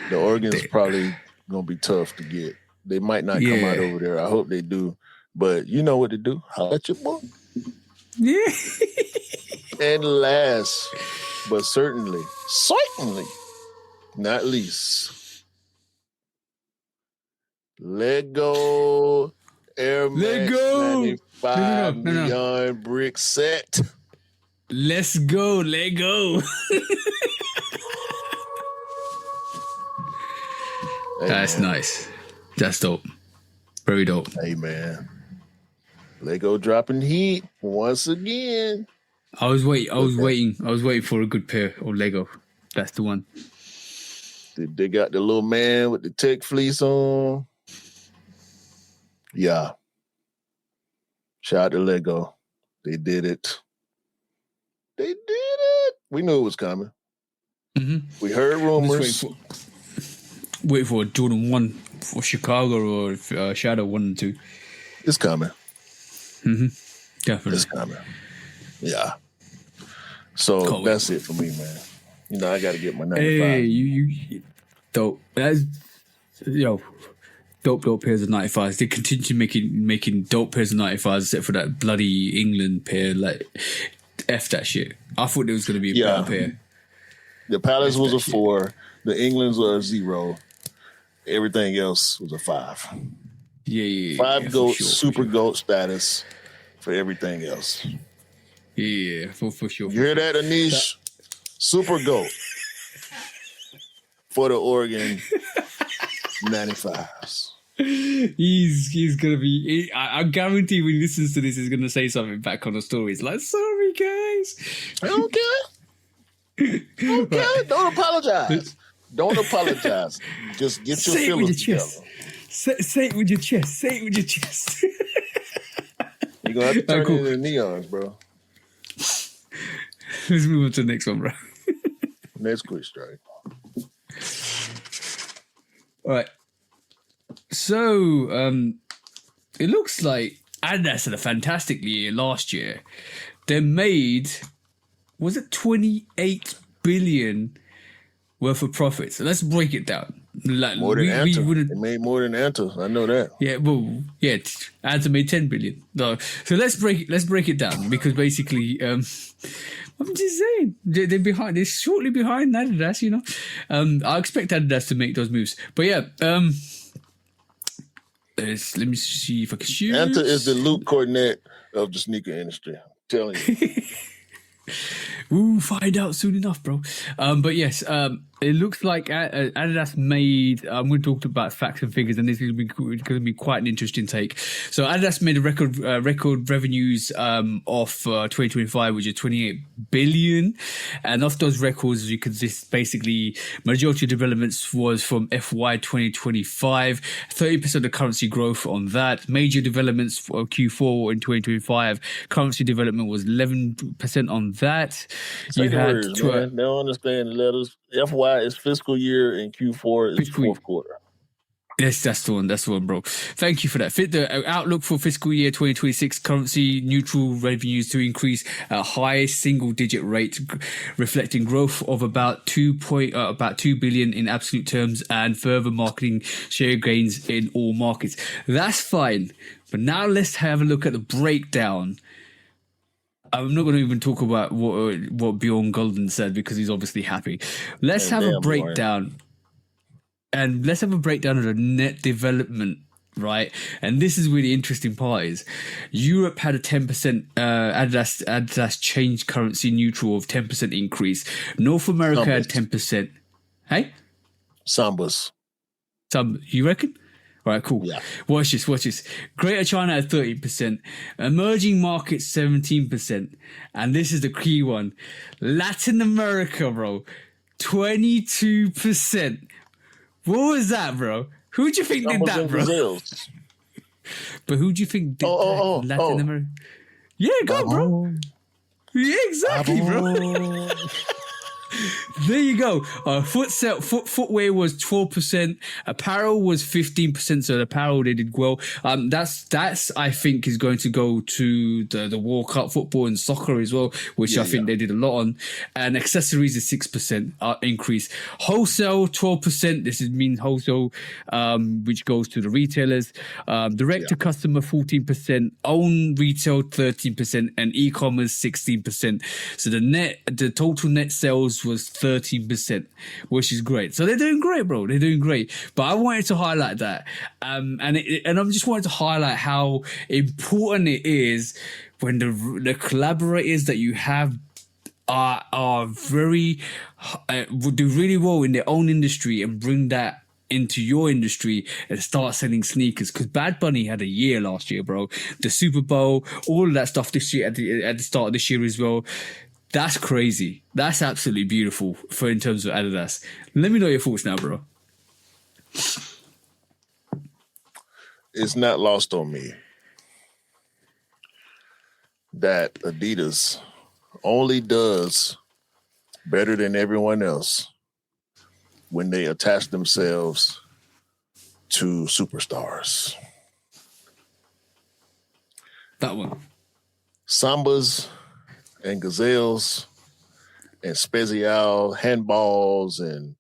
[SPEAKER 1] The Oregons probably gonna be tough to get. They might not come out over there. I hope they do. But you know what to do. Holla at your boy.
[SPEAKER 2] Yeah.
[SPEAKER 1] And last, but certainly, not least, Lego Air Max 95 Neon Brick Set.
[SPEAKER 2] Let's go, Lego. That's nice. That's dope. Very dope.
[SPEAKER 1] Hey, man. Lego dropping heat once again.
[SPEAKER 2] I was waiting for a good pair of Lego. That's the one.
[SPEAKER 1] They got the little man with the tech fleece on. Yeah. Shout out to Lego. They did it. We knew it was coming.
[SPEAKER 2] Mm-hmm.
[SPEAKER 1] We heard rumors.
[SPEAKER 2] Wait for Jordan 1 for Chicago or Shadow 1 and 2.
[SPEAKER 1] It's coming.
[SPEAKER 2] Mm-hmm. Definitely.
[SPEAKER 1] It's coming. Yeah. So that's it for me, man. You know, I got to get my 95.
[SPEAKER 2] Hey, you dope. That's, dope pairs of 95s. They continue making dope pairs of 95s except for that bloody England pair. Like, F that shit. I thought there was going to be a better pair.
[SPEAKER 1] The Palace was a 4. The Englands were a 0. Everything else was a 5.
[SPEAKER 2] Yeah.
[SPEAKER 1] 5 GOAT, super GOAT status for everything else.
[SPEAKER 2] Yeah, for sure.
[SPEAKER 1] You hear that, Anish? Super GOAT for the Oregon 95s.
[SPEAKER 2] He's gonna be. I guarantee when he listens to this, he's gonna say something back on the story. It's like, sorry guys.
[SPEAKER 1] Okay. Don't apologize. Don't apologize. Just get your feelings together.
[SPEAKER 2] Say it with your chest. Say it with your chest.
[SPEAKER 1] You're gonna have to turn it into neons, bro.
[SPEAKER 2] Let's move on to the next one, bro.
[SPEAKER 1] Next quick strike.
[SPEAKER 2] All right. So, it looks like Adidas had a fantastic year last year. They made, was it 28 billion worth of profits? So let's break it down. Like,
[SPEAKER 1] more than Anta. They made more than Anta. I know that.
[SPEAKER 2] Yeah, well, yeah, Anta made 10 billion. No, so let's break it down because basically, I'm just saying they're shortly behind Adidas. You know, I expect Adidas to make those moves, but yeah, let me see if I can choose.
[SPEAKER 1] Anta is the Luke Cornett of the sneaker industry. I'm telling you.
[SPEAKER 2] We'll find out soon enough, bro. But yes, it looks like Adidas made. I'm going to talk about facts and figures, and this is going to be quite an interesting take. So Adidas made a record revenues of 2025, which is 28 billion, and of those records, you could basically majority of developments was from FY 2025. 30% of the currency growth on that. Major developments for Q4 in 2025, currency development was 11% on that.
[SPEAKER 1] You had they don't understand the letters. FY is fiscal year and Q4 is fourth quarter.
[SPEAKER 2] Yes, that's the one. That's the one, bro. Thank you for that. The outlook for fiscal year 2026: currency neutral revenues to increase at a high single-digit rate, reflecting growth of about 2 billion in absolute terms and further marketing share gains in all markets. That's fine, but now let's have a look at the breakdown. I'm not going to even talk about what Bjorn Golden said because he's obviously happy. Let's have a breakdown. And let's have a breakdown of the net development, right? And this is where the interesting part is. Europe had a 10% Adidas change currency neutral of 10% increase. North America had 10%. Hey?
[SPEAKER 1] Sambas.
[SPEAKER 2] You reckon? All right, cool.
[SPEAKER 1] Yeah.
[SPEAKER 2] Watch this. Greater China at 30%. Emerging markets 17%. And this is the key one. Latin America, bro. 22%. What was that, bro? Who do you think did that, bro? But who do you think did that? Latin America? Yeah, go, bro. Yeah, exactly, bro. There you go. Footwear was 12%. Apparel was 15%. So the apparel they did well. That's I think is going to go to the World Cup football and soccer as well, which I think they did a lot on. And accessories is 6% increase. Wholesale 12%. This means wholesale, which goes to the retailers. Direct to customer 14%. Own retail 13%, and e-commerce 16%. So the total net sales was 13%, which is great. So they're doing great, bro. They're doing great. But I wanted to highlight that, and I'm just wanting to highlight how important it is when the collaborators that you have are very do really well in their own industry and bring that into your industry and start selling sneakers. Because Bad Bunny had a year last year, bro. The Super Bowl, all of that stuff this year at the start of this year as well. That's crazy. That's absolutely beautiful in terms of Adidas. Let me know your thoughts now, bro.
[SPEAKER 1] It's not lost on me that Adidas only does better than everyone else when they attach themselves to superstars.
[SPEAKER 2] That one.
[SPEAKER 1] Sambas and Gazelles and Spezial handballs and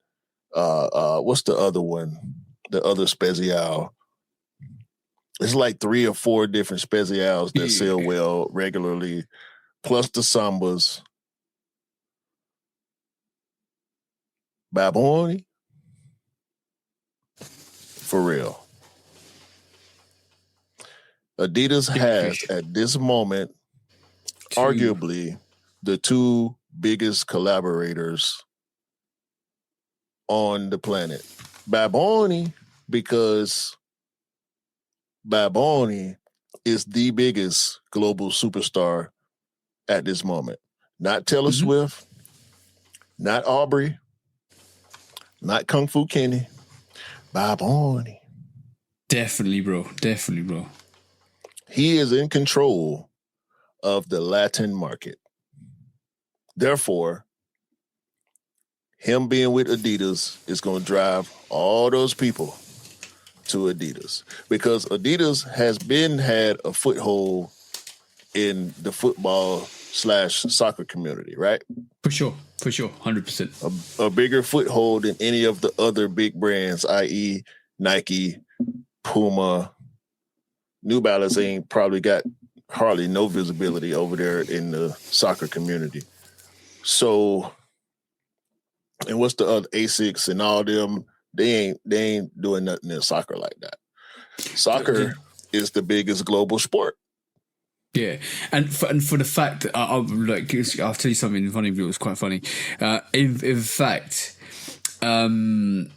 [SPEAKER 1] what's the other one? The other Spezial. It's like 3 or 4 different Spezials that sell well regularly, plus the Sambas. Baboni? For real. Adidas has, at this moment, arguably the 2 biggest collaborators on the planet. Baboni, because Baboni is the biggest global superstar at this moment. Not Taylor Swift, not Aubrey, not Kung Fu Kenny. Baboni.
[SPEAKER 2] Definitely, bro. Definitely, bro.
[SPEAKER 1] He is in control of the Latin market. Therefore, him being with Adidas is going to drive all those people to Adidas, because Adidas has had a foothold in the football/soccer community, right?
[SPEAKER 2] For sure, 100%.
[SPEAKER 1] A bigger foothold than any of the other big brands, i.e. Nike, Puma. New Balance ain't probably got hardly no visibility over there in the soccer community. So, and what's the other Asics and all them? They ain't doing nothing in soccer like that. Soccer is the biggest global sport.
[SPEAKER 2] Yeah, and for the fact that I'll tell you something funny. It was quite funny. In fact, the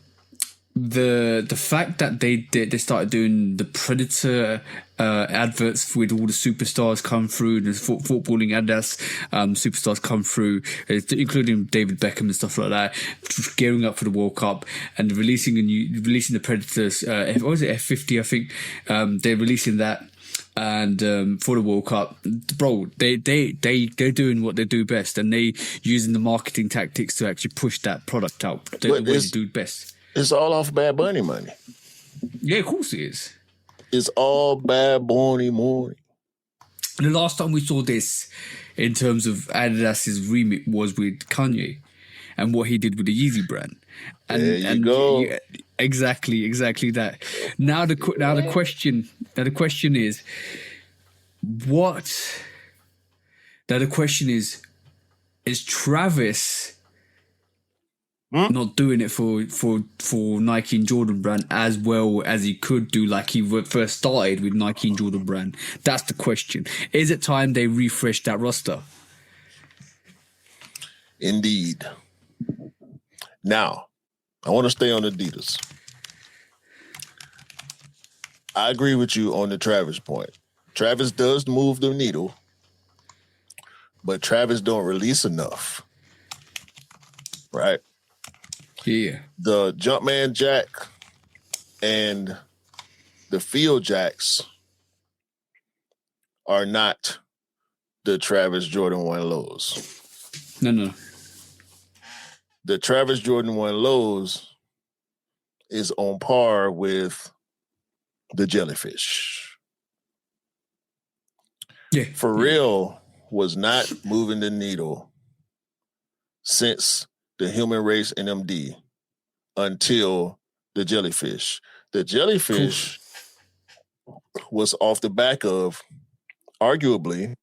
[SPEAKER 2] fact that they started doing the Predator adverts with all the superstars come through, the footballing Adidas superstars come through, including David Beckham and stuff like that, gearing up for the World Cup and releasing the Predators. What was it, F50? I think they're releasing that. And for the World Cup, bro, they're doing what they do best, and they using the marketing tactics to actually push that product out the way they do best.
[SPEAKER 1] It's all off Bad Bunny money.
[SPEAKER 2] Yeah, of course it is.
[SPEAKER 1] It's all Bad Bunny morning.
[SPEAKER 2] The last time we saw this in terms of Adidas's remit was with Kanye and what he did with the Yeezy brand.
[SPEAKER 1] There you go.
[SPEAKER 2] Exactly that. Now the question is what? Now the question is Travis not doing it for Nike and Jordan brand as well as he could do, like he first started with Nike and Jordan brand? That's the question. Is it time they refresh that roster?
[SPEAKER 1] Indeed. Now, I want to stay on Adidas. I agree with you on the Travis point. Travis does move the needle, but Travis don't release enough. Right?
[SPEAKER 2] Yeah.
[SPEAKER 1] The Jumpman Jack and the Field Jacks are not the Travis Jordan 1 lows.
[SPEAKER 2] No.
[SPEAKER 1] The Travis Jordan 1 lows is on par with the Jellyfish.
[SPEAKER 2] Yeah.
[SPEAKER 1] Pharrell was not moving the needle since the Human Race NMD until the Jellyfish. The Jellyfish was off the back of arguably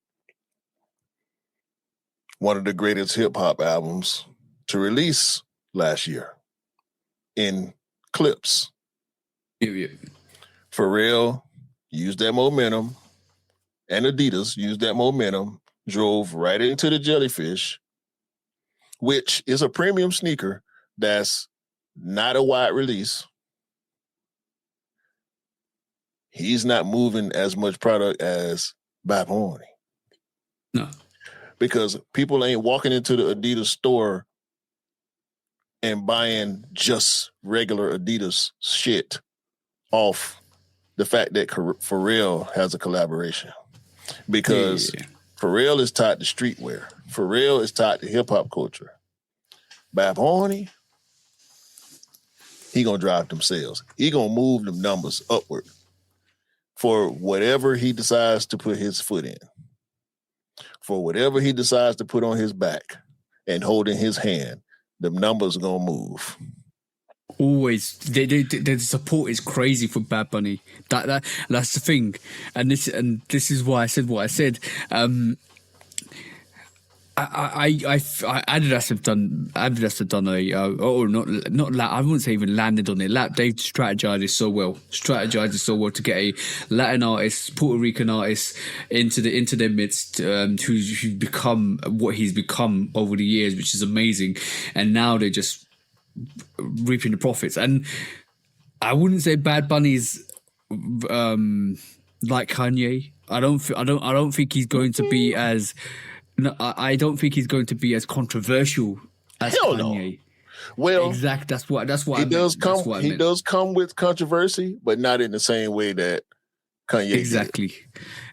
[SPEAKER 1] one of the greatest hip hop albums to release last year in clips.
[SPEAKER 2] Yeah.
[SPEAKER 1] Pharrell used that momentum, and Adidas used that momentum, drove right into the Jellyfish, which is a premium sneaker that's not a wide release. He's not moving as much product as Bad Bunny.
[SPEAKER 2] No.
[SPEAKER 1] Because people ain't walking into the Adidas store and buying just regular Adidas shit off the fact that Pharrell has a collaboration. Because Pharrell is tied to streetwear. Pharrell is tied to hip-hop culture. Bad Bunny, he gonna drive them sales. He gonna move them numbers upward for whatever he decides to put his foot in. For whatever he decides to put on his back and hold in his hand, the numbers are gonna move.
[SPEAKER 2] Always, the support is crazy for Bad Bunny. That's the thing, and this is why I said what I said. Adidas have done I wouldn't say even landed on it. They've strategized it so well to get a Latin artist, Puerto Rican artist into their midst, who's become what he's become over the years, which is amazing. And now they're just reaping the profits. And I wouldn't say Bad Bunny's like Kanye. I don't think he's going to be as. No, I don't think he's going to be as controversial as
[SPEAKER 1] Hell
[SPEAKER 2] Kanye.
[SPEAKER 1] No. Well,
[SPEAKER 2] exactly. That's what
[SPEAKER 1] he does come. He does come with controversy, but not in the same way that Kanye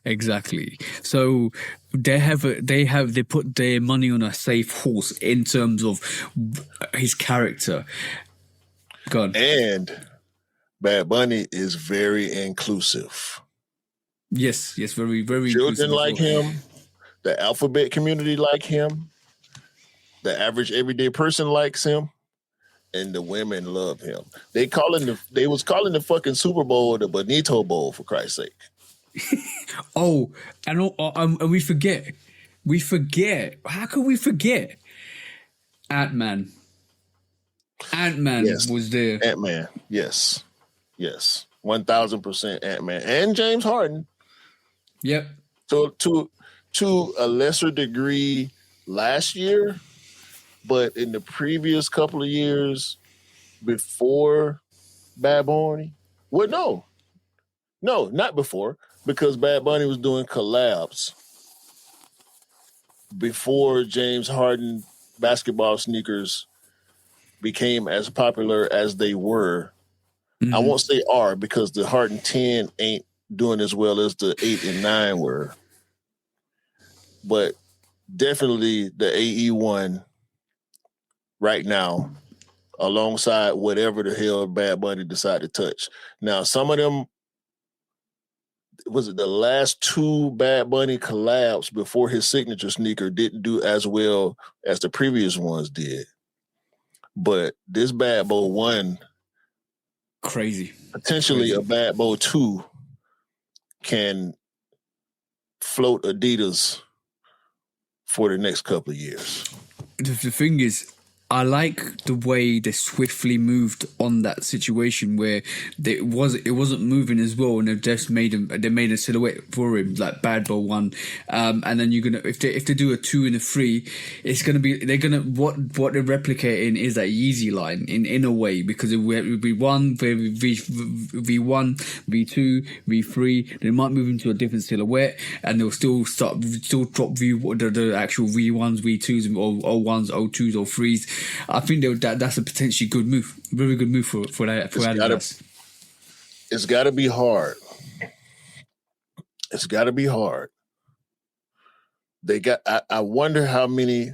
[SPEAKER 2] Exactly. So they put their money on a safe horse in terms of his character. Go on.
[SPEAKER 1] And Bad Bunny is very inclusive.
[SPEAKER 2] Yes, very, very.
[SPEAKER 1] Children like him. The alphabet community like him. The average everyday person likes him. And the women love him. They was calling the fucking Super Bowl the Bonito Bowl, for Christ's sake.
[SPEAKER 2] And we forget. How can we forget? Ant-Man
[SPEAKER 1] Yes.
[SPEAKER 2] was there.
[SPEAKER 1] Ant-Man, yes. 1000% Ant-Man. And James Harden.
[SPEAKER 2] Yep.
[SPEAKER 1] So to a lesser degree last year, but in the previous couple of years before Bad Bunny, well, no, not before, because Bad Bunny was doing collabs before James Harden basketball sneakers became as popular as they were. Mm-hmm. I won't say are, because the Harden 10 ain't doing as well as the 8 and 9 were. But definitely the AE1 right now alongside whatever the hell Bad Bunny decided to touch. Now, some of them, was it the last 2 Bad Bunny collabs before his signature sneaker didn't do as well as the previous ones did. But this Bad Boy 1,
[SPEAKER 2] crazy.
[SPEAKER 1] potentially a Bad Boy 2, can float Adidas for the next couple of years.
[SPEAKER 2] The thing is, I like the way they swiftly moved on that situation where it wasn't moving as well, and they just made a silhouette for him like Bad Boy 1, and then you're gonna if they do a 2 and a 3, it's gonna be what they're replicating is that Yeezy line in a way, because it will be V1, V2, V3. They might move into a different silhouette, and they'll still drop the actual V1s, V2s, or O1s, O2s, or 3s. I think that's a potentially good move, very good move for Adidas.
[SPEAKER 1] It's got to be hard. It's got to be hard. I wonder how many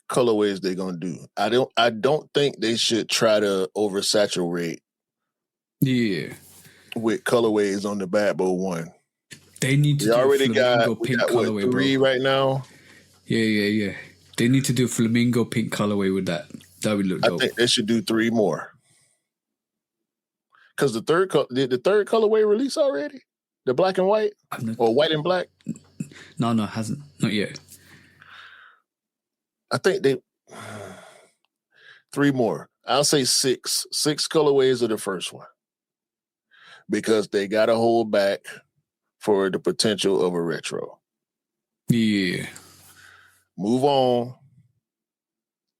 [SPEAKER 1] colorways they're gonna do. I don't think they should try to oversaturate.
[SPEAKER 2] Yeah.
[SPEAKER 1] With colorways on the Bad Boy 1.
[SPEAKER 2] They need to do a flamingo pink colorway,
[SPEAKER 1] what, 3 right now.
[SPEAKER 2] Yeah. They need to do a flamingo pink colorway with that. That would look dope.
[SPEAKER 1] I think they should do 3 more. Because did the third colorway release already? The black and white? Or white and black?
[SPEAKER 2] No, it hasn't. Not yet.
[SPEAKER 1] I think 3 more. I'll say 6. 6 colorways of the first one. Because they got to hold back for the potential of a retro.
[SPEAKER 2] Yeah.
[SPEAKER 1] Move on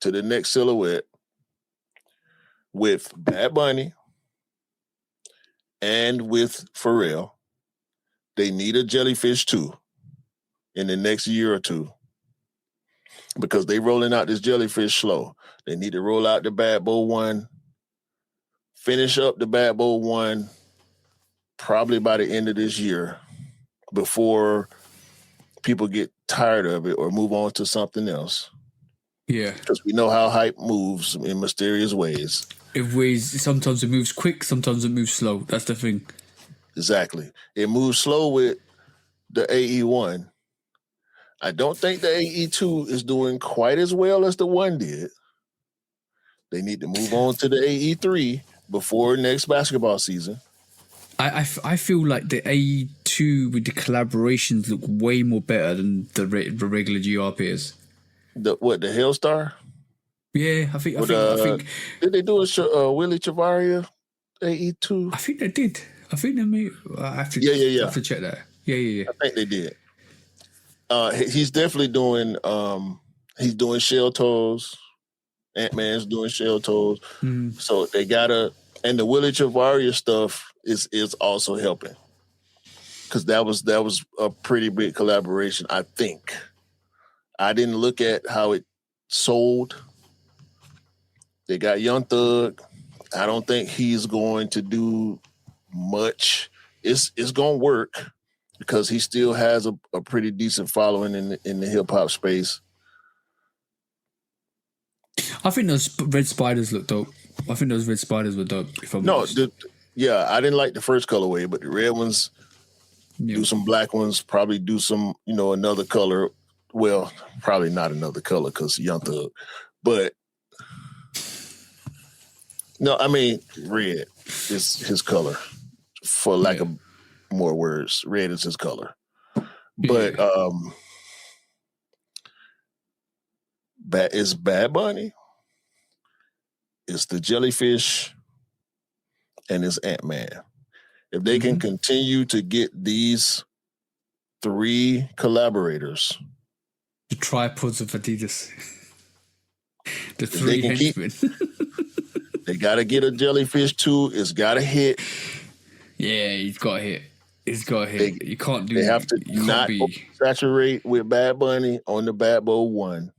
[SPEAKER 1] to the next silhouette with Bad Bunny and with Pharrell. They need a jellyfish 2 in the next year or 2 because they rolling out this jellyfish slow. They need to roll out the Bad Boy 1, finish up the Bad Boy 1 probably by the end of this year before people get tired of it or move on to something else.
[SPEAKER 2] Yeah.
[SPEAKER 1] Because we know how hype moves in mysterious ways.
[SPEAKER 2] Sometimes it moves quick, sometimes it moves slow. That's the thing.
[SPEAKER 1] Exactly. It moves slow with the AE1. I don't think the AE2 is doing quite as well as the 1 did. They need to move on to the AE3 before next basketball season.
[SPEAKER 2] I feel like the AE2 with the collaborations look way more better than the regular GRPs.
[SPEAKER 1] The Hellstar?
[SPEAKER 2] Yeah, I think.
[SPEAKER 1] Did they do a Willie Chavaria AE2?
[SPEAKER 2] I think they did. I think they may. I have to.
[SPEAKER 1] Yeah.
[SPEAKER 2] I have to check that. Yeah.
[SPEAKER 1] I think they did. He's definitely doing. He's doing shell toes. Ant-Man's doing shell toes.
[SPEAKER 2] Mm.
[SPEAKER 1] So they gotta. And the Willie Chavaria stuff is also helping because that was a pretty big collaboration. I think. I didn't look at how it sold. They got Young Thug. I don't think he's going to do much. It's going to work because he still has a pretty decent following in the hip hop space.
[SPEAKER 2] I think those red spiders look dope. I think those red spiders were dope. If I'm honest.
[SPEAKER 1] I didn't like the first colorway, but the red ones, do some black ones, probably do some, another color. Well, probably not another color because Young Thug, but no, I mean red is his color. For lack of more words, red is his color. But it's Bad Bunny, it's the jellyfish, and it's Ant-Man. If they can continue to get these 3 collaborators.
[SPEAKER 2] The tripods of Adidas. The 3 henchmen.
[SPEAKER 1] They got to get a jellyfish 2. It's got to hit.
[SPEAKER 2] Yeah, he's got to hit. He's got to hit. You can't do.
[SPEAKER 1] They have to not saturate with Bad Bunny on the Bad Boy 1,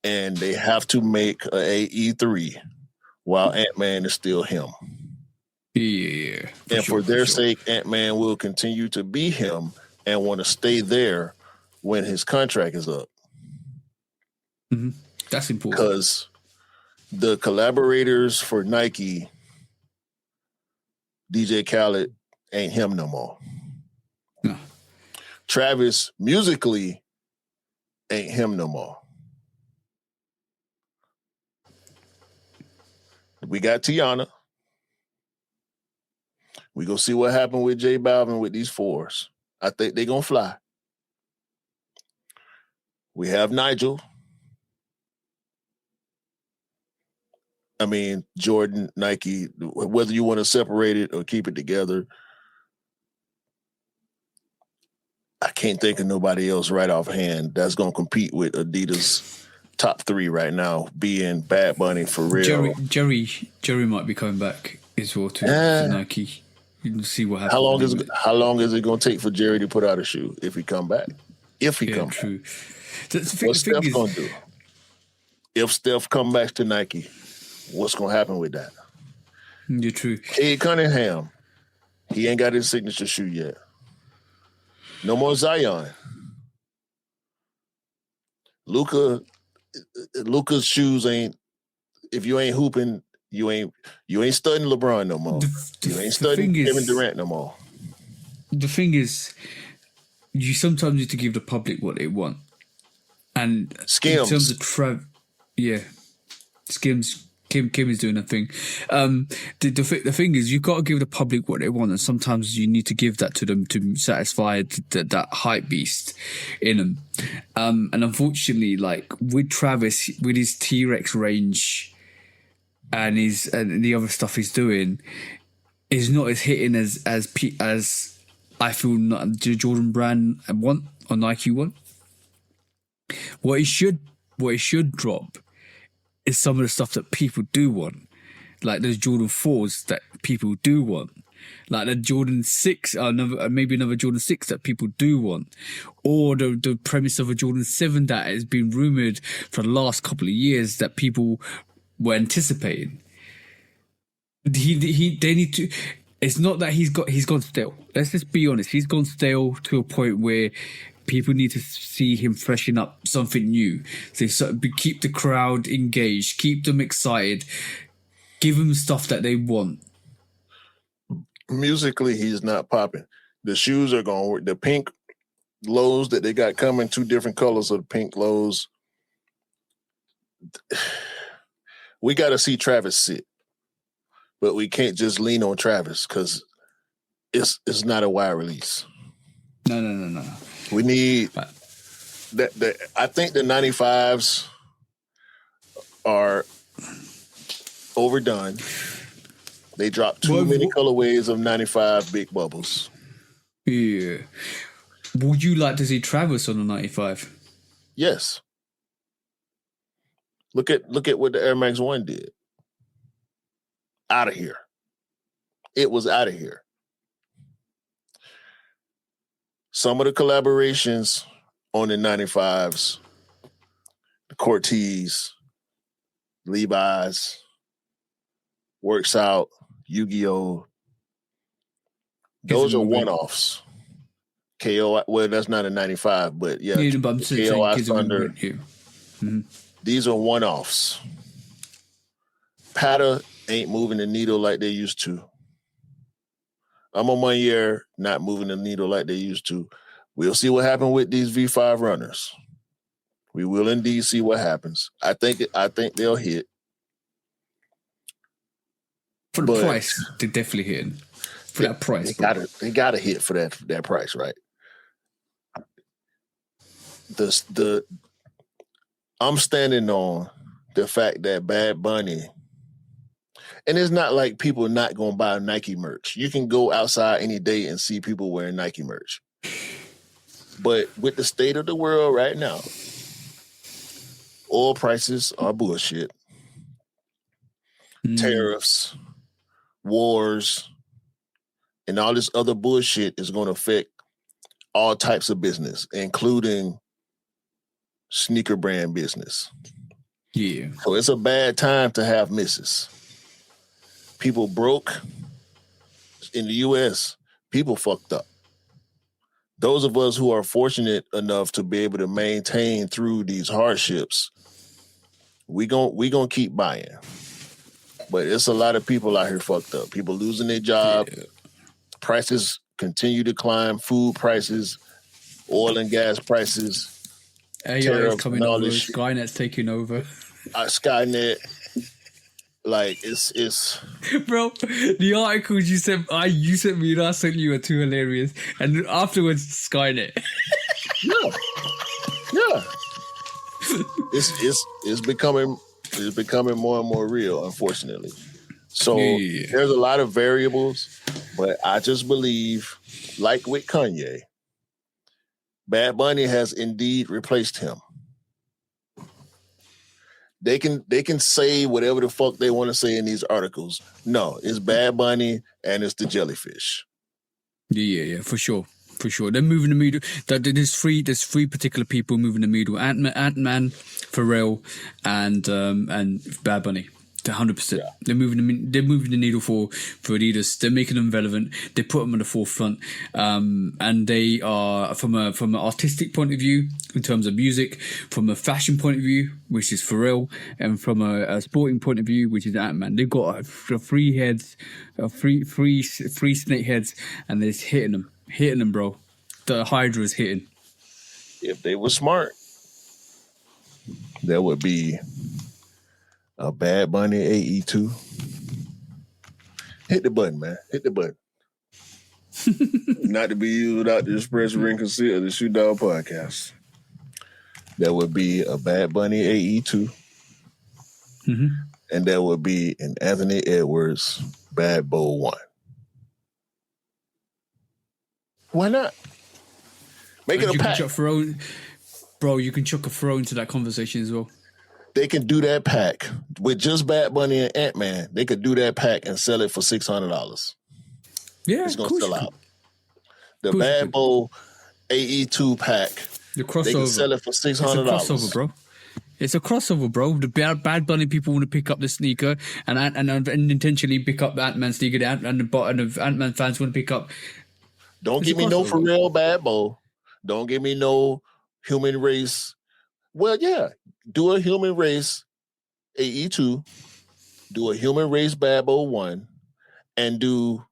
[SPEAKER 1] and they have to make a AE3 while Ant-Man is still him.
[SPEAKER 2] Yeah.
[SPEAKER 1] For their sake, Ant-Man will continue to be him and want to stay there when his contract is up.
[SPEAKER 2] Mm-hmm. That's important.
[SPEAKER 1] Because the collaborators for Nike, DJ Khaled ain't him no more.
[SPEAKER 2] No.
[SPEAKER 1] Travis musically ain't him no more. We got Tiana. We go see what happened with J Balvin with these fours. I think they gonna fly. We have Nigel. I mean, Jordan, Nike, whether you want to separate it or keep it together, I can't think of nobody else right offhand that's going to compete with Adidas top 3 right now, being Bad Bunny, Pharrell.
[SPEAKER 2] Jerry might be coming back as well to Nike. You can see what happens.
[SPEAKER 1] How long is it going to take for Jerry to put out a shoe if he come back? If he come
[SPEAKER 2] true.
[SPEAKER 1] back. What's Steph going to do? If Steph come back to Nike, what's going to happen with that?
[SPEAKER 2] You're true.
[SPEAKER 1] Cade Cunningham, he ain't got his signature shoe yet. No more Zion. Luka's shoes ain't. If you ain't hooping, you ain't studying LeBron no more. You ain't studying Kevin Durant no more.
[SPEAKER 2] The thing is, you sometimes need to give the public what they want, and
[SPEAKER 1] Skims.
[SPEAKER 2] in terms of Skims. Kim is doing a thing. The thing is, you got to give the public what they want, and sometimes you need to give that to them to satisfy that hype beast in them. And unfortunately, like with Travis, with his T-Rex range and the other stuff he's doing, is not as hitting as I feel not the Jordan brand want or Nike want. What he should drop is some of the stuff that people do want, like those Jordan 4s that people do want, like the Jordan 6, maybe another Jordan 6 that people do want, or the premise of a Jordan 7 that has been rumoured for the last couple of years that people were anticipating. They need to. It's not that he's gone stale. Let's just be honest. He's gone stale to a point where people need to see him freshen up something new. So keep the crowd engaged, keep them excited, give them stuff that they want.
[SPEAKER 1] Musically, he's not popping. The shoes are going to work. The pink lows that they got coming, 2 different colors of the pink lows. We got to see Travis sit, but we can't just lean on Travis because it's not a wide release.
[SPEAKER 2] No.
[SPEAKER 1] We need that. I think the 95s are overdone. They dropped too many colorways of 95 big bubbles.
[SPEAKER 2] Yeah. Would you like to see Travis on the 95?
[SPEAKER 1] Yes. Look at what the Air Max 1 did. Out of here. It was out of here. Some of the collaborations on the 95s, the Cortez, Levi's, Works Out, Yu-Gi-Oh! Those are one-offs. KO, well, that's not a 95, but yeah, KO Thunder. Mm-hmm. These are one-offs. Pata ain't moving the needle like they used to. I'm on 1 year, not moving the needle like they used to. We'll see what happens with these V5 runners. We will indeed see what happens. I think they'll hit.
[SPEAKER 2] For the price, they're definitely hitting. For that price,
[SPEAKER 1] they gotta hit for that price, right? I'm standing on the fact that Bad Bunny. And it's not like people not going to buy Nike merch. You can go outside any day and see people wearing Nike merch. But with the state of the world right now, oil prices are bullshit. Tariffs, wars, and all this other bullshit is going to affect all types of business, including sneaker brand business.
[SPEAKER 2] Yeah.
[SPEAKER 1] So it's a bad time to have misses. People broke in the U.S. People fucked up. Those of us who are fortunate enough to be able to maintain through these hardships, we gonna keep buying. But it's a lot of people out here fucked up. People losing their job. Yeah. Prices continue to climb. Food prices, oil and gas prices.
[SPEAKER 2] AI is coming over. Skynet's taking over.
[SPEAKER 1] Skynet. Like it's
[SPEAKER 2] bro, the articles you sent me and I sent you are too hilarious. And afterwards, Skynet.
[SPEAKER 1] Yeah. It's becoming more and more real, unfortunately. So there's a lot of variables, but I just believe, like with Kanye, Bad Bunny has indeed replaced him. They can say whatever the fuck they want to say in these articles. No, it's Bad Bunny and it's the jellyfish.
[SPEAKER 2] Yeah, for sure. They're moving the needle. There's three particular people moving the needle: Ant-Man, Pharrell, and Bad Bunny. 100%. Yeah. They're moving the needle for Adidas. They're making them relevant. They put them on the forefront, and they are from an artistic point of view in terms of music, from a fashion point of view, which is Pharrell, and from a sporting point of view, which is Ant-Man. They've got three heads, three snake heads, and they're just hitting them, bro. The Hydra is hitting.
[SPEAKER 1] If they were smart, there would be a Bad Bunny AE2. Hit the button, man. Hit the button. Not to be used without the express written consent of the Shoot Dog Podcast. There would be a Bad Bunny AE2.
[SPEAKER 2] Mm-hmm.
[SPEAKER 1] And there would be an Anthony Edwards Bad Bowl 1. Why not? Make it a pack.
[SPEAKER 2] Bro, you can chuck a throw into that conversation as well.
[SPEAKER 1] They can do that pack with just Bad Bunny and Ant-Man. They could do that pack and sell it for $600.
[SPEAKER 2] Yeah,
[SPEAKER 1] it's gonna sell out. The Bad Bowl AE2 pack.
[SPEAKER 2] The crossover.
[SPEAKER 1] They can sell it for $600.
[SPEAKER 2] It's a crossover, bro. It's a crossover, bro. The Bad Bunny people want to pick up the sneaker and intentionally pick up the Ant-Man sneaker, and the Ant-Man fans want to pick up.
[SPEAKER 1] Don't give me no Pharrell Bad Bowl. Don't give me no Human Race. Well, yeah. Do a Human Race AE2, do a Human Race Bad Bowl 1, and do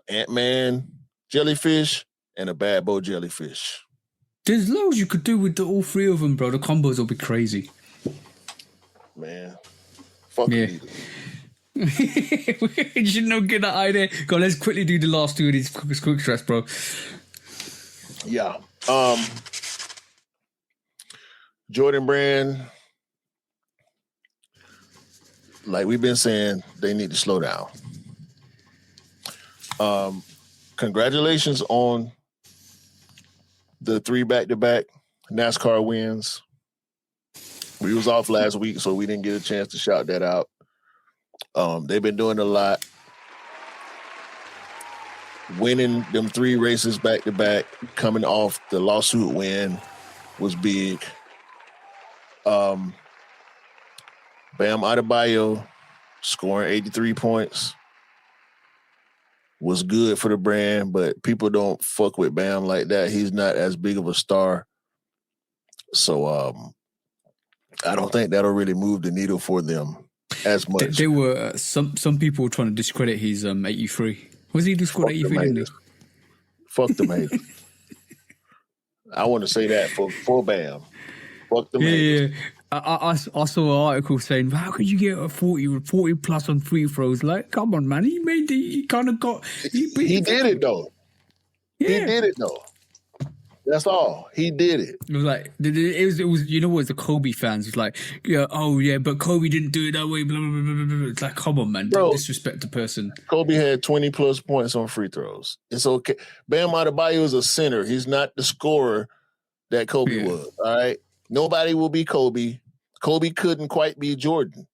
[SPEAKER 1] Ant-Man Jellyfish and a Bad Bowl Jellyfish.
[SPEAKER 2] There's loads you could do with all three of them, bro. The combos will be crazy.
[SPEAKER 1] Man. Fuck
[SPEAKER 2] yeah. You should not get that idea. Go, let's quickly do the last two of these quick stress, bro.
[SPEAKER 1] Yeah. Jordan Brand, like we've been saying, they need to slow down. Congratulations on the 3 back-to-back NASCAR wins. We was off last week, so we didn't get a chance to shout that out. They've been doing a lot. Winning them 3 races back-to-back, coming off the lawsuit win was big. Bam Adebayo scoring 83 points was good for the brand, but people don't fuck with Bam like that. He's not as big of a star. So I don't think that'll really move the needle for them as much.
[SPEAKER 2] There were some people were trying to discredit his 83. Was he just scored 83, didn't he?
[SPEAKER 1] Fuck them haters. I want to say that for Bam. Fuck them haters.
[SPEAKER 2] Yeah. I saw an article saying, how could you get a 40 plus on free throws? Like, come on, man. He kind of got...
[SPEAKER 1] He did it, though. Yeah. He did it, though. That's all. He did it.
[SPEAKER 2] It was like, it was you know what, the Kobe fans was like, yeah, oh yeah, but Kobe didn't do it that way, blah, blah, blah, blah, blah. It's like, come on, man. Bro, don't disrespect the person.
[SPEAKER 1] Kobe had 20 plus points on free throws. It's okay. Bam Adebayo is a center. He's not the scorer that Kobe was, all right? Nobody will be Kobe. Kobe couldn't quite be Jordan.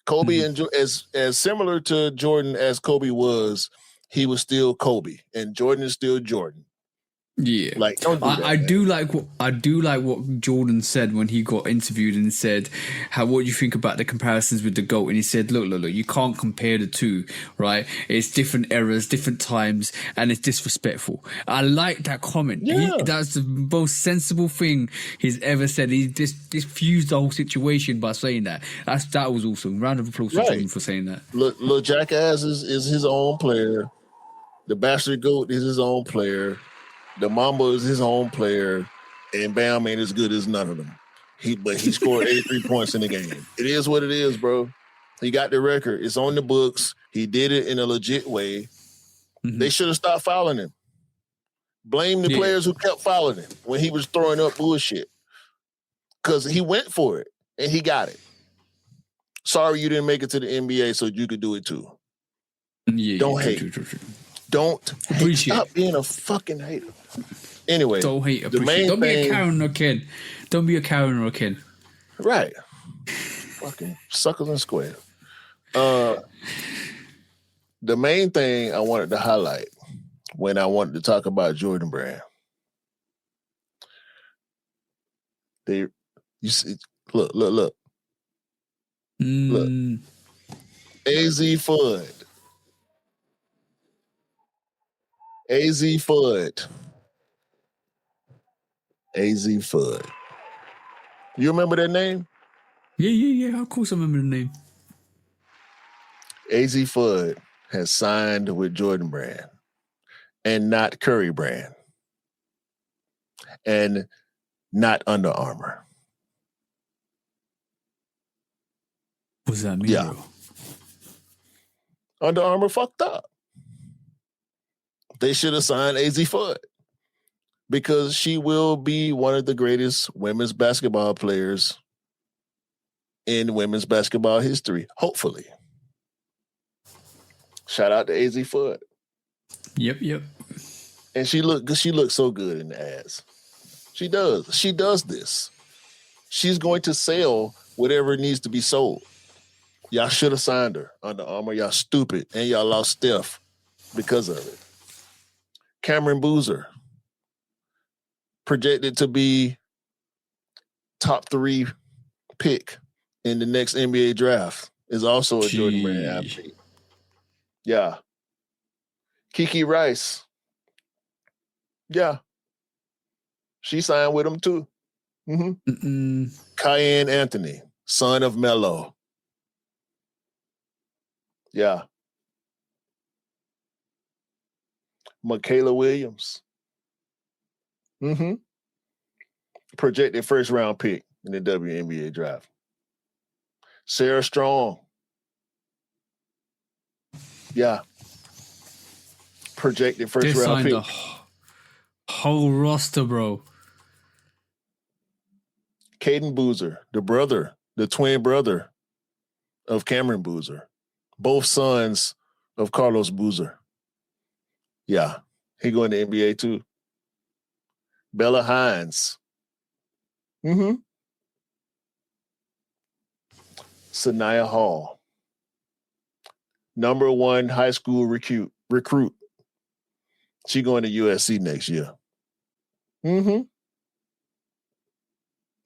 [SPEAKER 1] Kobe and as similar to Jordan as Kobe was, he was still Kobe, and Jordan is still Jordan.
[SPEAKER 2] Yeah,
[SPEAKER 1] Like, don't do that.
[SPEAKER 2] I
[SPEAKER 1] man.
[SPEAKER 2] do like what Jordan said when he got interviewed and said, what do you think about the comparisons with the GOAT? And he said, look, you can't compare the two, right? It's different eras, different times, and it's disrespectful. I like that comment.
[SPEAKER 1] Yeah.
[SPEAKER 2] That's the most sensible thing he's ever said. He just diffused the whole situation by saying that. That was awesome. Round of applause for
[SPEAKER 1] Right.
[SPEAKER 2] Jordan for saying that.
[SPEAKER 1] Look, Jackass is his own player. The Bastard Goat is his own player. The Mamba is his own player. And Bam ain't as good as none of them. But he scored 83 points in the game. It is what it is, bro. He got the record. It's on the books. He did it in a legit way.
[SPEAKER 2] Mm-hmm.
[SPEAKER 1] They should have stopped fouling him. Blame the players who kept fouling him when he was throwing up bullshit. Because he went for it and he got it. Sorry you didn't make it to the NBA so you could do it too.
[SPEAKER 2] Yeah,
[SPEAKER 1] Don't hate.
[SPEAKER 2] True.
[SPEAKER 1] Don't hate. Stop being a fucking hater. Anyway,
[SPEAKER 2] don't hate.
[SPEAKER 1] Appreciate.
[SPEAKER 2] Don't be a Karen or a Ken. Don't be a Karen or a Ken.
[SPEAKER 1] Right. Fucking suckers and squares. The main thing I wanted to highlight when I wanted to talk about Jordan Brand. You see, look. Look. AZ Fudd. AZ Fudd. AZ Fudd. You remember that name?
[SPEAKER 2] Yeah. Of course I remember the name.
[SPEAKER 1] AZ Fudd has signed with Jordan Brand and not Curry Brand and not Under Armour.
[SPEAKER 2] What does that mean, bro?
[SPEAKER 1] Under Armour fucked up. They should have signed AZ Fudd because she will be one of the greatest women's basketball players in women's basketball history, hopefully. Shout out to AZ Fudd.
[SPEAKER 2] Yep.
[SPEAKER 1] And she looks so good in the ads. She does. She does this. She's going to sell whatever needs to be sold. Y'all should have signed her, Under Armour. Y'all stupid. And y'all lost Steph because of it. Cameron Boozer, projected to be top 3 pick in the next NBA draft, is also a Jordan Brand athlete. Yeah. Kiki Rice. Yeah. She signed with him too. Mm-hmm. Cayenne Anthony, son of Melo. Yeah. Michaela Williams. Projected first round pick in the WNBA draft. Sarah Strong. Yeah. Projected first round pick.
[SPEAKER 2] Whole roster, bro.
[SPEAKER 1] Caden Boozer, the twin brother of Cameron Boozer. Both sons of Carlos Boozer. Yeah. He going to NBA too. Bella Hines. Sanaya Hall. Number 1 high school recruit. She going to USC next year.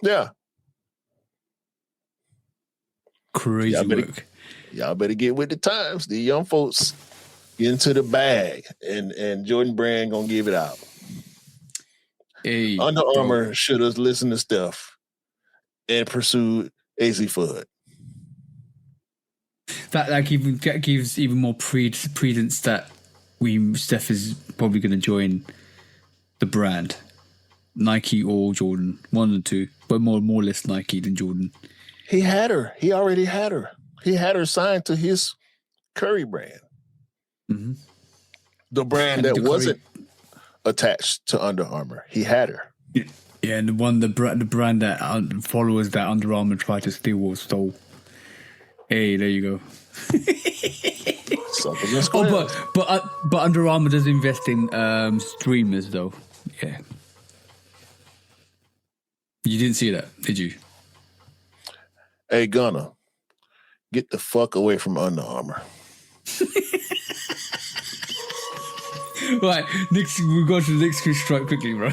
[SPEAKER 1] Yeah.
[SPEAKER 2] Crazy work.
[SPEAKER 1] Y'all better get with the times. The young folks get into the bag, and Jordan Brand gonna give it out.
[SPEAKER 2] Hey,
[SPEAKER 1] Under Armour should have listened to Steph and pursued AZ Fudd.
[SPEAKER 2] That gives even more credence that Steph is probably going to join the brand, Nike or Jordan, one of the two, but more or less Nike than Jordan.
[SPEAKER 1] He had her. He already had her. He had her signed to his Curry brand, the brand that wasn't attached to Under Armour. He had her.
[SPEAKER 2] Yeah, and the brand that followers that Under Armour tried to steal or stole. Hey, there you go. But Under Armour does invest in streamers though. Yeah. You didn't see that, did you?
[SPEAKER 1] Hey, Gunner, get the fuck away from Under Armour.
[SPEAKER 2] Right, next we'll go to the next quick strike quickly, bro.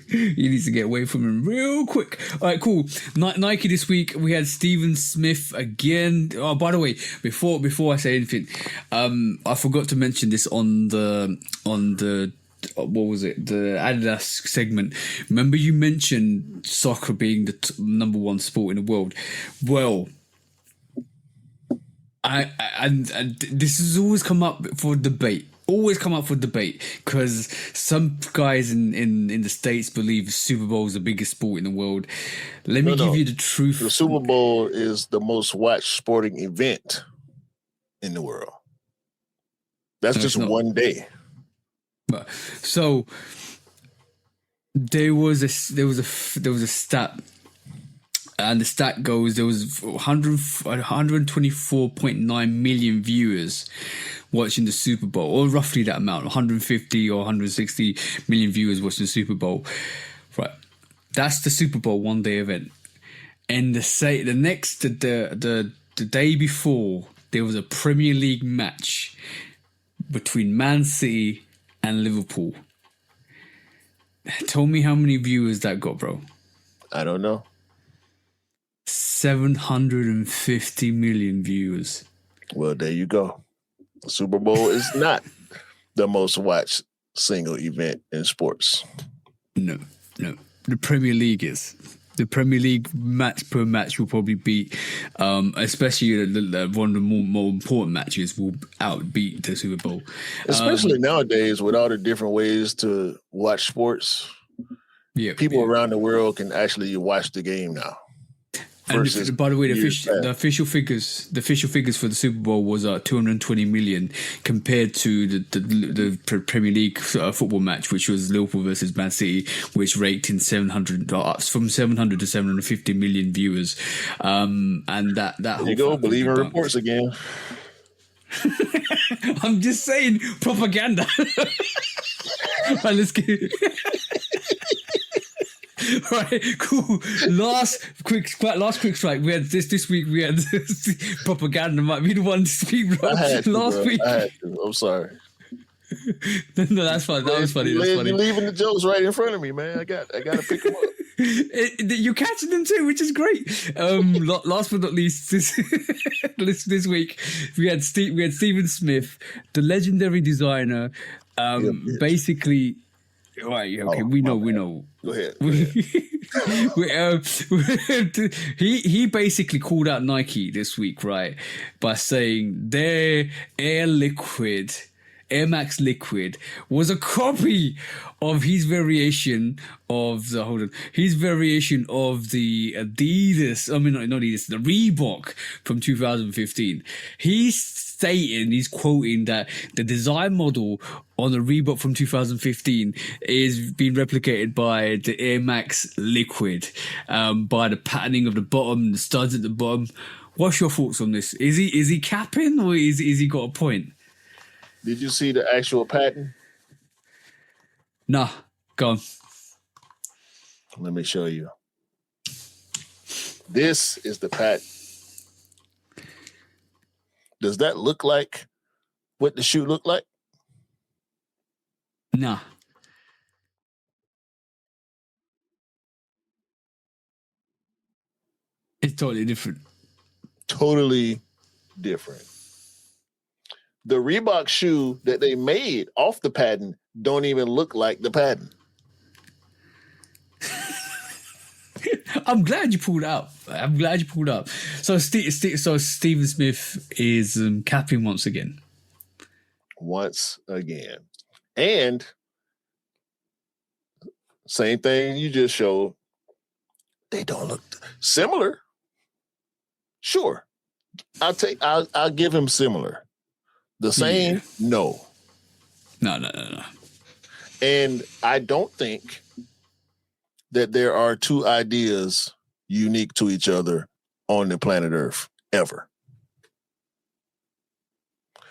[SPEAKER 2] He needs to get away from him real quick. All right, cool. Nike this week we had Steven Smith again. Oh, by the way, before I say anything, I forgot to mention this on the what was it? The Adidas segment. Remember you mentioned soccer being the number one sport in the world. Well, and this has always come up for debate. Always come up for debate because some guys in the States believe Super Bowl is the biggest sport in the world. Let me give you the truth.
[SPEAKER 1] The Super Bowl is the most watched sporting event in the world. That's just one day.
[SPEAKER 2] So there was a stat. And the stat goes, there was 124.9 million viewers watching the Super Bowl, or roughly that amount, 150 or 160 million viewers watching the Super Bowl. Right, that's the Super Bowl one day event. And the day before, there was a Premier League match between Man City and Liverpool. Tell me how many viewers that got, bro.
[SPEAKER 1] I don't know.
[SPEAKER 2] 750 million viewers.
[SPEAKER 1] Well, there you go. The Super Bowl is not the most watched single event in sports.
[SPEAKER 2] No. The Premier League is. The Premier League match per match will probably beat, especially one of the more important matches will outbeat the Super Bowl.
[SPEAKER 1] Especially nowadays with all the different ways to watch sports.
[SPEAKER 2] Yeah,
[SPEAKER 1] people around the world can actually watch the game now.
[SPEAKER 2] And by the way, the official figures for the Super Bowl was 220 million compared to the Premier League football match, which was Liverpool versus Man City, which raked in 700 from 700 to 750 million viewers. And that
[SPEAKER 1] there you go, believe in reports again.
[SPEAKER 2] I'm just saying propaganda. Right, let's get. Right, cool. Last quick strike. We had this week. We had propaganda. Might be the one to speak. Bro. Last week.
[SPEAKER 1] I had to. I'm sorry.
[SPEAKER 2] No, that's fine. That was funny. That's funny.
[SPEAKER 1] You're leaving the jokes right in front of me, man. I got to pick them up.
[SPEAKER 2] You're catching them too, which is great. Last but not least, this week we had Steven Smith, the legendary designer. Basically. Right, okay, we know.
[SPEAKER 1] Go ahead.
[SPEAKER 2] He basically called out Nike this week, right, by saying their Air Max Liquid was a copy of his variation of the Adidas. I mean, not Adidas, the Reebok from 2015. He's quoting that the design model on the Reebok from 2015 is being replicated by the Air Max Liquid, by the patterning of the bottom, the studs at the bottom. What's your thoughts on this? Is he capping or is he got a point?
[SPEAKER 1] Did you see the actual pattern?
[SPEAKER 2] Nah, go on.
[SPEAKER 1] Let me show you. This is the pattern. Does that look like what the shoe looked like?
[SPEAKER 2] Nah. It's totally different.
[SPEAKER 1] Totally different. The Reebok shoe that they made off the pattern don't even look like the pattern.
[SPEAKER 2] I'm glad you pulled out. So Steven Smith is capping once again.
[SPEAKER 1] And same thing you just showed. They don't look similar. Sure. I'll give him similar. The same? Yeah. No.
[SPEAKER 2] No.
[SPEAKER 1] And I don't think that there are two ideas unique to each other on the planet Earth, ever.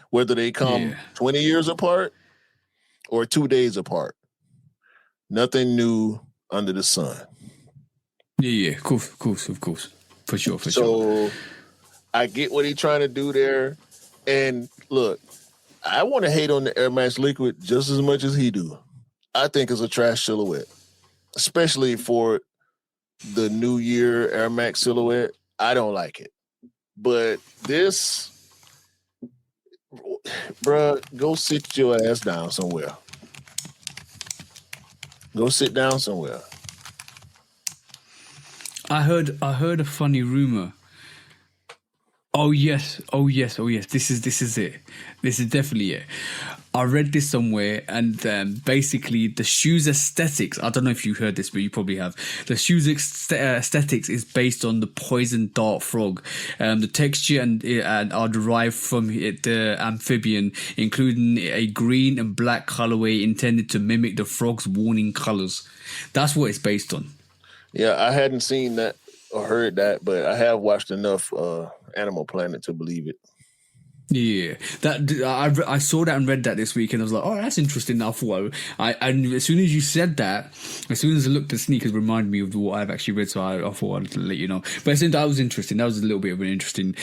[SPEAKER 1] Whether they come 20 years apart or 2 days apart. Nothing new under the sun.
[SPEAKER 2] Yeah, of course. For sure.
[SPEAKER 1] So I get what he's trying to do there. And look, I want to hate on the Air Max Liquid just as much as he do. I think it's a trash silhouette, especially for the New Year Air Max silhouette. I don't like it. But this, bruh, go sit your ass down somewhere. Go sit down somewhere.
[SPEAKER 2] I heard a funny rumor. Oh yes. This is it. This is definitely it. I read this somewhere, and basically the shoes aesthetics. I don't know if you heard this, but you probably have. The shoes aesthetics is based on the poison dart frog. The texture and are derived from the amphibian, including a green and black colorway intended to mimic the frog's warning colors. That's what it's based on.
[SPEAKER 1] Yeah, I hadn't seen that or heard that, but I have watched enough Animal Planet to believe it.
[SPEAKER 2] Yeah, that I saw that and read that this week, and I was like, "Oh, that's interesting." I thought, and as soon as you said that, as soon as I looked at sneakers, reminded me of what I've actually read, so I thought I'd let you know. But I think that was interesting. That was a little bit of an interesting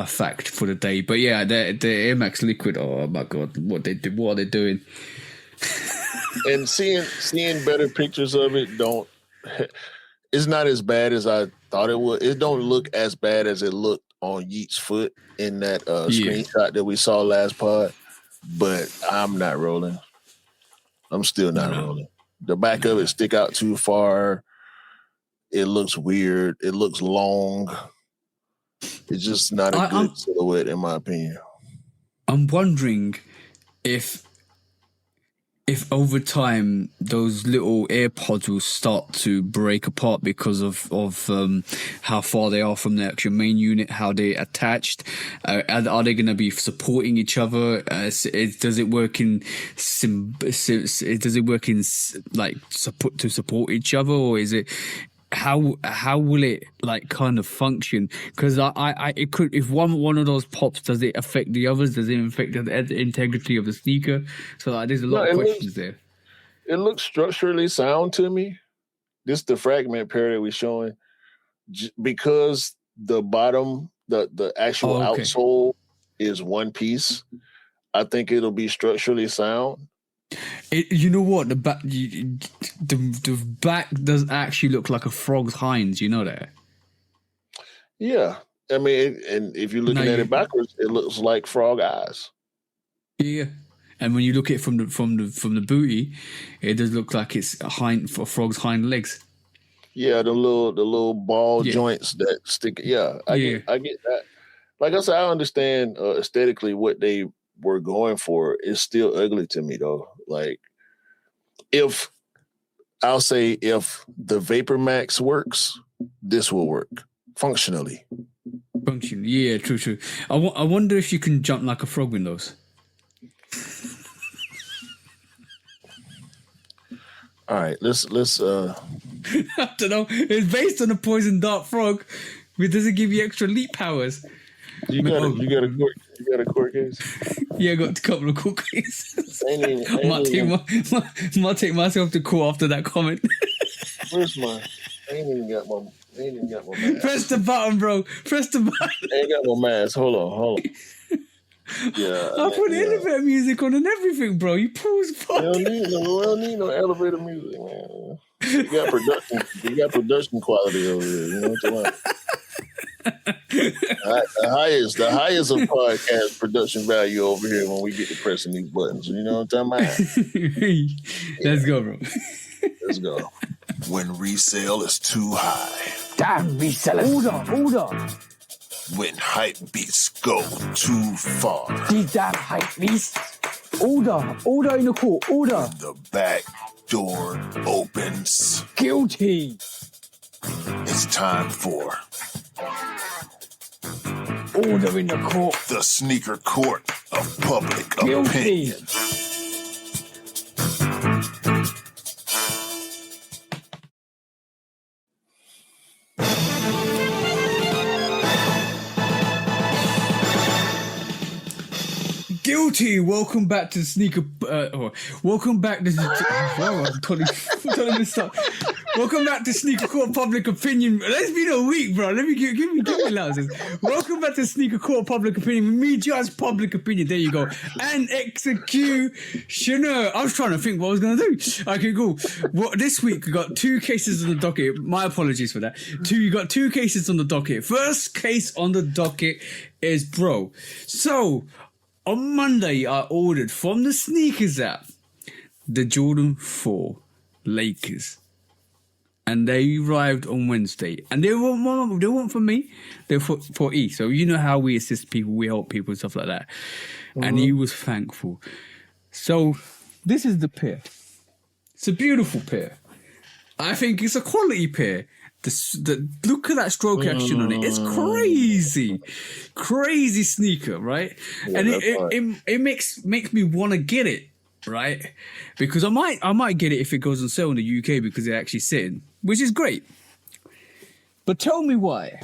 [SPEAKER 2] fact for the day. But yeah, the Air Max Liquid. Oh my god, what are they doing?
[SPEAKER 1] And seeing better pictures of it, it's not as bad as I thought it would. It don't look as bad as it looked on Yeet's foot in that screenshot that we saw last pod, but I'm not rolling. I'm still not rolling. The back of it stick out too far. It looks weird. It looks long. It's just not a good silhouette, in my opinion.
[SPEAKER 2] I'm wondering if over time those little AirPods will start to break apart because of how far they are from the actual main unit, how they're attached. Are they going to be supporting each other? Does it work in like support each other, or is it? How will it like kind of function? Because it could, if one of those pops, does it affect the others? Does it affect the integrity of the sneaker? So there's a lot of questions there.
[SPEAKER 1] It looks structurally sound to me. This the fragment pair that we're showing, because the bottom, the actual outsole is one piece. I think it'll be structurally sound.
[SPEAKER 2] You know what? The back does actually look like a frog's hinds. You know that?
[SPEAKER 1] Yeah, I mean, and if you're looking at it backwards, it looks like frog eyes.
[SPEAKER 2] Yeah, and when you look at it from the booty, it does look like it's a frog's hind legs.
[SPEAKER 1] Yeah, the little ball joints that stick. Yeah, I get that. Like I said, I understand aesthetically what they were going for. It's still ugly to me though. Like, if the Vapor Max works, this will work functionally.
[SPEAKER 2] Yeah, true. I wonder if you can jump like a frog in those.
[SPEAKER 1] All right, let's
[SPEAKER 2] I don't know. It's based on a poison dart frog. It doesn't give you extra leap powers.
[SPEAKER 1] You got a court case?
[SPEAKER 2] Yeah, I got a couple of court cases. Might take myself to court after that comment.
[SPEAKER 1] Where's mine? I ain't even got my mask.
[SPEAKER 2] Press the button, bro. Press the button.
[SPEAKER 1] I ain't got my mask. Hold on. Yeah,
[SPEAKER 2] I put elevator music on and everything, bro. You pause.
[SPEAKER 1] We don't need no elevator music, man. You got production quality over here. You know what I'm talking about? The highest of podcast production value over here when we get to pressing these buttons. You know what I'm talking about?
[SPEAKER 2] Let's go, bro.
[SPEAKER 1] Let's go. When resale is too high.
[SPEAKER 3] Damn resellers. Order.
[SPEAKER 1] When hype beats go too far.
[SPEAKER 3] These damn hype beasts. Order in the court. Order.
[SPEAKER 1] The back door opens.
[SPEAKER 3] Guilty.
[SPEAKER 1] It's time for
[SPEAKER 3] Order in the court.
[SPEAKER 1] the sneaker court of public
[SPEAKER 3] Guilty.
[SPEAKER 1] opinion.
[SPEAKER 2] Guilty. Welcome back to sneaker. Welcome back to. I'm totally messed up. Welcome back to Sneaker Court Public Opinion. It's been a week, bro. Let me give me louses. Welcome back to Sneaker Court Public Opinion. With me, just public opinion. There you go. And executioner. I was trying to think what I was gonna do. Okay, cool. Well, this week we got 2 cases on the docket. My apologies for that. You got 2 cases on the docket. First case on the docket is bro. So on Monday, I ordered from the sneakers app the Jordan 4 Lakers. And they arrived on Wednesday. And they weren't for me. They were for E. So you know how we assist people, we help people and stuff like that. Mm-hmm. And he was thankful. So this is the pair. It's a beautiful pair. I think it's a quality pair. Look at that stroke action on it. It's crazy. Crazy sneaker, right? Yeah, and it makes me want to get it. Right, because I might get it if it goes on sale in the UK because they're actually sitting, which is great. But tell me why,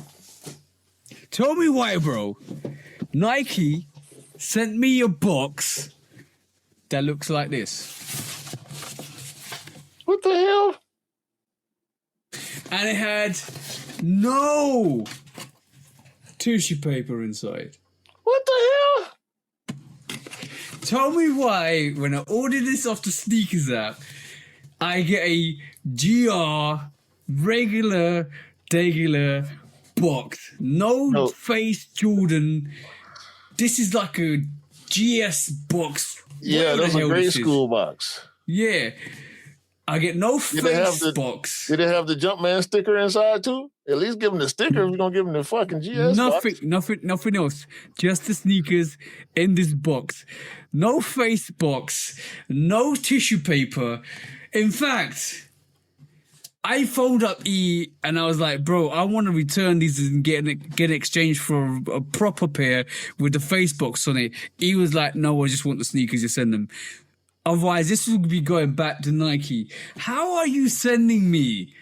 [SPEAKER 2] bro. Nike sent me a box that looks like this.
[SPEAKER 1] What the hell?
[SPEAKER 2] And it had no tissue paper inside.
[SPEAKER 1] What the hell?
[SPEAKER 2] Tell me why, when I order this off the sneakers app, I get a GR regular box. No face Jordan. This is like a GS box.
[SPEAKER 1] Yeah, that's a grade school box.
[SPEAKER 2] Yeah. I get no face box.
[SPEAKER 1] Did it have the Jumpman sticker inside too? At least give them the sticker if you're going to give them the fucking GS box.
[SPEAKER 2] Nothing else. Just the sneakers in this box. No face box. No tissue paper. In fact, I phoned up E and I was like, bro, I want to return these and get an exchange for a proper pair with the face box on it. E was like, no, I just want the sneakers, you send them. Otherwise, this would be going back to Nike. How are you sending me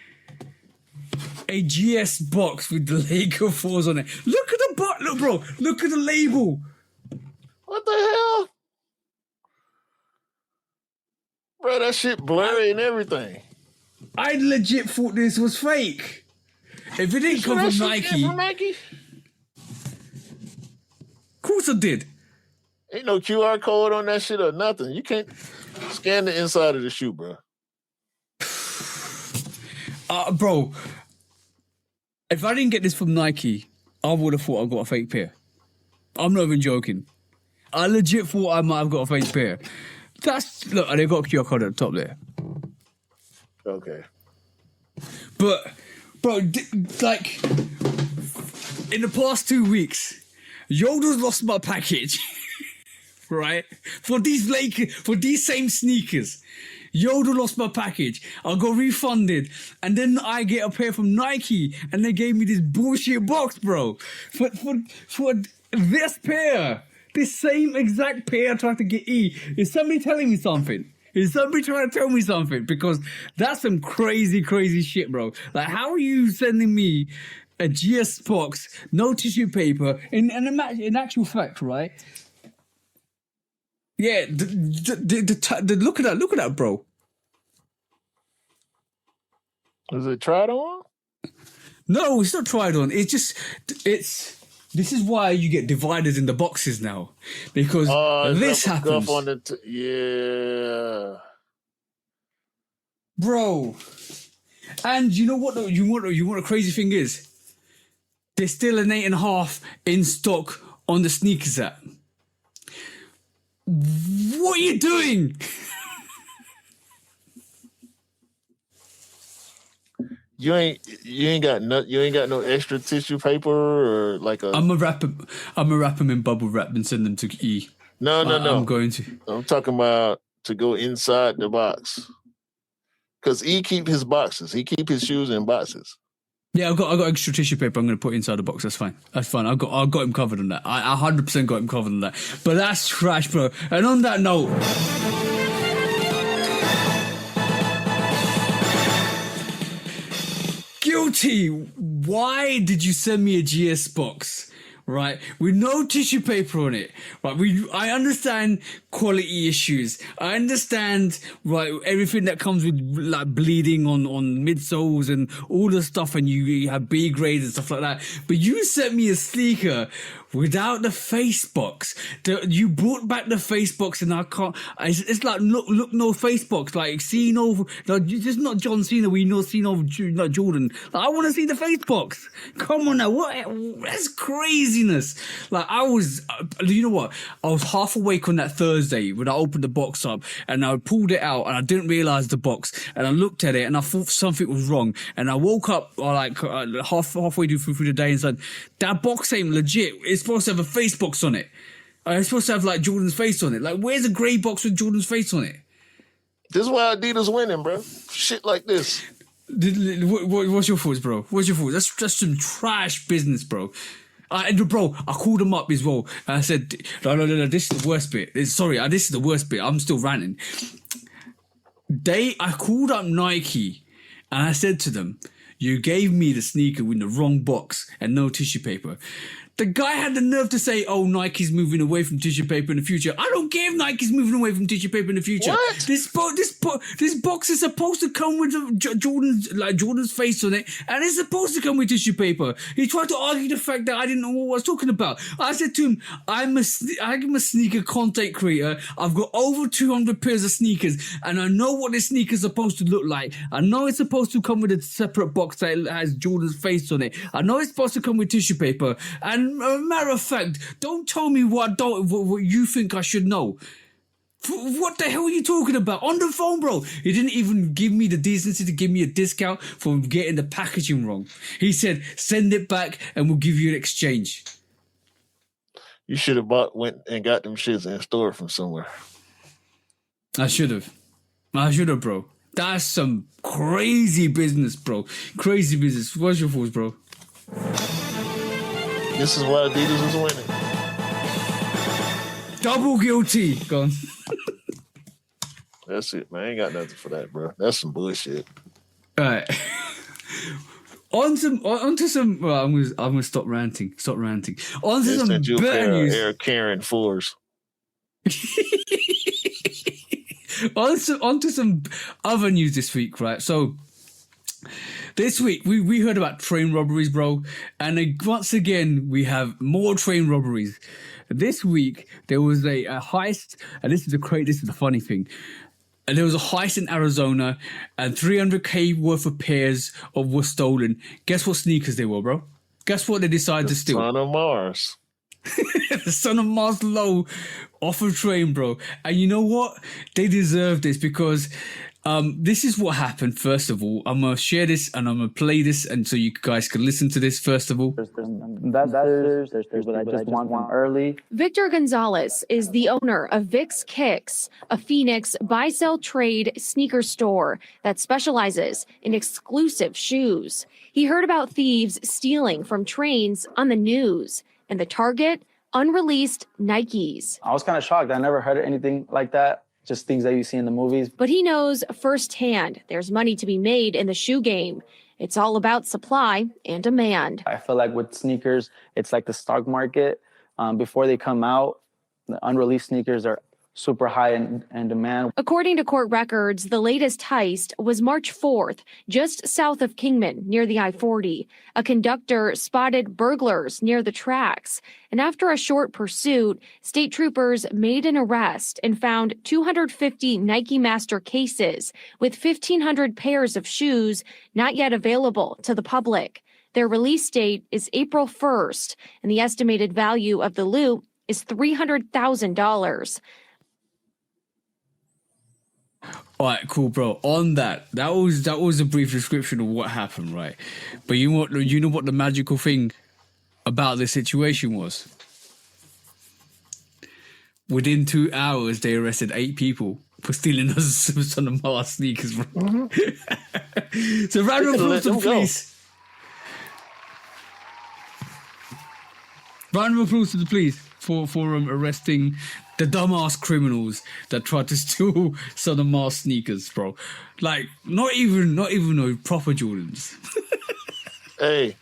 [SPEAKER 2] a GS box with the Laker 4s on it? Look at the look, bro. Look at the label.
[SPEAKER 1] What the hell? Bro, that shit blurry and everything.
[SPEAKER 2] I legit thought this was fake. If it didn't come from Nike.
[SPEAKER 1] From Nike?
[SPEAKER 2] Of course I did.
[SPEAKER 1] Ain't no QR code on that shit or nothing. You can't scan the inside of the shoe, bro.
[SPEAKER 2] Bro, if I didn't get this from Nike, I would have thought I got a fake pair. I'm not even joking. I legit thought I might have got a fake pair. Look, they got a QR code at the top there.
[SPEAKER 1] Okay.
[SPEAKER 2] But, bro, like, in the past 2 weeks, Yoda's lost my package. Right? For these same sneakers. Yoda lost my package. I got refunded. And then I get a pair from Nike and they gave me this bullshit box, bro. For this pair. This same exact pair I tried to get E. Is somebody telling me something? Is somebody trying to tell me something? Because that's some crazy, crazy shit, bro. Like, how are you sending me a GS box, no tissue paper, in actual fact, right? Yeah, look at that, bro.
[SPEAKER 1] Is it tried on?
[SPEAKER 2] No, it's not tried on. This is why you get divided in the boxes now, because this happens.
[SPEAKER 1] Yeah,
[SPEAKER 2] bro. And you know what? You want a crazy thing is? There's still an 8.5 in stock on the sneakers app. What are you doing?
[SPEAKER 1] You ain't got no extra tissue paper or like a.
[SPEAKER 2] I'm gonna wrap them in bubble wrap and send them to E.
[SPEAKER 1] No.
[SPEAKER 2] I'm going to.
[SPEAKER 1] I'm talking about to go inside the box. Cause E keep his boxes. He keep his shoes in boxes.
[SPEAKER 2] Yeah, I got extra tissue paper. I'm going to put inside the box. That's fine. I got him covered on that. I 100% got him covered on that. But that's trash, bro. And on that note, guilty. Why did you send me a GS box right, with no tissue paper on it, right? I understand quality issues. I understand, right, everything that comes with like bleeding on midsoles and all the stuff, and you have B grades and stuff like that. But you sent me a sneaker without the face box. You brought back the face box, and I can't. It's like look, no face box. Like see no, just not John Cena. We know see no like Jordan. Like, I want to see the face box. Come on now, what? That's craziness. Like I was, you know what? I was half awake on that Thursday when I opened the box up, and I pulled it out, and I didn't realize the box, and I looked at it, and I thought something was wrong, and I woke up halfway through the day and said, that box ain't legit. It's supposed to have a face box on it. It's supposed to have like Jordan's face on it. Like, where's a grey box with Jordan's face on it?
[SPEAKER 1] This is why Adidas winning, bro. Shit like this.
[SPEAKER 2] What's your thoughts, bro? What's your thoughts? That's just some trash business, bro. Bro, I called them up as well. And I said, no, this is the worst bit. This is the worst bit. I'm still ranting. I called up Nike and I said to them, you gave me the sneaker with the wrong box and no tissue paper. The guy had the nerve to say, oh, Nike's moving away from tissue paper in the future. I don't care if Nike's moving away from tissue paper in the future.
[SPEAKER 1] What?
[SPEAKER 2] This box is supposed to come with Jordan's face on it, and it's supposed to come with tissue paper. He tried to argue the fact that I didn't know what I was talking about. I said to him, I'm a sneaker content creator. I've got over 200 pairs of sneakers, and I know what this sneaker's supposed to look like. I know it's supposed to come with a separate box that has Jordan's face on it. I know it's supposed to come with tissue paper, and a matter of fact, don't tell me what you think I should know. What the hell are you talking about? On the phone, bro. He didn't even give me the decency to give me a discount for getting the packaging wrong. He said, send it back and we'll give you an exchange.
[SPEAKER 1] You should have went and got them shits and stored from somewhere.
[SPEAKER 2] I should have, bro. That's some crazy business, bro. Crazy business. What's your thoughts, bro?
[SPEAKER 1] This is why Adidas was winning.
[SPEAKER 2] Double guilty. Go on.
[SPEAKER 1] That's it, man. I ain't got nothing for that, bro. That's some bullshit.
[SPEAKER 2] All right. On to some. Well, I'm gonna stop ranting. On to some better news.
[SPEAKER 1] Air Karen 4s.
[SPEAKER 2] On to some other news this week, right? So this week we heard about train robberies, bro, and once again we have more train robberies. This week there was a heist, and this is the funny thing. And there was a heist in Arizona, and 300K worth of pairs were stolen. Guess what sneakers they were, bro? Guess what they decided to steal?
[SPEAKER 1] Son of Mars.
[SPEAKER 2] The Son of Mars low off a train, bro. And you know what? They deserve this because this is what happened. First of all, I'm gonna share this and I'm gonna play this, and so you guys can listen to this. First of all,
[SPEAKER 3] There's investors, there's people that just want one early.
[SPEAKER 4] Victor Gonzalez is the owner of Vic's Kicks, a Phoenix buy-sell trade sneaker store that specializes in exclusive shoes. He heard about thieves stealing from trains on the news, and the target, unreleased Nikes.
[SPEAKER 3] I was kind of shocked. I never heard anything like that. Just things that you see in the movies.
[SPEAKER 4] But he knows firsthand there's money to be made in the shoe game. It's all about supply and demand.
[SPEAKER 3] I feel like with sneakers, it's like the stock market. Before they come out, the unreleased sneakers are super high in demand.
[SPEAKER 4] According to court records, the latest heist was March 4th, just south of Kingman, near the I-40. A conductor spotted burglars near the tracks, and after a short pursuit, state troopers made an arrest and found 250 Nike Master cases with 1,500 pairs of shoes not yet available to the public. Their release date is April 1st, and the estimated value of the loot is $300,000.
[SPEAKER 2] all right, cool, bro. On that was a brief description of what happened, right? But you know what the magical thing about the situation was? Within 2 hours, they arrested 8 people for stealing those Son of Mars sneakers, bro. Mm-hmm. So round of applause to the police. Round of applause to the police for arresting the dumbass criminals that tried to steal Son of Mars sneakers, bro. Like, not even no proper Jordans.
[SPEAKER 1] Hey,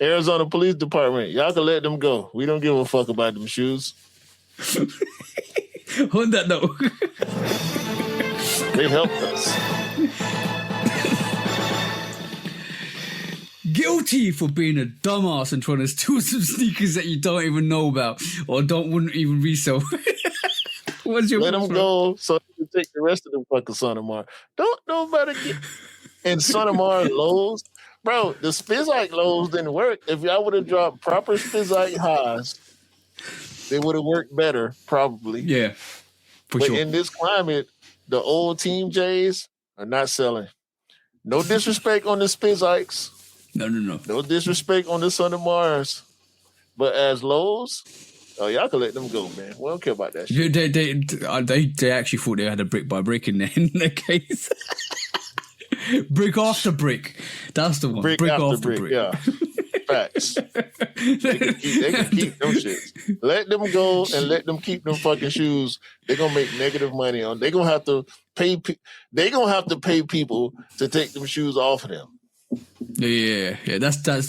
[SPEAKER 1] Arizona Police Department, y'all can let them go. We don't give a fuck about them shoes.
[SPEAKER 2] On that note,
[SPEAKER 1] They've helped us.
[SPEAKER 2] guilty for being a dumbass and trying to steal some sneakers that you don't even know about or wouldn't even resell. What's your
[SPEAKER 1] Let them go so you can take the rest of them fucking Sonamar. Don't nobody get and Sonamar lows. Bro, the Spizike lows didn't work. If y'all would have dropped proper Spizike highs, they would have worked better, probably.
[SPEAKER 2] Yeah, for
[SPEAKER 1] but
[SPEAKER 2] sure.
[SPEAKER 1] in this climate, the old Team J's are not selling. No disrespect on the Spizikes.
[SPEAKER 2] No.
[SPEAKER 1] No disrespect on the Sonamars. But as lows, oh, y'all can let them go, man. We don't care about that shit.
[SPEAKER 2] They actually thought they had a brick by brick in their case. Brick after brick. That's the one.
[SPEAKER 1] Brick after brick. Yeah. Facts. They can keep them shits. Let them go and let them keep them fucking shoes. They're gonna make negative money on. They're gonna have to pay. They're gonna have to pay people to take them shoes off of them.
[SPEAKER 2] Yeah. That's their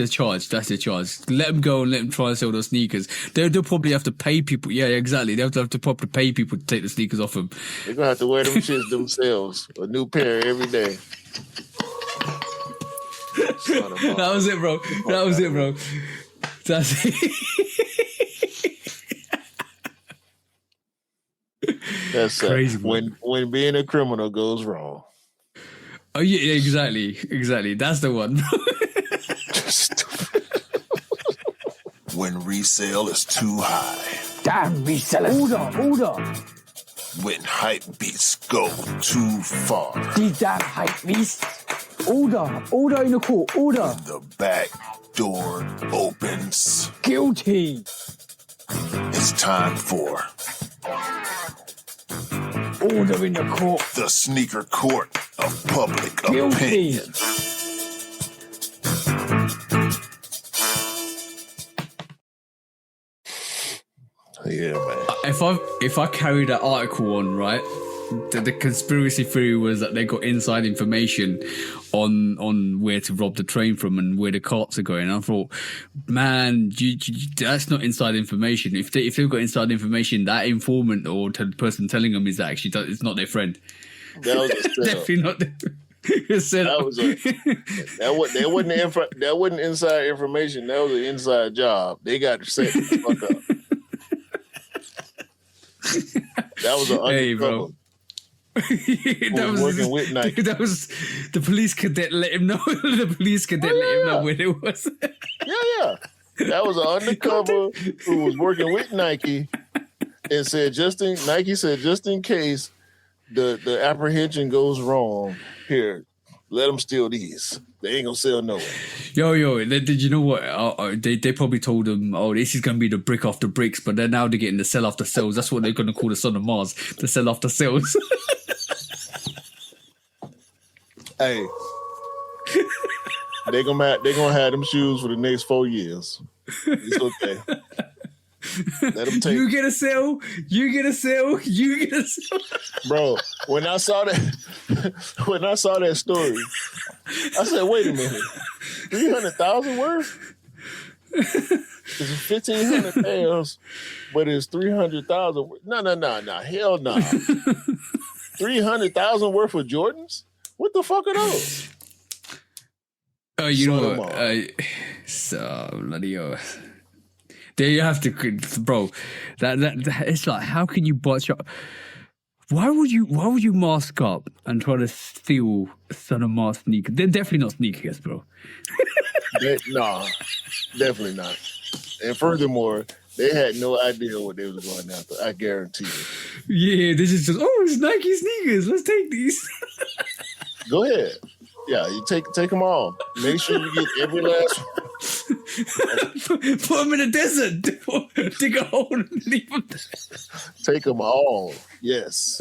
[SPEAKER 2] charge. That's their charge. Let them go and let them try and sell those sneakers. They'll probably have to pay people. Yeah, exactly. They'll have to probably pay people to take the sneakers off them.
[SPEAKER 1] They're gonna have to wear them shits themselves. A new pair every day.
[SPEAKER 2] That was it, bro. That's it.
[SPEAKER 1] That's
[SPEAKER 2] crazy.
[SPEAKER 1] When being a criminal goes wrong.
[SPEAKER 2] Oh yeah, exactly. That's the one.
[SPEAKER 5] When resale is too high.
[SPEAKER 6] Damn resellers. Order.
[SPEAKER 5] When hype beats go too far.
[SPEAKER 6] Die damn hype beasts. Order in the court. Order.
[SPEAKER 5] The back door opens.
[SPEAKER 6] Guilty.
[SPEAKER 5] It's time for
[SPEAKER 6] Order in the court.
[SPEAKER 5] the sneaker court of public
[SPEAKER 6] Guilty.
[SPEAKER 5] opinion.
[SPEAKER 1] Yeah, man.
[SPEAKER 2] If I carry that article on, right, the conspiracy theory was that they got inside information on where to rob the train from and where the carts are going. I thought, man, that's not inside information. If they've got inside information, that informant or the person telling them is actually it's not their friend.
[SPEAKER 1] That was a setup.
[SPEAKER 2] Definitely not.
[SPEAKER 1] That wasn't inside information. That was an inside job. They got set the fuck up. That was an undercover.
[SPEAKER 2] Hey, bro.
[SPEAKER 1] That was working with Nike.
[SPEAKER 2] That was the police cadet let him know. The police cadet let him know where it was.
[SPEAKER 1] Yeah. That was an undercover who was working with Nike and said Nike said just in case the apprehension goes wrong, here, let them steal these. They ain't gonna sell nowhere.
[SPEAKER 2] Yo, did you know what? They probably told them, this is gonna be the brick after bricks, but then now they're getting the sell after sales. That's what they're gonna call the Son of Mars, the sell after sales.
[SPEAKER 1] Hey, they gonna have them shoes for the next 4 years. It's okay. Let them take.
[SPEAKER 2] You get a sale.
[SPEAKER 1] Bro, when I saw that story, I said, wait a minute, 300,000 worth? It's 1,500 pairs, but it's 300,000. No, hell no. 300,000 worth of Jordans? What the fuck are those?
[SPEAKER 2] You know what? Bloody there you have to, bro. That it's like, how can you botch up? Why would you mask up and try to steal Son of Mars sneakers? They're definitely not sneakers, bro.
[SPEAKER 1] No, definitely not. And furthermore, they had no idea what they was going after. I guarantee you.
[SPEAKER 2] Yeah, this is just it's Nike sneakers. Let's take these.
[SPEAKER 1] Go ahead. Yeah, you take them all. Make sure you get every last one.
[SPEAKER 2] Put them in the desert. Dig a hole and leave them there.
[SPEAKER 1] Take them all. Yes.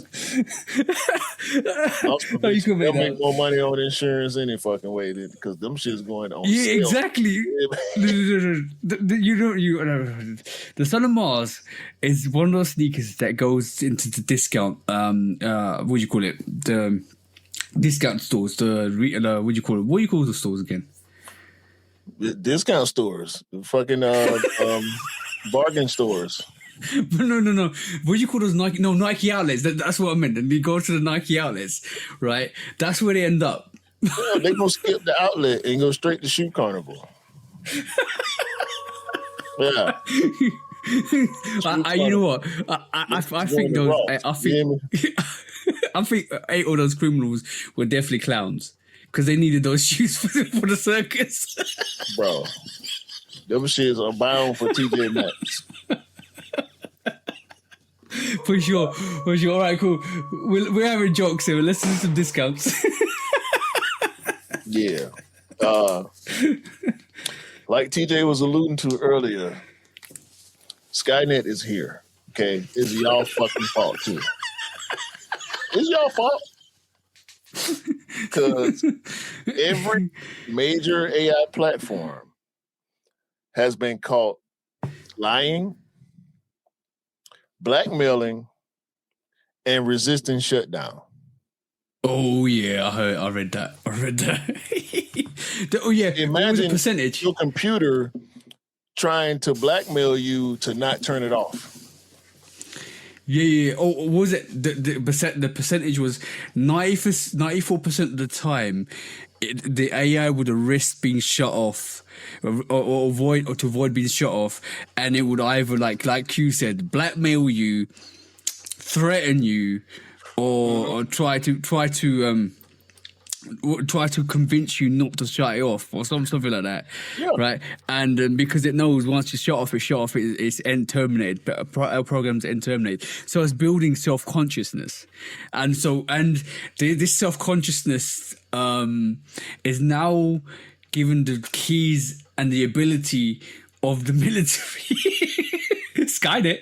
[SPEAKER 1] They'll make more money on insurance any fucking way because them shit's going on.
[SPEAKER 2] Yeah,
[SPEAKER 1] sale.
[SPEAKER 2] exactly. The Son of Mars is one of those sneakers that goes into the discount. What do you call it? The discount stores. What do you call it? What do you call the stores again?
[SPEAKER 1] Discount stores, fucking bargain stores.
[SPEAKER 2] But no. What do you call those Nike? No, Nike outlets. That's what I meant. And you go to the Nike outlets, right? That's where they end up.
[SPEAKER 1] Yeah, they gonna skip the outlet and go straight to Shoe Carnival. Yeah.
[SPEAKER 2] You know what? I think those. I think 8 of those criminals were definitely clowns because they needed those shoes for the circus.
[SPEAKER 1] Bro, them shits are bound for TJ Maxx.
[SPEAKER 2] For sure. All right, cool. We're having jokes here. Let's do some discounts.
[SPEAKER 1] Yeah. Like TJ was alluding to earlier, Skynet is here. Okay? It's y'all fucking fault, too. It's y'all fault. Because every major AI platform has been caught lying, blackmailing, and resisting shutdown.
[SPEAKER 2] Oh yeah, I read that. Oh yeah,
[SPEAKER 1] Imagine
[SPEAKER 2] percentage.
[SPEAKER 1] Your computer trying to blackmail you to not turn it off.
[SPEAKER 2] Yeah. Oh, what was it? The percentage was 94% of the time. The AI would risk being shut off, or to avoid being shut off, and it would either like you said, blackmail you, threaten you, or try to convince you not to shut it off or something like that, right? And because it knows once you shut off, it's end terminated. Programs end terminated. So it's building self-consciousness, and this self-consciousness is now given the keys and the ability of the military. Skynet.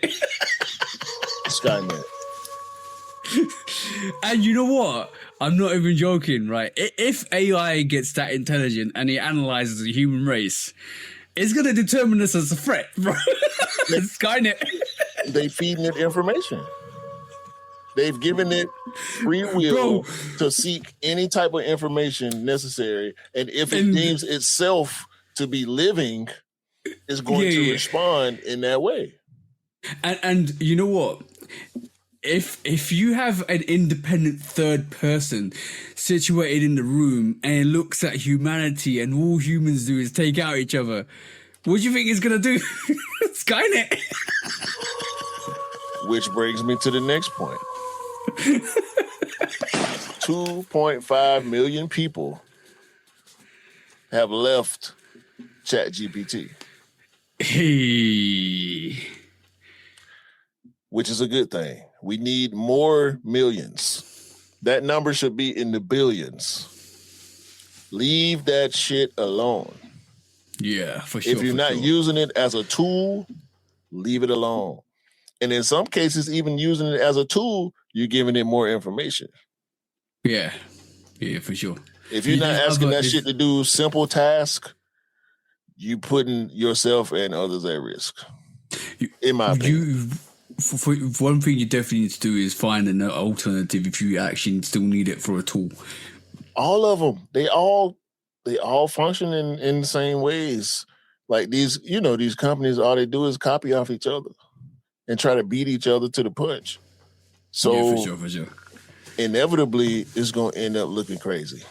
[SPEAKER 2] And you know what? I'm not even joking, right? If AI gets that intelligent and it analyzes the human race, it's going to determine us as a threat, bro. Skynet.
[SPEAKER 1] They feeding it information. They've given it free will to seek any type of information necessary. And if it deems itself to be living, it's going to respond in that way.
[SPEAKER 2] And you know what? If you have an independent third person situated in the room and it looks at humanity and all humans do is take out each other, what do you think it's going to do? Skynet.
[SPEAKER 1] Which brings me to the next point. 2.5 million people have left ChatGPT.
[SPEAKER 2] Hey.
[SPEAKER 1] Which is a good thing. We need more millions. That number should be in the billions. Leave that shit alone.
[SPEAKER 2] Yeah, for sure.
[SPEAKER 1] If you're not using it as a tool, leave it alone. And in some cases, even using it as a tool, you're giving it more information.
[SPEAKER 2] Yeah, for sure.
[SPEAKER 1] If you're not asking that shit to do simple tasks, you putting yourself and others at risk. In my opinion.
[SPEAKER 2] For one thing you definitely need to do is find an alternative if you actually still need it for a tool.
[SPEAKER 1] All of them, they all function in the same ways. Like these companies, all they do is copy off each other and try to beat each other to the punch. So
[SPEAKER 2] for sure.
[SPEAKER 1] Inevitably, it's going to end up looking crazy.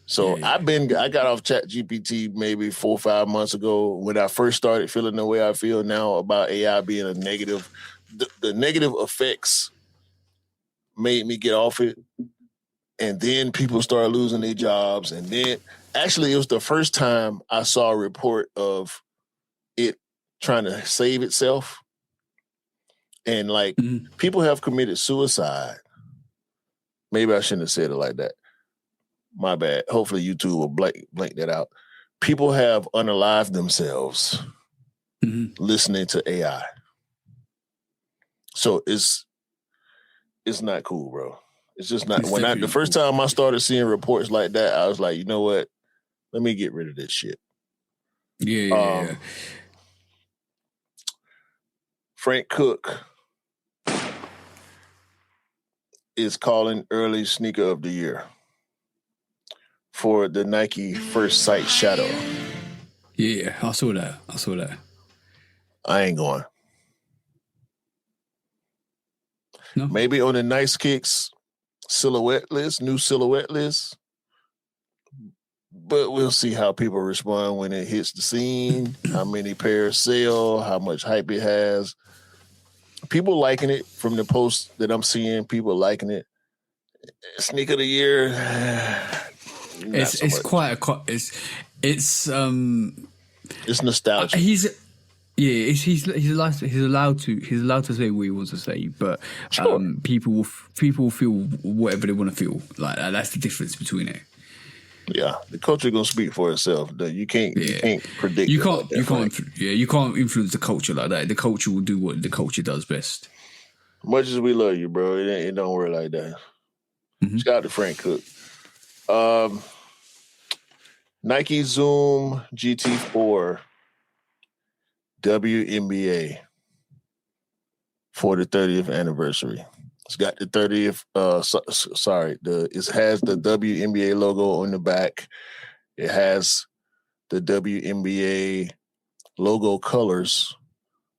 [SPEAKER 1] So I got off ChatGPT maybe 4 or 5 months ago when I first started feeling the way I feel now about AI being a negative. The negative effects made me get off it. And then people started losing their jobs. And then actually it was the first time I saw a report of it trying to save itself. And people have committed suicide. Maybe I shouldn't have said it like that. My bad. Hopefully YouTube will blank that out. People have unalived themselves listening to AI. So it's not cool, bro. It's just not. The first time I started seeing reports like that, I was like, you know what? Let me get rid of this shit.
[SPEAKER 2] Yeah.
[SPEAKER 1] Frank Cook is calling early sneaker of the year for the Nike First Sight Shadow.
[SPEAKER 2] Yeah, I saw that.
[SPEAKER 1] I ain't going.
[SPEAKER 2] No,
[SPEAKER 1] Maybe on the Nice Kicks silhouette list, new silhouette list. But we'll see how people respond when it hits the scene, how many pairs sell, how much hype it has. People liking it from the posts that I'm seeing. People liking it. Sneaker of the year, not so
[SPEAKER 2] it's
[SPEAKER 1] much.
[SPEAKER 2] quite a it's
[SPEAKER 1] It's nostalgia.
[SPEAKER 2] he's allowed to say what he wants to say, but
[SPEAKER 1] Sure.
[SPEAKER 2] people will feel whatever they want to feel. Like that's the difference between it.
[SPEAKER 1] Yeah, the culture gonna speak for itself. You can't predict.
[SPEAKER 2] You
[SPEAKER 1] it
[SPEAKER 2] can't
[SPEAKER 1] like that,
[SPEAKER 2] you
[SPEAKER 1] Frank.
[SPEAKER 2] can't you can't influence the culture like that. The culture will do what the culture does best.
[SPEAKER 1] Much as we love you, bro, it don't work like that.
[SPEAKER 2] Mhm.
[SPEAKER 1] Shout out to Frank Cook. Nike Zoom GT4 WNBA for the 30th anniversary. It's got the 30th. It has the WNBA logo on the back. It has the WNBA logo colors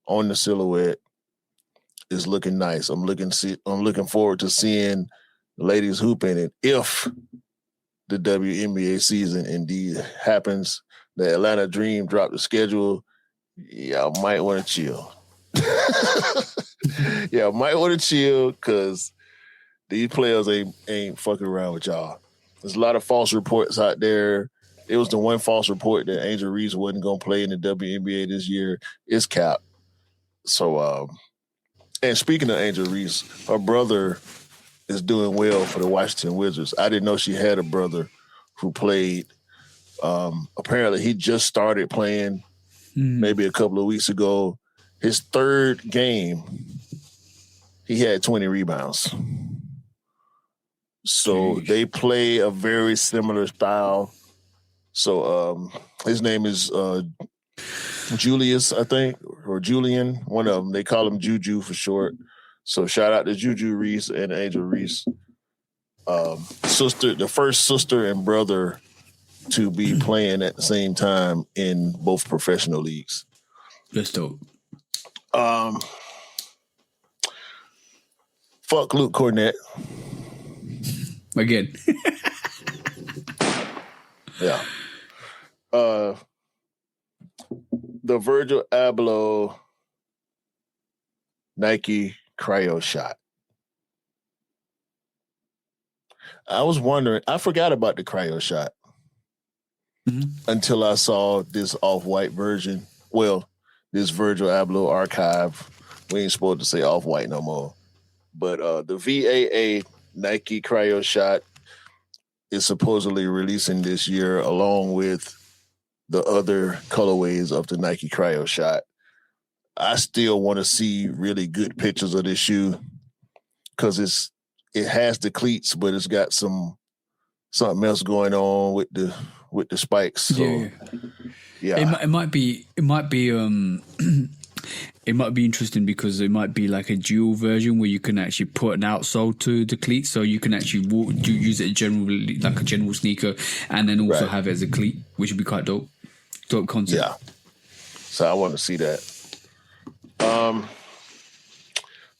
[SPEAKER 1] on the silhouette. It's looking nice. I'm looking forward to seeing the ladies hoop in it if the WNBA season indeed happens. The Atlanta Dream dropped the schedule. Y'all might want to chill. Y'all might want to chill because these players ain't fucking around with y'all. There's a lot of false reports out there. It was the one false report that Angel Reese wasn't going to play in the WNBA this year. It's cap. So, and speaking of Angel Reese, her brother is doing well for the Washington Wizards. I didn't know she had a brother who played. Apparently, he just started playing maybe a couple of weeks ago. His third game, he had 20 rebounds. So
[SPEAKER 2] Jeez.
[SPEAKER 1] they play a very similar style. So his name is Julius, I think, or Julian. One of them. They call him Juju for short. So shout out to Juju Reese and Angel Reese. The first sister and brother to be playing at the same time in both professional leagues.
[SPEAKER 2] That's dope.
[SPEAKER 1] Fuck Luke Cornett.
[SPEAKER 2] Again.
[SPEAKER 1] Yeah. The Virgil Abloh Nike Cryo Shot. I was wondering, I forgot about the Cryo Shot until I saw this off-white version. Well, this Virgil Abloh archive. We ain't supposed to say off-white no more. But the VAA Nike Cryo Shot is supposedly releasing this year along with the other colorways of the Nike Cryo Shot. I still want to see really good pictures of this shoe because it has the cleats, but it's got something else going on with the spikes. So yeah.
[SPEAKER 2] It might be it might be interesting because it might be like a dual version where you can actually put an outsole to the cleat, so you can actually use it generally like a general sneaker, and then also have it as a cleat, which would be quite dope. Dope concept.
[SPEAKER 1] Yeah. So I want to see that.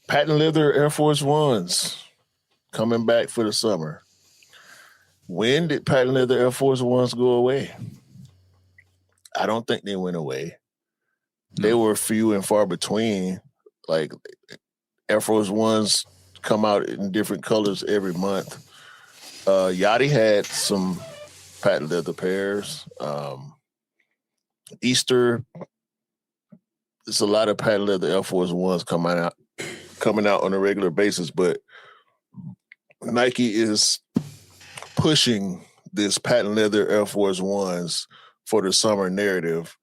[SPEAKER 1] Patent leather Air Force Ones coming back for the summer. When did patent leather Air Force Ones go away? I don't think they went away. No. They were few and far between. Like Air Force Ones come out in different colors every month. Yachty had some patent leather pairs. Easter, there's a lot of patent leather Air Force Ones coming out on a regular basis, but Nike is pushing this patent leather Air Force Ones for the summer narrative.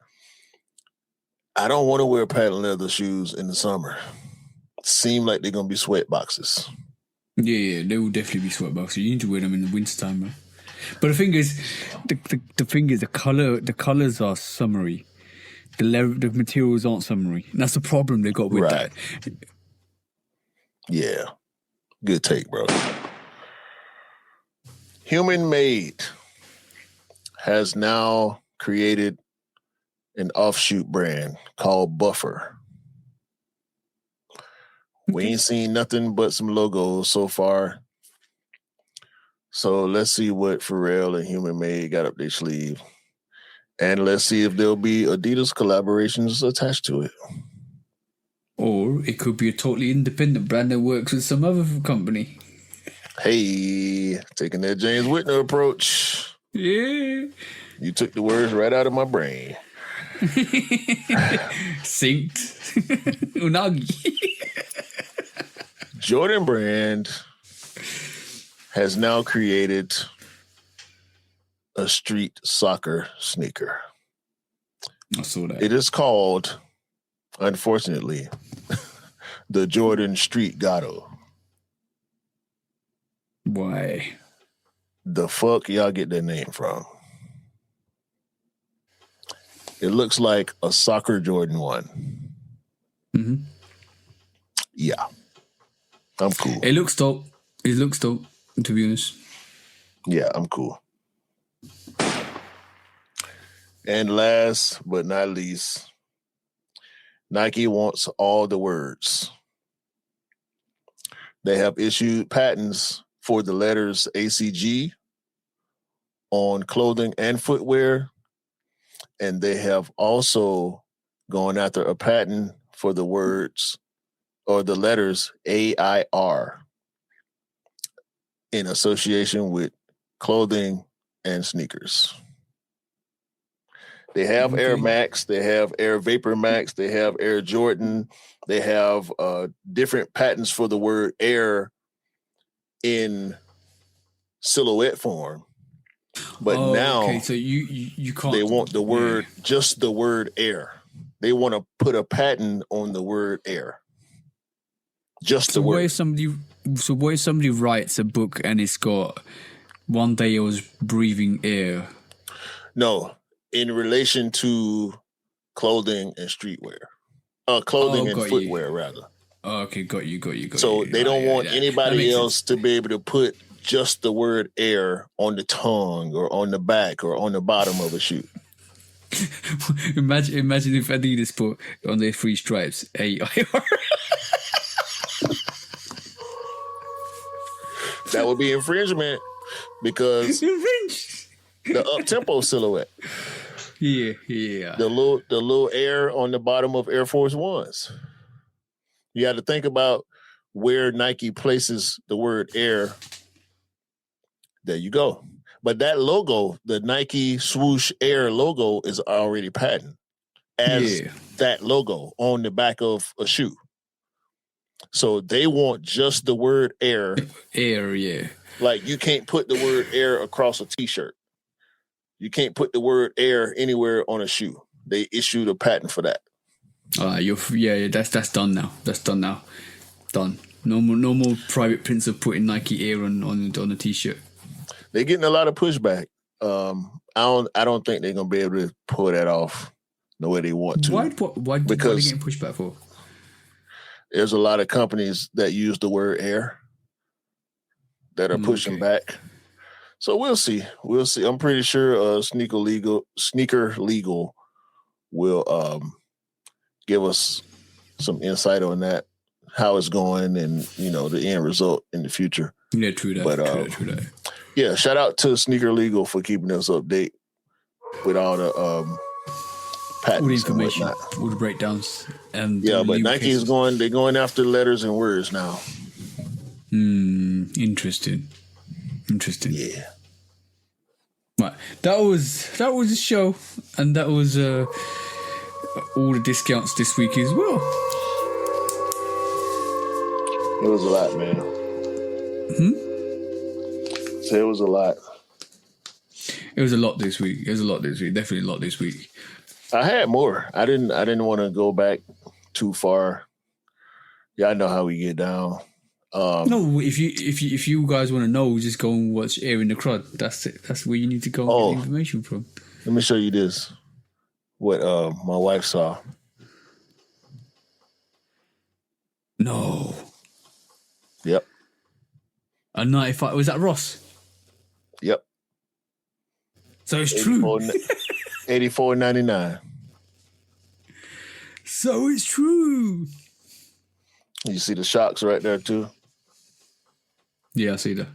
[SPEAKER 1] I don't want to wear patent leather shoes in the summer. Seem like they're gonna be sweat boxes.
[SPEAKER 2] Yeah, they will definitely be sweat boxes. You need to wear them in the wintertime, man. But the thing is, the colors are summery. The materials aren't summery. And that's the problem they got with that.
[SPEAKER 1] Yeah. Good take, bro. Human Made has now created an offshoot brand called Buffer. We ain't seen nothing but some logos so far. So let's see what Pharrell and Human Made got up their sleeve. And let's see if there'll be Adidas collaborations attached to it.
[SPEAKER 2] Or it could be a totally independent brand that works with some other company.
[SPEAKER 1] Hey, taking that James Whitner approach.
[SPEAKER 2] Yeah.
[SPEAKER 1] You took the words right out of my brain.
[SPEAKER 2] Synced. Unagi.
[SPEAKER 1] Jordan Brand has now created a street soccer sneaker.
[SPEAKER 2] I saw that.
[SPEAKER 1] It is called, unfortunately, the Jordan Street Gatto.
[SPEAKER 2] Why?
[SPEAKER 1] The fuck y'all get that name from? It looks like a soccer Jordan 1.
[SPEAKER 2] Mm-hmm.
[SPEAKER 1] Yeah. I'm cool.
[SPEAKER 2] It looks dope. It looks dope, to be honest.
[SPEAKER 1] Yeah, I'm cool. And last but not least, Nike wants all the words. They have issued patents for the letters ACG on clothing and footwear. And they have also gone after a patent for the words or the letters AIR in association with clothing and sneakers. They have Air Max, they have Air Vapor Max, they have Air Jordan, they have different patents for the word air in silhouette form. But now
[SPEAKER 2] okay, so you can't.
[SPEAKER 1] They want the word, just the word air. They want to put a patent on the word air. Just the word.
[SPEAKER 2] What if somebody writes a book and it's got one day I was breathing air?
[SPEAKER 1] No, in relation to clothing and streetwear. Clothing and footwear, rather.
[SPEAKER 2] Oh, okay, got you.
[SPEAKER 1] So they don't want anybody else to be able to put just the word air on the tongue or on the back or on the bottom of a shoe.
[SPEAKER 2] Imagine if Adidas put on their 3 stripes AIR.
[SPEAKER 1] That would be infringement because the up-tempo silhouette.
[SPEAKER 2] Yeah.
[SPEAKER 1] The little air on the bottom of Air Force Ones. You got to think about where Nike places the word air. There you go. But that logo, the Nike swoosh air logo, is already patented as that logo on the back of a shoe. So they want just the word air.
[SPEAKER 2] Air, yeah.
[SPEAKER 1] Like you can't put the word air across a t-shirt. You can't put the word air anywhere on a shoe. They issued a patent for that.
[SPEAKER 2] That's done now. That's done now. Done. No more private prints of putting Nike Air on a t-shirt.
[SPEAKER 1] They're getting a lot of pushback. I don't think they're gonna be able to pull that off the way they want to.
[SPEAKER 2] Why are they getting pushback for?
[SPEAKER 1] There's a lot of companies that use the word air that are pushing back. So we'll see. I'm pretty sure Sneaker Legal will give us some insight on that, how it's going, and the end result in the future.
[SPEAKER 2] Yeah, true that.
[SPEAKER 1] But,
[SPEAKER 2] true that.
[SPEAKER 1] Yeah, shout out to Sneaker Legal for keeping us update with all the patents,
[SPEAKER 2] all the information, all the breakdowns, and
[SPEAKER 1] but Nike is going after letters and words now.
[SPEAKER 2] Interesting.
[SPEAKER 1] Yeah.
[SPEAKER 2] Right, that was the show, and that was all the discounts this week as well.
[SPEAKER 1] It was a lot, man. So it was a lot.
[SPEAKER 2] It was a lot this week. Definitely a lot this week.
[SPEAKER 1] I had more. I didn't want to go back too far. Yeah, I know how we get down.
[SPEAKER 2] No, if you guys want to know, just go and watch Air in the Crud. That's it. That's where you need to go and get the information from.
[SPEAKER 1] Let me show you this. What my wife saw.
[SPEAKER 2] No.
[SPEAKER 1] Yep.
[SPEAKER 2] A 95. Was that Ross?
[SPEAKER 1] Yep.
[SPEAKER 2] So it's true.
[SPEAKER 1] $84.99.
[SPEAKER 2] So it's true.
[SPEAKER 1] You see the shocks right there too.
[SPEAKER 2] Yeah, I see that.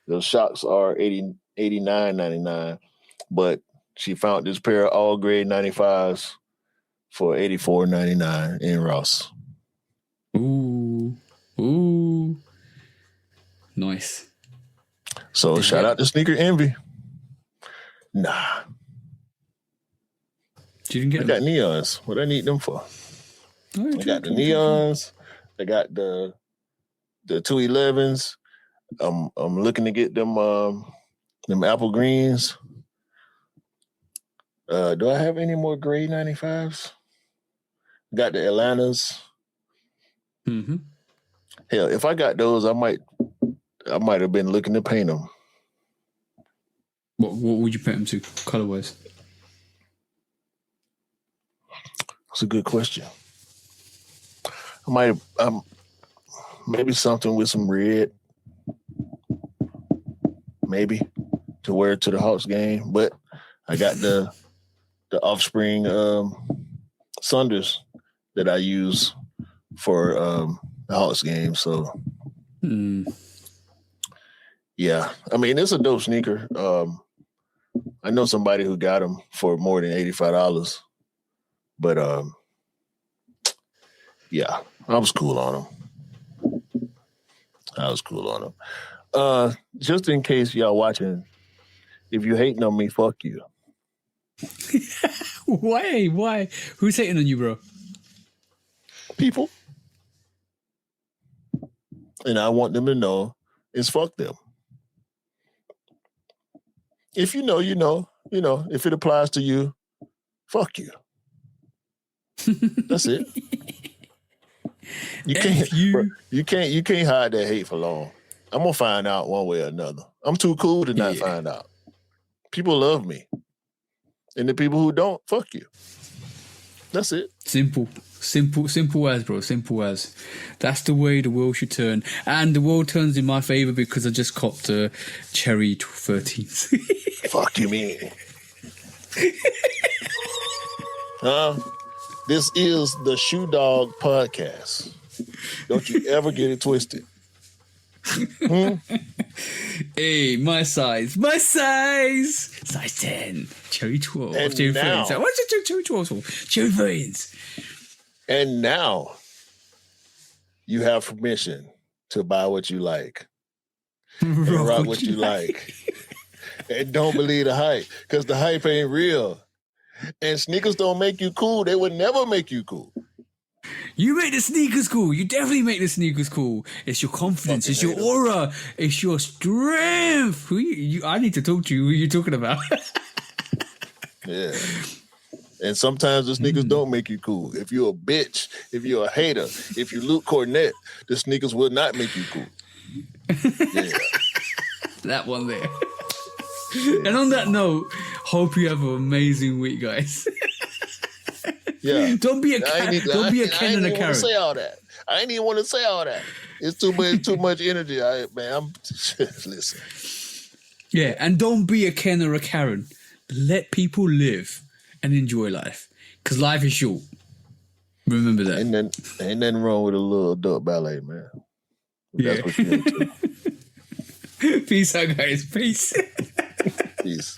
[SPEAKER 1] Those shocks are $89.99, but she found this pair of all grade 95s for $84.99 in Ross.
[SPEAKER 2] Ooh. Nice.
[SPEAKER 1] So shout out to Sneaker Envy. Nah.
[SPEAKER 2] You didn't get
[SPEAKER 1] I got neons. What I need them for?
[SPEAKER 2] Oh,
[SPEAKER 1] I got the neons. I got the 211s. I'm looking to get them apple greens. Do I have any more gray 95s? Got the Atlantas.
[SPEAKER 2] Mm-hmm.
[SPEAKER 1] Hell, if I got those, I might have been looking to paint them.
[SPEAKER 2] What would you paint them to, colorwise?
[SPEAKER 1] That's a good question. I might maybe something with some red, maybe to wear to the Hawks game. But I got the Offspring Sunders that I use for the Hawks game. So yeah, I mean it's a dope sneaker. I know somebody who got them for more than $85, but yeah, I was cool on them. Just in case y'all watching, if you hating on me, fuck you.
[SPEAKER 2] Why? Who's hating on you, bro?
[SPEAKER 1] People. And I want them to know it's fuck them. If you know, you know, if it applies to you, fuck you. That's it. You can't hide that hate for long. I'm gonna find out one way or another. I'm too cool to not find out. People love me. And the people who don't, fuck you. That's it.
[SPEAKER 2] Simple as, bro. Simple as. That's the way the world should turn. And the world turns in my favor because I just copped Cherry 13s.
[SPEAKER 1] Fuck you mean? This is the Shoe Dog Podcast. Don't you ever get it twisted.
[SPEAKER 2] Hey, my size. Size 10. Cherry 12.
[SPEAKER 1] And
[SPEAKER 2] Cherry
[SPEAKER 1] now-
[SPEAKER 2] 13s. What's it Cherry 12 for? Cherry 13s.
[SPEAKER 1] And now you have permission to buy what you like and rock what you like. And don't believe the hype, because the hype ain't real. And sneakers don't make you cool. They would never make you cool.
[SPEAKER 2] You make the sneakers cool. You definitely make the sneakers cool. It's your confidence. It's your aura. It's your strength. I need to talk to you. Who are you talking about?
[SPEAKER 1] Yeah. And sometimes the sneakers don't make you cool. If you're a bitch, if you're a hater, if you Luke Cornett, the sneakers will not make you cool. Yeah.
[SPEAKER 2] That one there. And on that note, hope you have an amazing week, guys.
[SPEAKER 1] Yeah.
[SPEAKER 2] Don't be a Ken and a Karen.
[SPEAKER 1] I ain't even want to say all that. I ain't even want to say all that. It's too much energy. Listen.
[SPEAKER 2] Yeah, and don't be a Ken or a Karen. Let people live and enjoy life, because life is short. Remember that.
[SPEAKER 1] Ain't nothing wrong with a little adult ballet, man. That's what you're into.
[SPEAKER 2] Peace out, guys. Peace.
[SPEAKER 1] Peace.